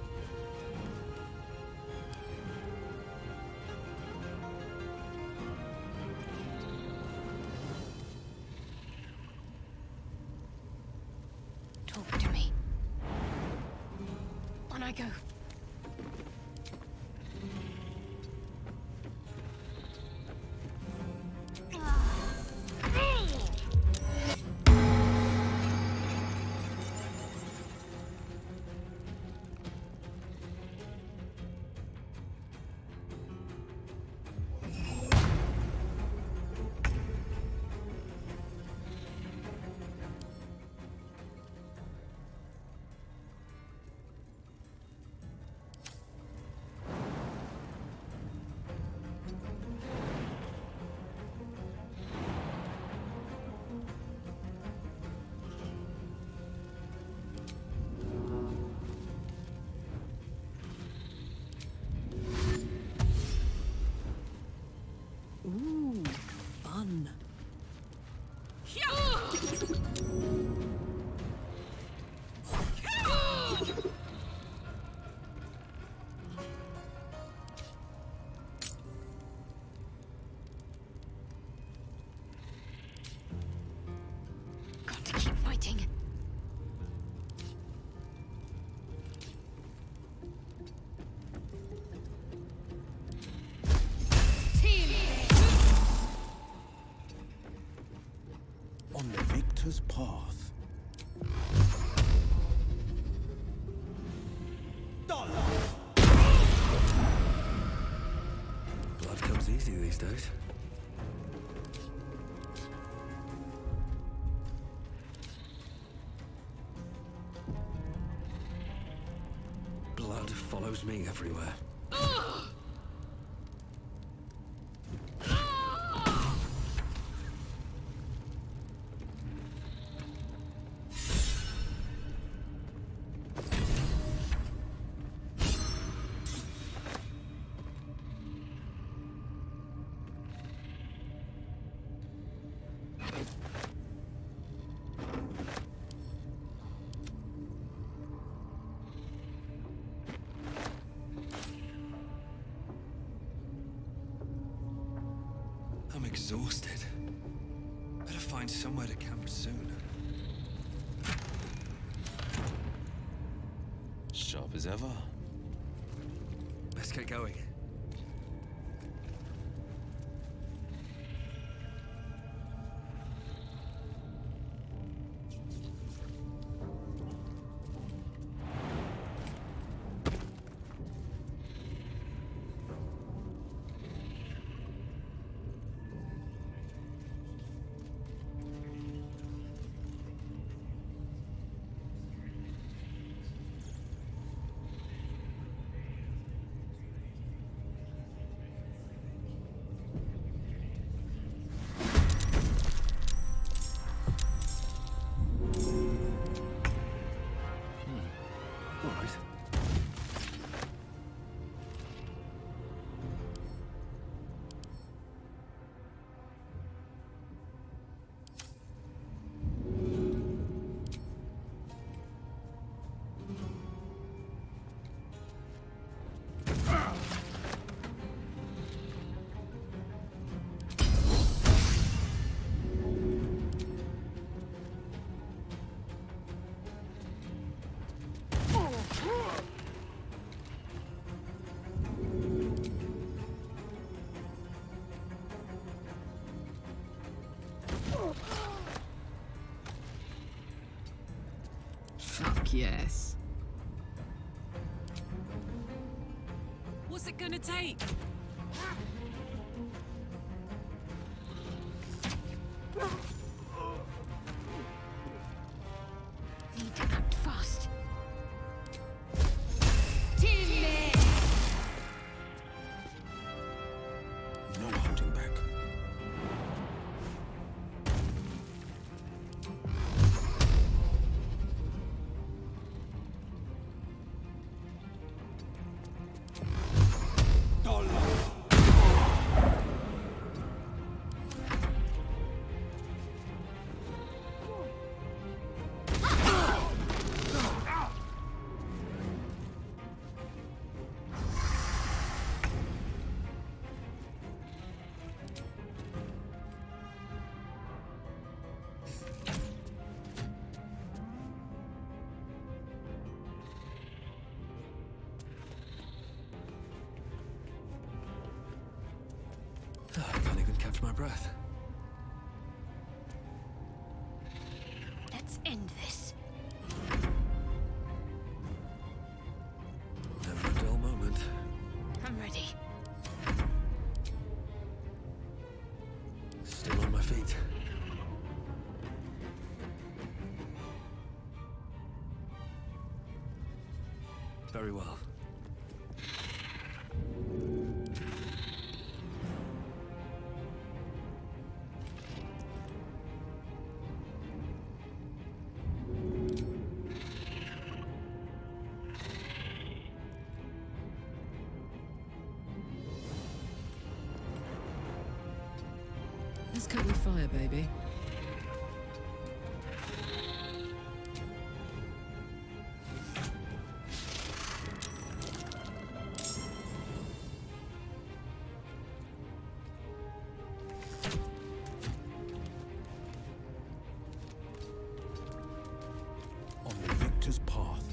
Talk to me. On I go. Ooh, fun. Got to keep fighting. victor's path. Blood comes easy these days. Blood follows me everywhere. I'm exhausted. Better find somewhere to camp soon. Sharp as ever. Let's get going. All right. Fuck yes. What's it gonna take? Need to act fast. No holding back. I can't even catch my breath. Let's end this. Never a dull moment. I'm ready. Still on my feet. Very well. Let's cut the fire, baby. On the victor's path.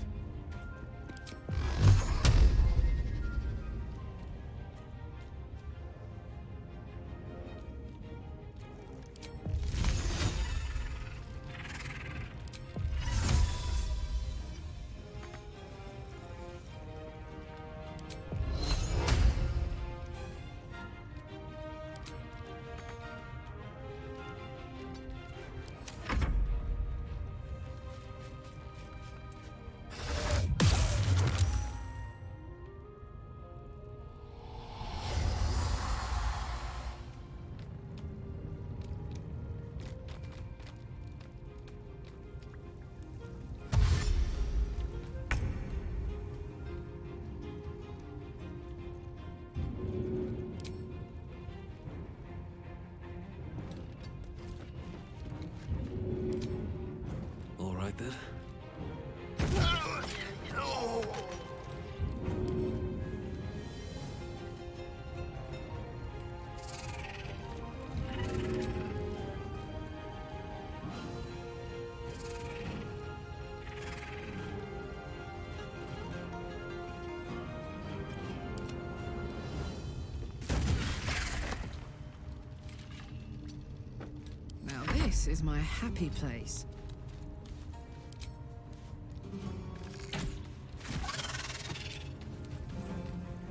This is my happy place.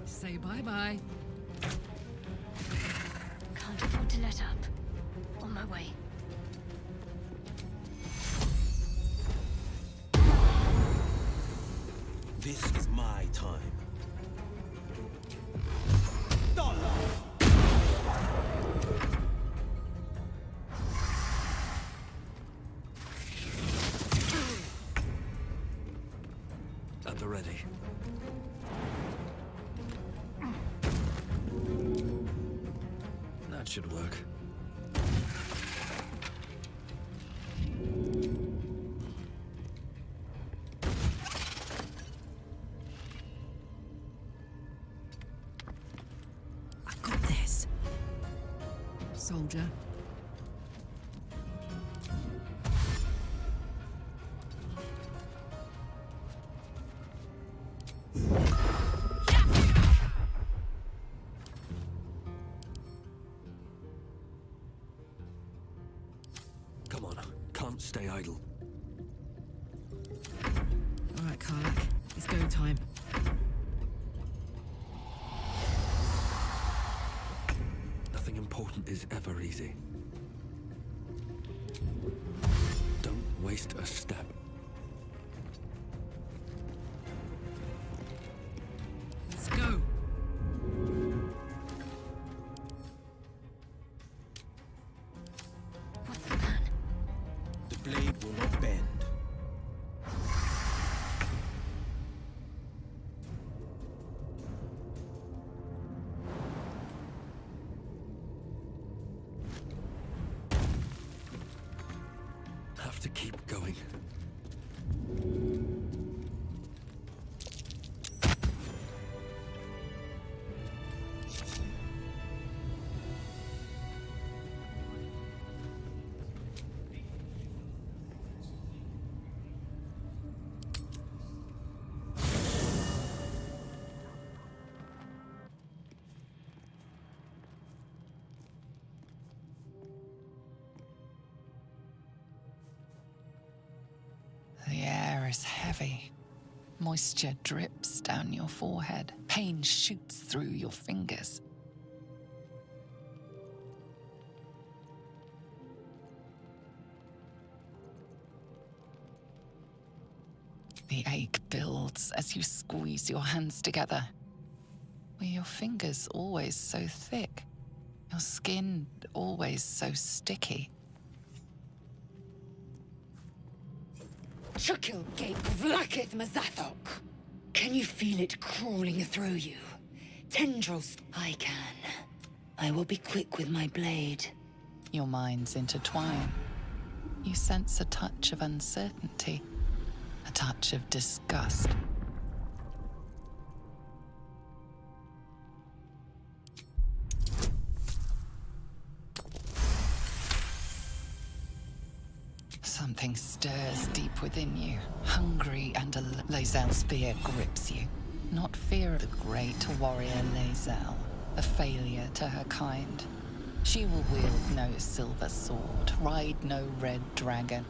Say bye-bye. Can't afford to let up. On my way. This is my time. At the ready. That should work. I've got this. Soldier. Come on, can't stay idle. All right, Karlak. It's go time. Nothing important is ever easy. Don't waste a step. Let's go. What's the plan? The blade will not bend. Have to keep going. The air is heavy. Moisture drips down your forehead. Pain shoots through your fingers. The ache builds as you squeeze your hands together. Were your fingers always so thick? Your skin always so sticky? Chukil Gate Vlakith Mazathok. Can you feel it crawling through you? Tendrils. I can. I will be quick with my blade. Your minds intertwine. You sense a touch of uncertainty, a touch of disgust. Something stirs deep within you, hungry, and a Lae'zel's fear grips you. Not fear of the great warrior Lae'zel, a failure to her kind. She will wield no silver sword, ride no red dragon,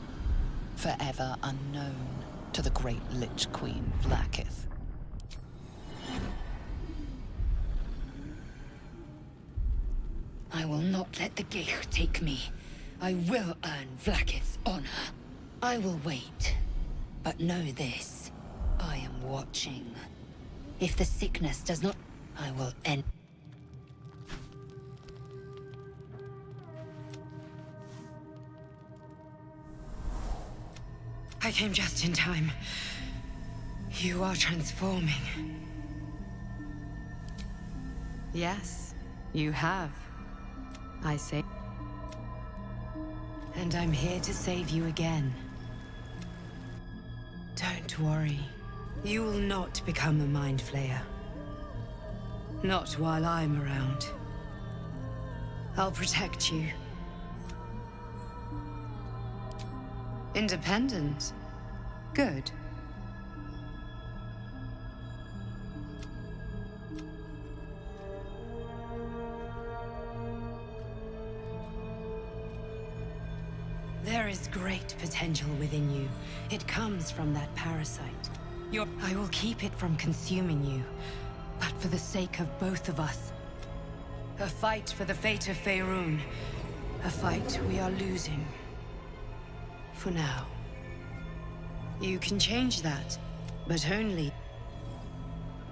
forever unknown to the great Lich Queen Vlakith. I will not let the Ghaik take me. I will earn Vlakith's honor. I will wait. But know this. I am watching. If the sickness does not, I will end. I came just in time. You are transforming. Yes, you have. I say. And I'm here to save you again. Don't worry. You will not become a Mind Flayer. Not while I'm around. I'll protect you. Independent. Good. There is great potential within you. It comes from that parasite. I will keep it from consuming you, but for the sake of both of us. A fight for the fate of Faerun. A fight we are losing. For now. You can change that, but only...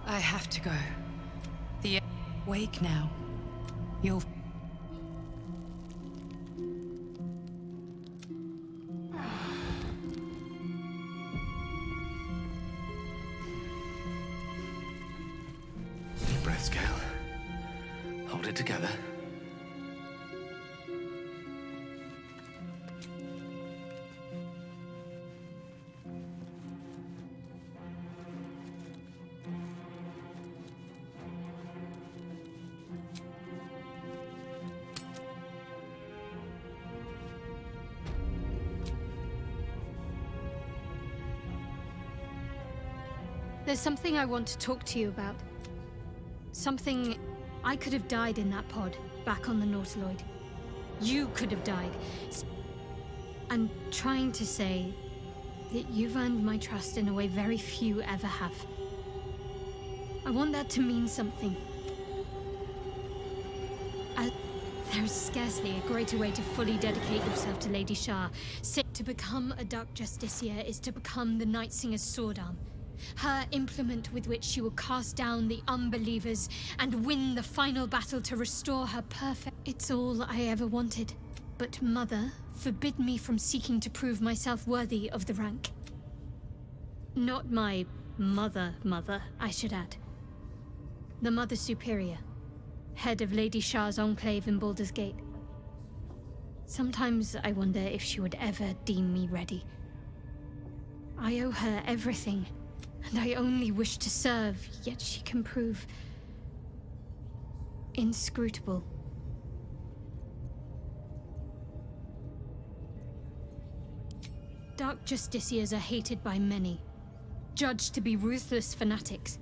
I have to go. Wake now. You'll... Deep breaths, Gale. Hold it together. There's something I want to talk to you about. Something... I could have died in that pod, back on the Nautiloid. You could have died. I'm trying to say that you've earned my trust in a way very few ever have. I want that to mean something. There's scarcely a greater way to fully dedicate yourself to Lady Shar. To become a Dark Justiciar is to become the Night Singer's sword arm. Her implement with which she will cast down the unbelievers and win the final battle to restore her perfect... It's all I ever wanted. But Mother forbid me from seeking to prove myself worthy of the rank. Not my mother, I should add. The Mother Superior, head of Lady Shar's enclave in Baldur's Gate. Sometimes I wonder if she would ever deem me ready. I owe her everything. And I only wish to serve, yet she can prove... inscrutable. Dark Justiciars are hated by many, judged to be ruthless fanatics.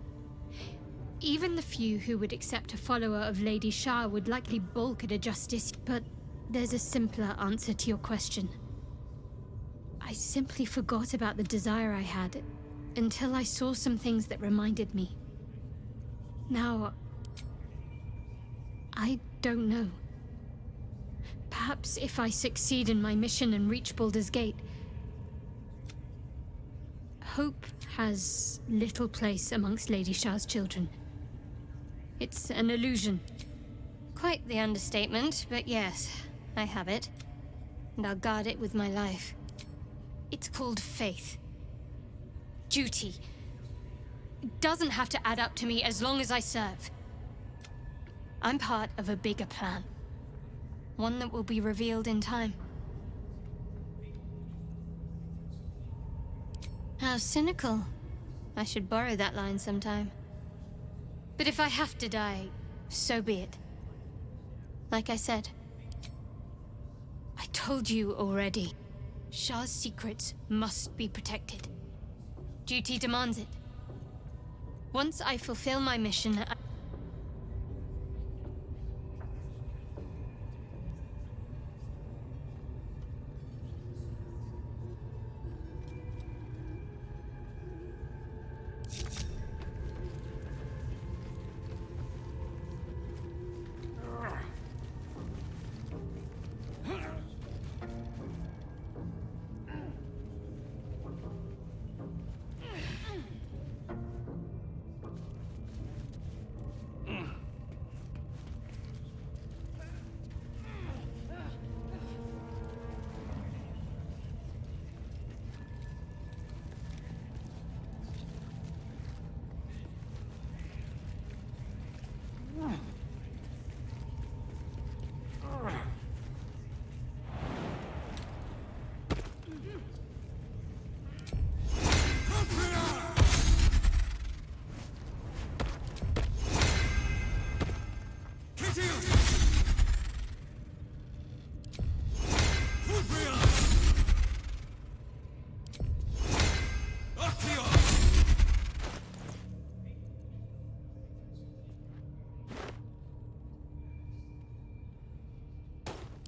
Even the few who would accept a follower of Lady Shar would likely balk at a Justiciar. But there's a simpler answer to your question. I simply forgot about the desire I had, until I saw some things that reminded me. Now, I don't know. Perhaps if I succeed in my mission and reach Baldur's Gate... Hope has little place amongst Lady Shar's children. It's an illusion. Quite the understatement, but yes, I have it. And I'll guard it with my life. It's called faith. Duty. It doesn't have to add up to me as long as I serve. I'm part of a bigger plan. One that will be revealed in time. How cynical. I should borrow that line sometime. But if I have to die, so be it. Like I said, I told you already. Shar's secrets must be protected. Duty demands it. Once I fulfill my mission,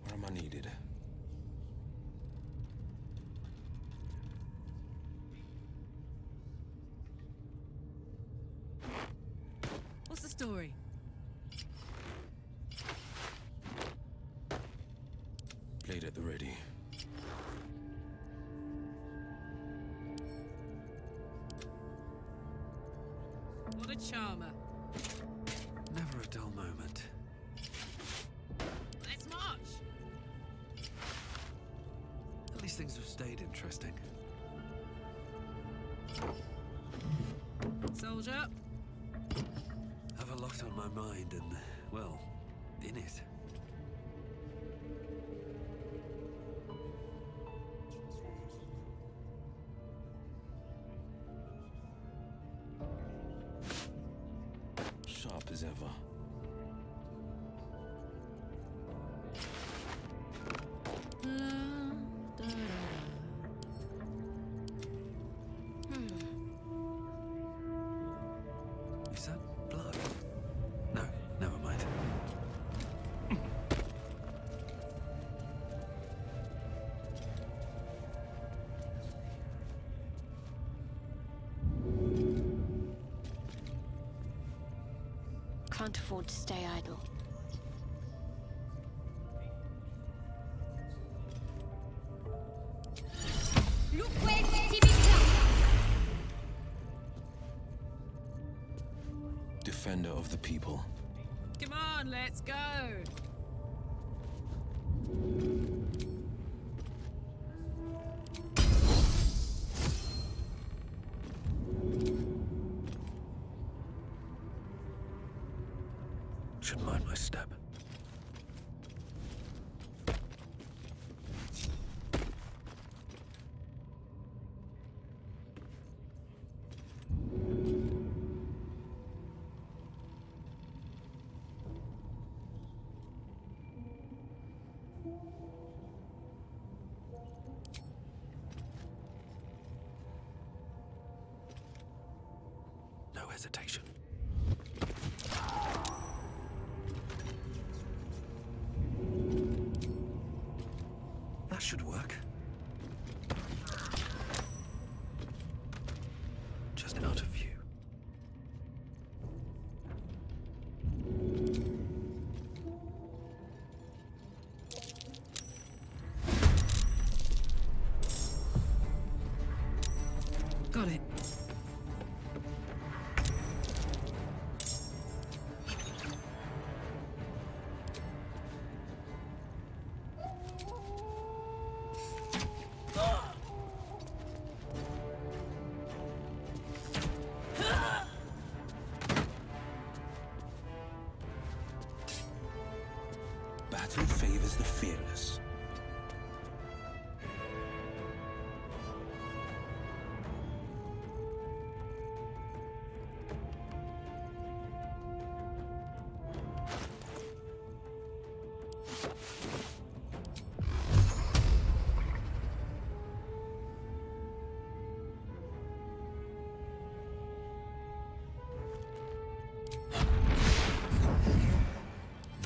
Where am I needed? story? Blade at the ready. What a charmer. Never a dull moment. Let's march! At least things have stayed interesting. Soldier. Have a lot on my mind and, well, in it. Sharp as ever. Is that blood? No, never mind. Can't afford to stay idle. Defender of the people. Come on, let's go. Should mind my step. No hesitation. That should work. Just out of view. Got it. Battle favors the fearless.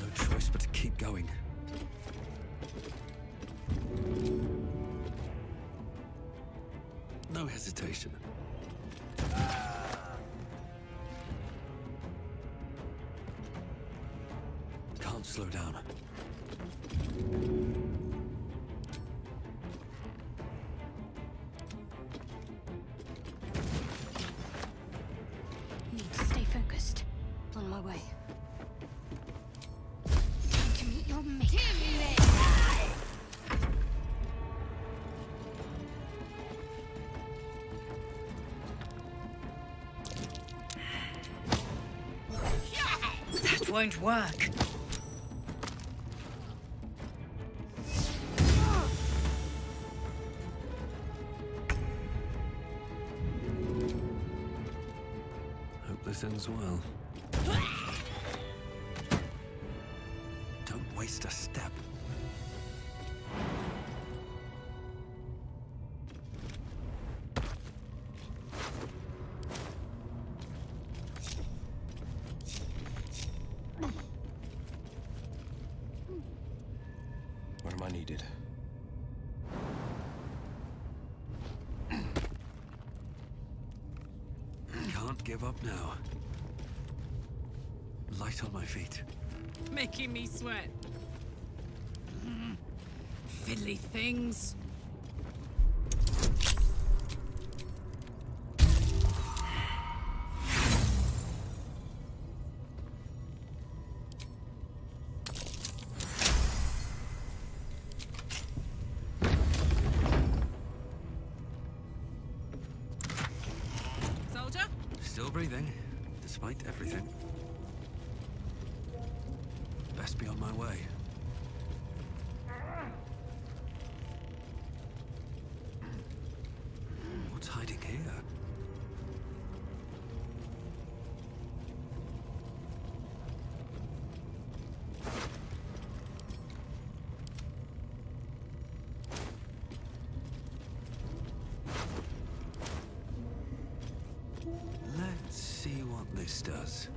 No choice but to keep going. No hesitation. Can't slow down. Need to stay focused. On my way. Time to meet your maker. That won't work. Hope this ends well. Don't waste a step. Where am I needed? Can't give up now. right on my feet. Making me sweat. Fiddly things. Soldier? Still breathing, despite everything. Best be on my way. What's hiding here? Let's see what this does.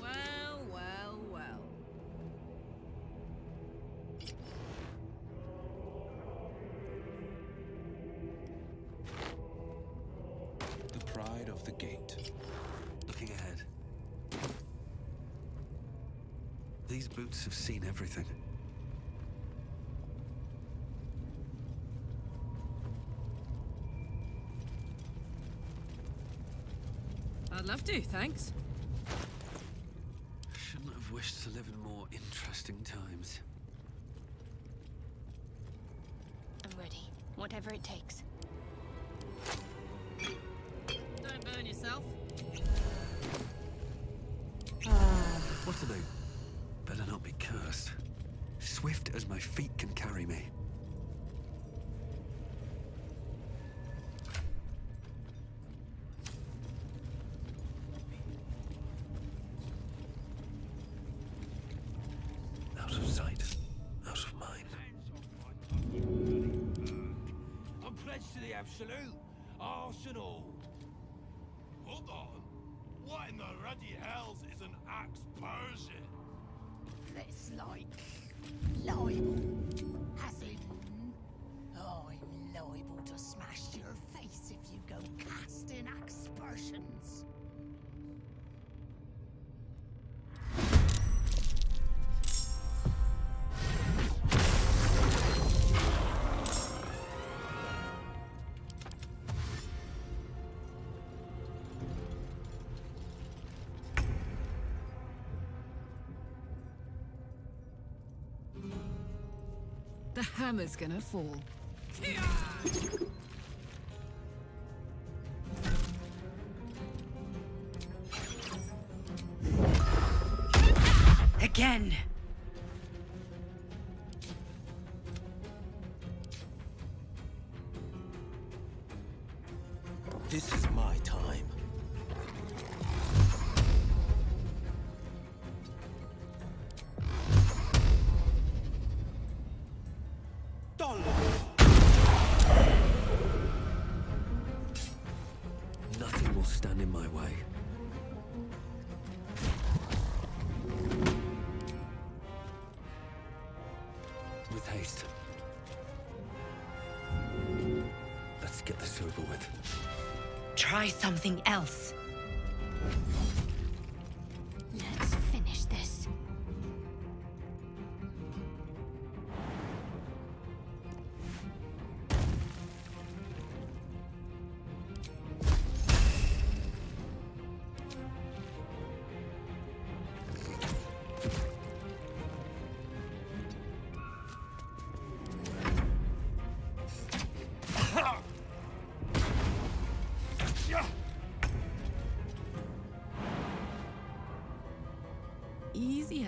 Well, well, well. The pride of the gate. Looking ahead. These boots have seen everything. I'd love to, thanks. Shouldn't have wished to live in more interesting times. I'm ready. Whatever it takes. Don't burn yourself. What are they? Better not be cursed. Swift as my feet can carry me. Out of sight, out of mind. I'm pledged to the absolute. Arse and all. Hold on. What in the ruddy hells is an axe Persian? That's like libel, as in I'm liable to smash your face if you go casting aspersions. The hammer's gonna fall. Again! This is my time. Nothing will stand in my way. With haste. Let's get this over with. Try something else. Let's finish this.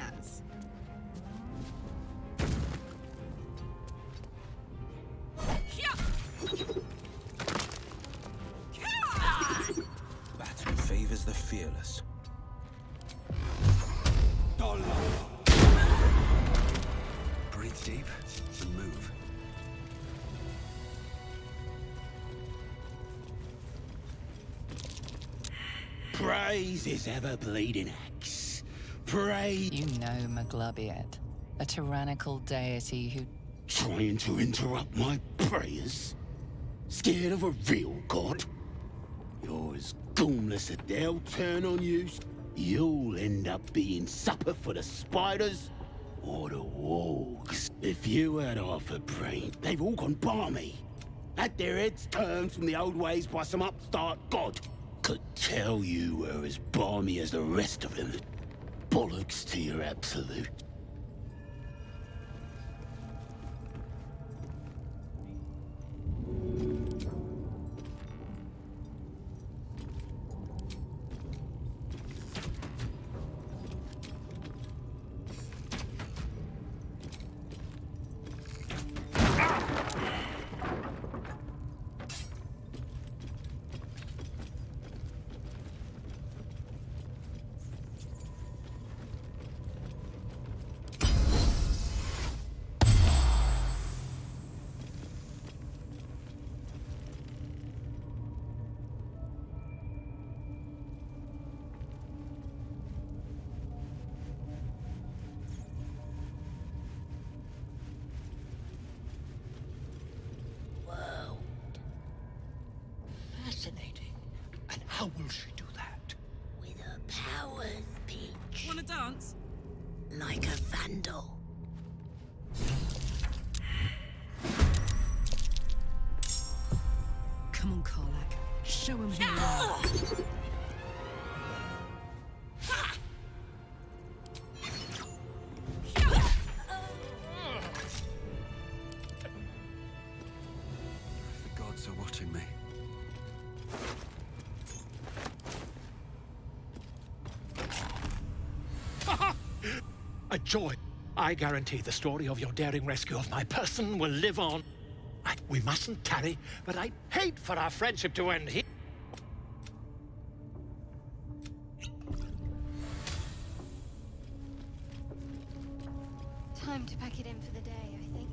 Yes. Battle favors the fearless. Breathe deep and move. Praise his ever-bleeding axe. Praise... You know Maglubiet, a tyrannical deity who... Trying to interrupt my prayers? Scared of a real god? You're as gormless as they'll turn on you. You'll end up being supper for the spiders or the wargs. If you had half a brain, they've all gone balmy. Had their heads turned from the old ways by some upstart god. Could tell you were as balmy as the rest of them. Bollocks to your absolute. Fascinating. And how will she do that? With her powers, Peach. Wanna dance? Like a vandal. Come on, Karlak. Show him who you are. The gods are watching me. A joy. I guarantee the story of your daring rescue of my person will live on. We mustn't tarry, but I'd hate for our friendship to end here. Time to pack it in for the day, I think.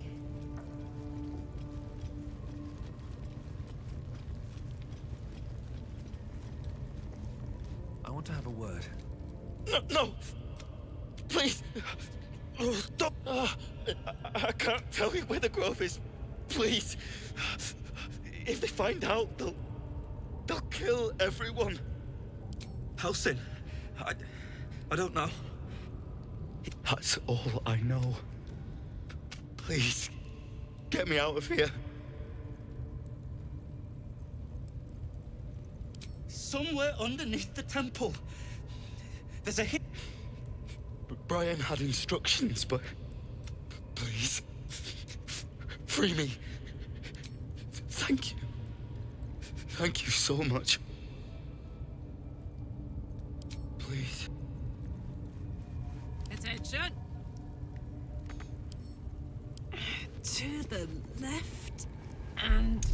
I want to have a word. No! Please! Oh, stop! I can't tell you where the grove is. Please! If they find out, they'll kill everyone. Halsin, I don't know. That's all I know. Please, get me out of here. Somewhere underneath the temple, there's a hit. Brian had instructions, but please, free me. Thank you. Thank you so much. Please. Attention. To the left and...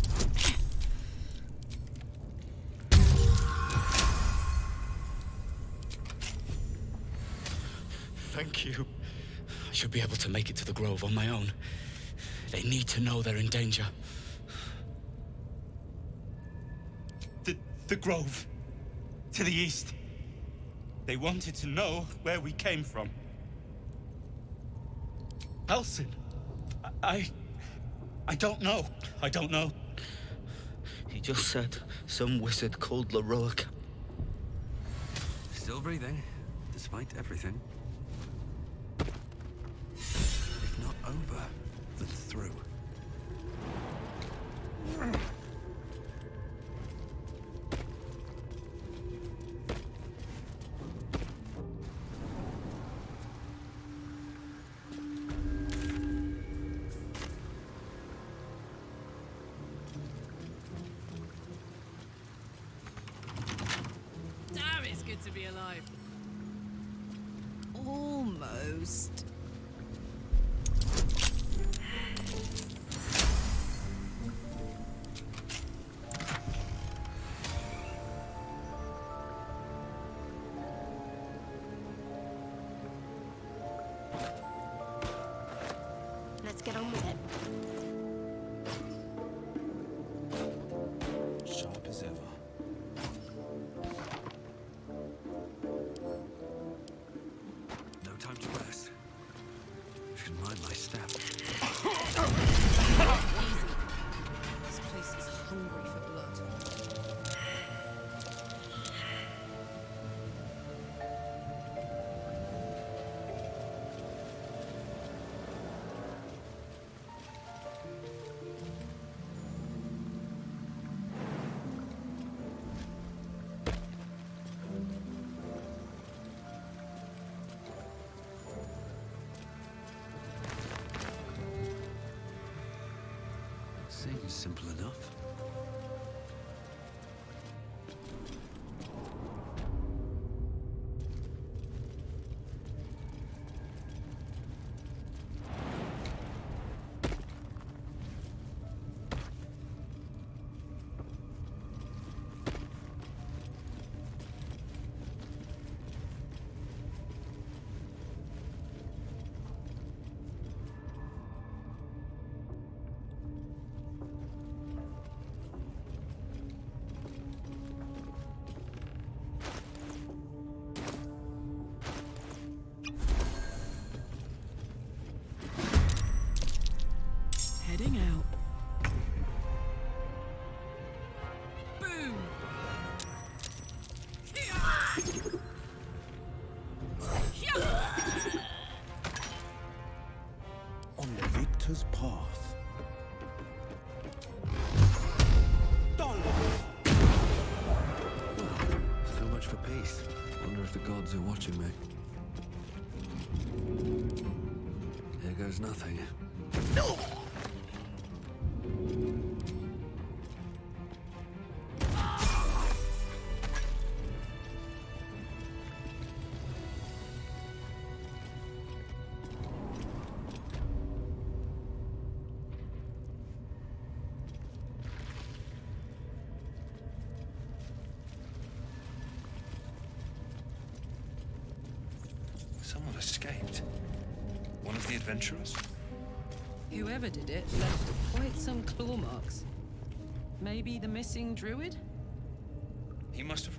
Thank you. I should be able to make it to the grove on my own. They need to know they're in danger. The grove. To the east. They wanted to know where we came from. Halsin. I don't know. I don't know. He just said some wizard called Leroic. Still breathing, despite everything. If not over, then through. Damn, it's good to be alive. ghost. Let's get on with it. Sharp as ever. No time to rest. Should mind my step. Easy. This place is hungry for blood. Seems simple enough. Heading out. Boom! On the victor's path. So much for peace. Wonder if the gods are watching me. Here goes nothing. Someone escaped. One of the adventurers? Whoever did it left quite some claw marks. Maybe the missing druid? He must have...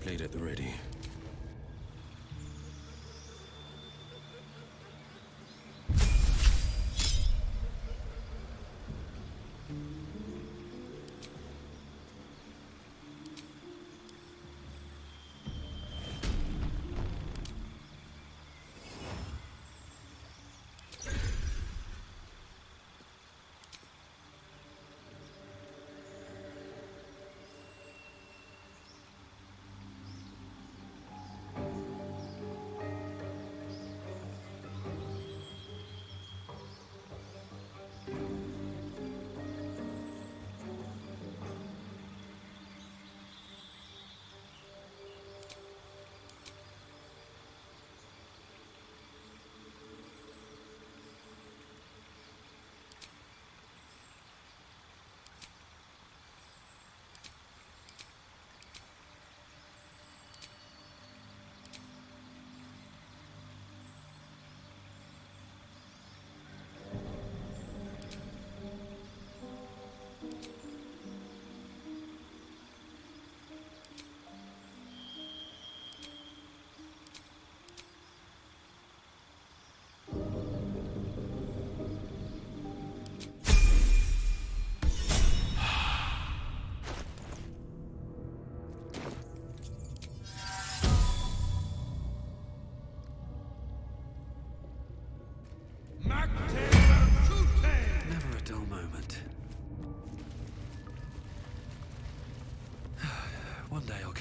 Blade at the ready.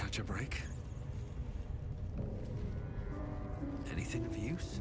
catch a break? Anything of use?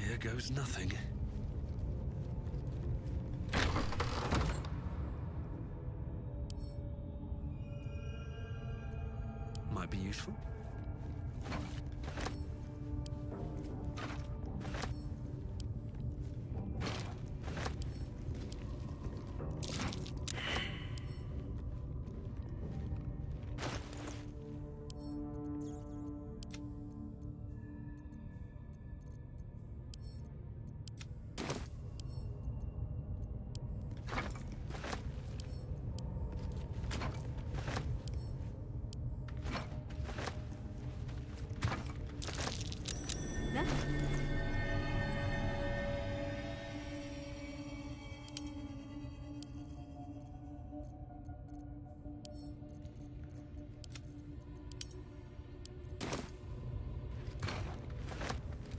Here goes nothing. Might be useful.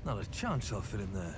Not a chance I'll fit in there.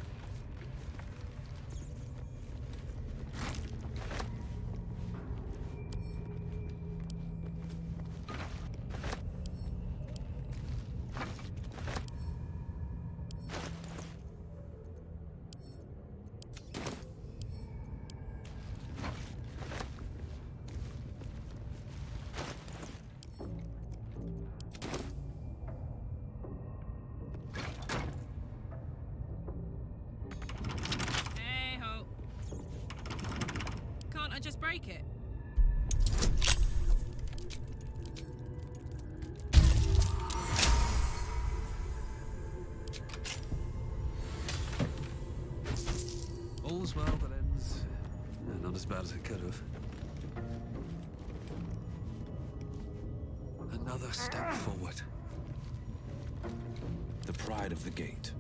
Just break it. All's well that ends not as bad as it could have. Another step forward. The pride of the gate.